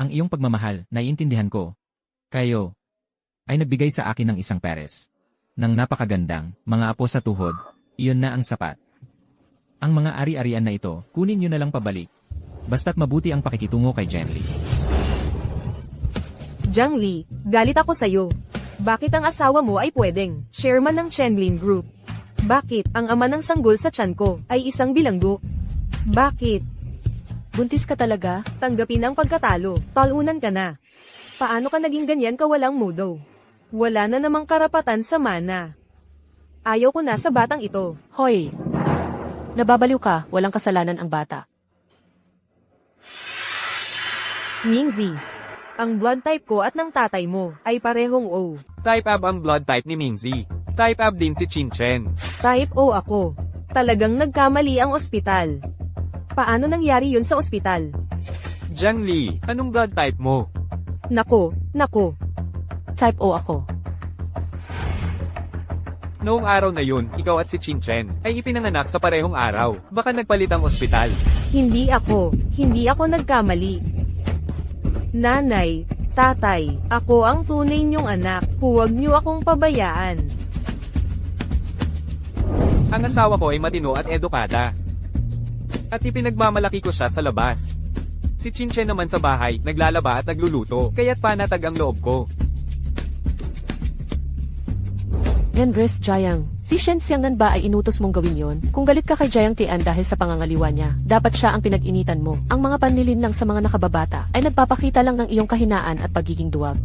ang iyong pagmamahal, naiintindihan ko. Kayo, ay nagbigay sa akin ng isang peres. Nang napakagandang, mga apo sa tuhod, iyon na ang sapat. Ang mga ari-arian na ito, kunin nyo na lang pabalik. Basta't mabuti ang pakikitungo kay Zhengli. Zhengli, galit ako sa'yo. Bakit ang asawa mo ay pwedeng chairman ng Chenglin Group? Bakit ang ama ng sanggol sa tiyan ko ay isang bilanggo? Bakit? Buntis ka talaga? Tanggapin ang pagkatalo, talunan ka na. Paano ka naging ganyan kawalang mudo? Wala na namang karapatan sa mana. Ayaw ko na sa batang ito. Hoy! Nababaliw ka, walang kasalanan ang bata. Ningzi, ang blood type ko at ng tatay mo ay parehong O. Type Ab ang blood type ni Mingzi. Type Ab din si Chinchen. Type O ako. Talagang nagkamali ang ospital. Paano nangyari yun sa ospital? Zhengli, anong blood type mo? Nako. Type O ako. Noong araw na yun, ikaw at si Chinchen ay ipinanganak sa parehong araw. Baka nagpalit ang ospital. Hindi ako nagkamali. Nanay, tatay, ako ang tunay niyong anak. Huwag niyo akong pabayaan. Ang asawa ko ay matino at edukada. At ipinagmamalaki ko siya sa labas. Si Chinchen naman sa bahay, naglalaba at nagluluto, kaya't panatag ang loob ko. Andres Jayang, si Shen Xiangnan ba ay inutos mong gawin yon? Kung galit ka kay Jayang Tian dahil sa pangangaliwa niya, dapat siya ang pinag-initan mo. Ang mga panlilin lang sa mga nakababata ay nagpapakita lang ng iyong kahinaan at pagiging duwag.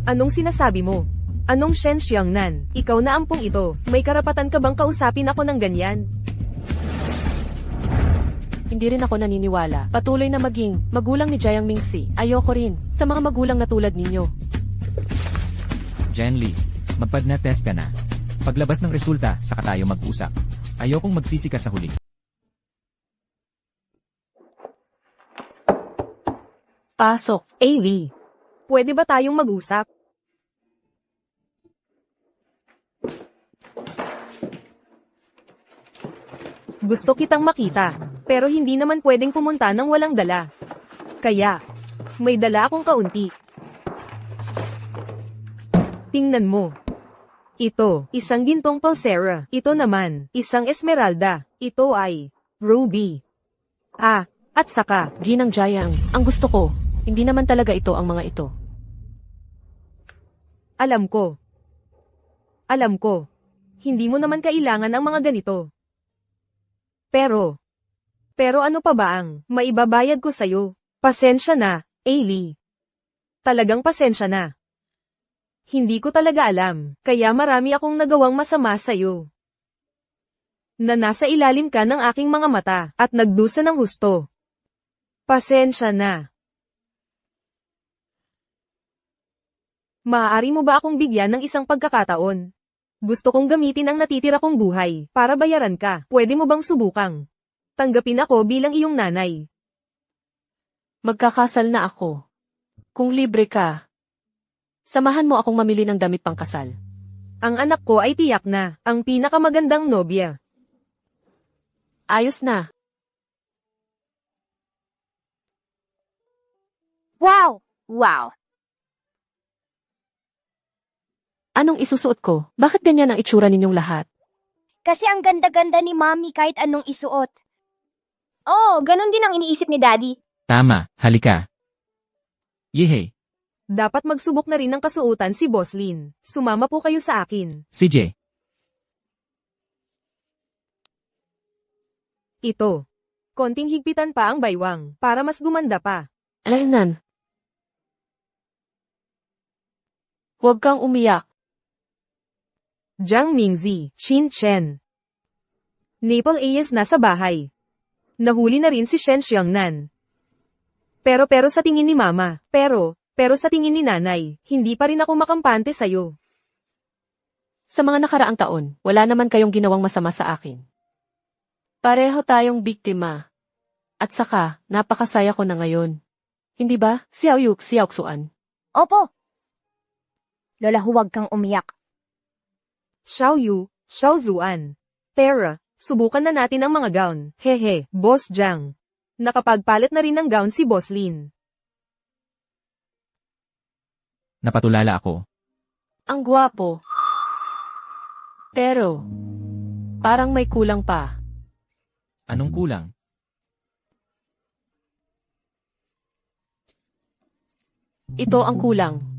Anong sinasabi mo? Anong Shen Xiangnan? Ikaw na ampong ito. May karapatan ka bang kausapin ako ng ganyan? Hindi rin ako naniniwala. Patuloy na maging magulang ni Jiang Mingxi. Ayoko rin sa mga magulang na tulad ninyo. Zhengli, magpad-na test ka na. Paglabas ng resulta, saka tayo mag-usap. Ayokong magsisi ka sa huli. Pasok. Ailey, pwede ba tayong mag-usap? Gusto kitang makita, pero hindi naman pwedeng pumunta ng walang dala. Kaya, may dala akong kaunti. Tingnan mo. Ito, isang gintong pulsera. Ito naman, isang esmeralda. Ito ay ruby. Ah, at saka, Ginang Jiang, ang gusto ko, hindi naman talaga ito ang mga ito. alam ko. Alam ko. Hindi mo naman kailangan ang mga ganito. Pero ano pa ba ang maibabayad ko sa'yo? Pasensya na, Ailey. Talagang pasensya na. Hindi ko talaga alam, kaya marami akong nagawang masama sa'yo. Na nasa ilalim ka ng aking mga mata, at nagdusa ng husto. Pasensya na. Maaari mo ba akong bigyan ng isang pagkakataon? Gusto kong gamitin ang natitira kong buhay, para bayaran ka. Pwede mo bang subukang? Tanggapin ako bilang iyong nanay. Magkakasal na ako. Kung libre ka, samahan mo akong mamili ng damit pangkasal. Ang anak ko ay tiyak na, ang pinakamagandang nobya. Ayos na. Wow! Wow! Anong isusuot ko? Bakit ganyan ang itsura ninyong lahat? Kasi ang ganda-ganda ni Mommy kahit anong isuot. Oh, ganun din ang iniisip ni Daddy. Tama, halika. Yehe, Dapat magsubok na rin ng kasuotan si Boss Lin. Sumama po kayo sa akin. CJ. Ito. Konting higpitan pa ang baywang, para mas gumanda pa. Alaynan. Huwag kang umiyak. Jiang Mingzi, Shin Chen. Maple Ayes nasa bahay. Nahuli na rin si Shen Xiangnan. Pero sa tingin ni Mama, pero sa tingin ni Nanay, hindi pa rin ako makampante sa'yo. Sa mga nakaraang taon, wala naman kayong ginawang masama sa akin. Pareho tayong biktima. At saka, napakasaya ko na ngayon. Hindi ba, Xiao Yuk, Xiao Xuan? Opo. Lola, huwag kang umiyak. Xiao Yu, Xiao Zuan. Tara, subukan na natin ang mga gown. Hehe, Boss Jiang. Nakapagpalit na rin ng gown si Boss Lin. Napatulala ako. Ang gwapo. Pero, parang may kulang pa. Anong kulang? Ito ang kulang.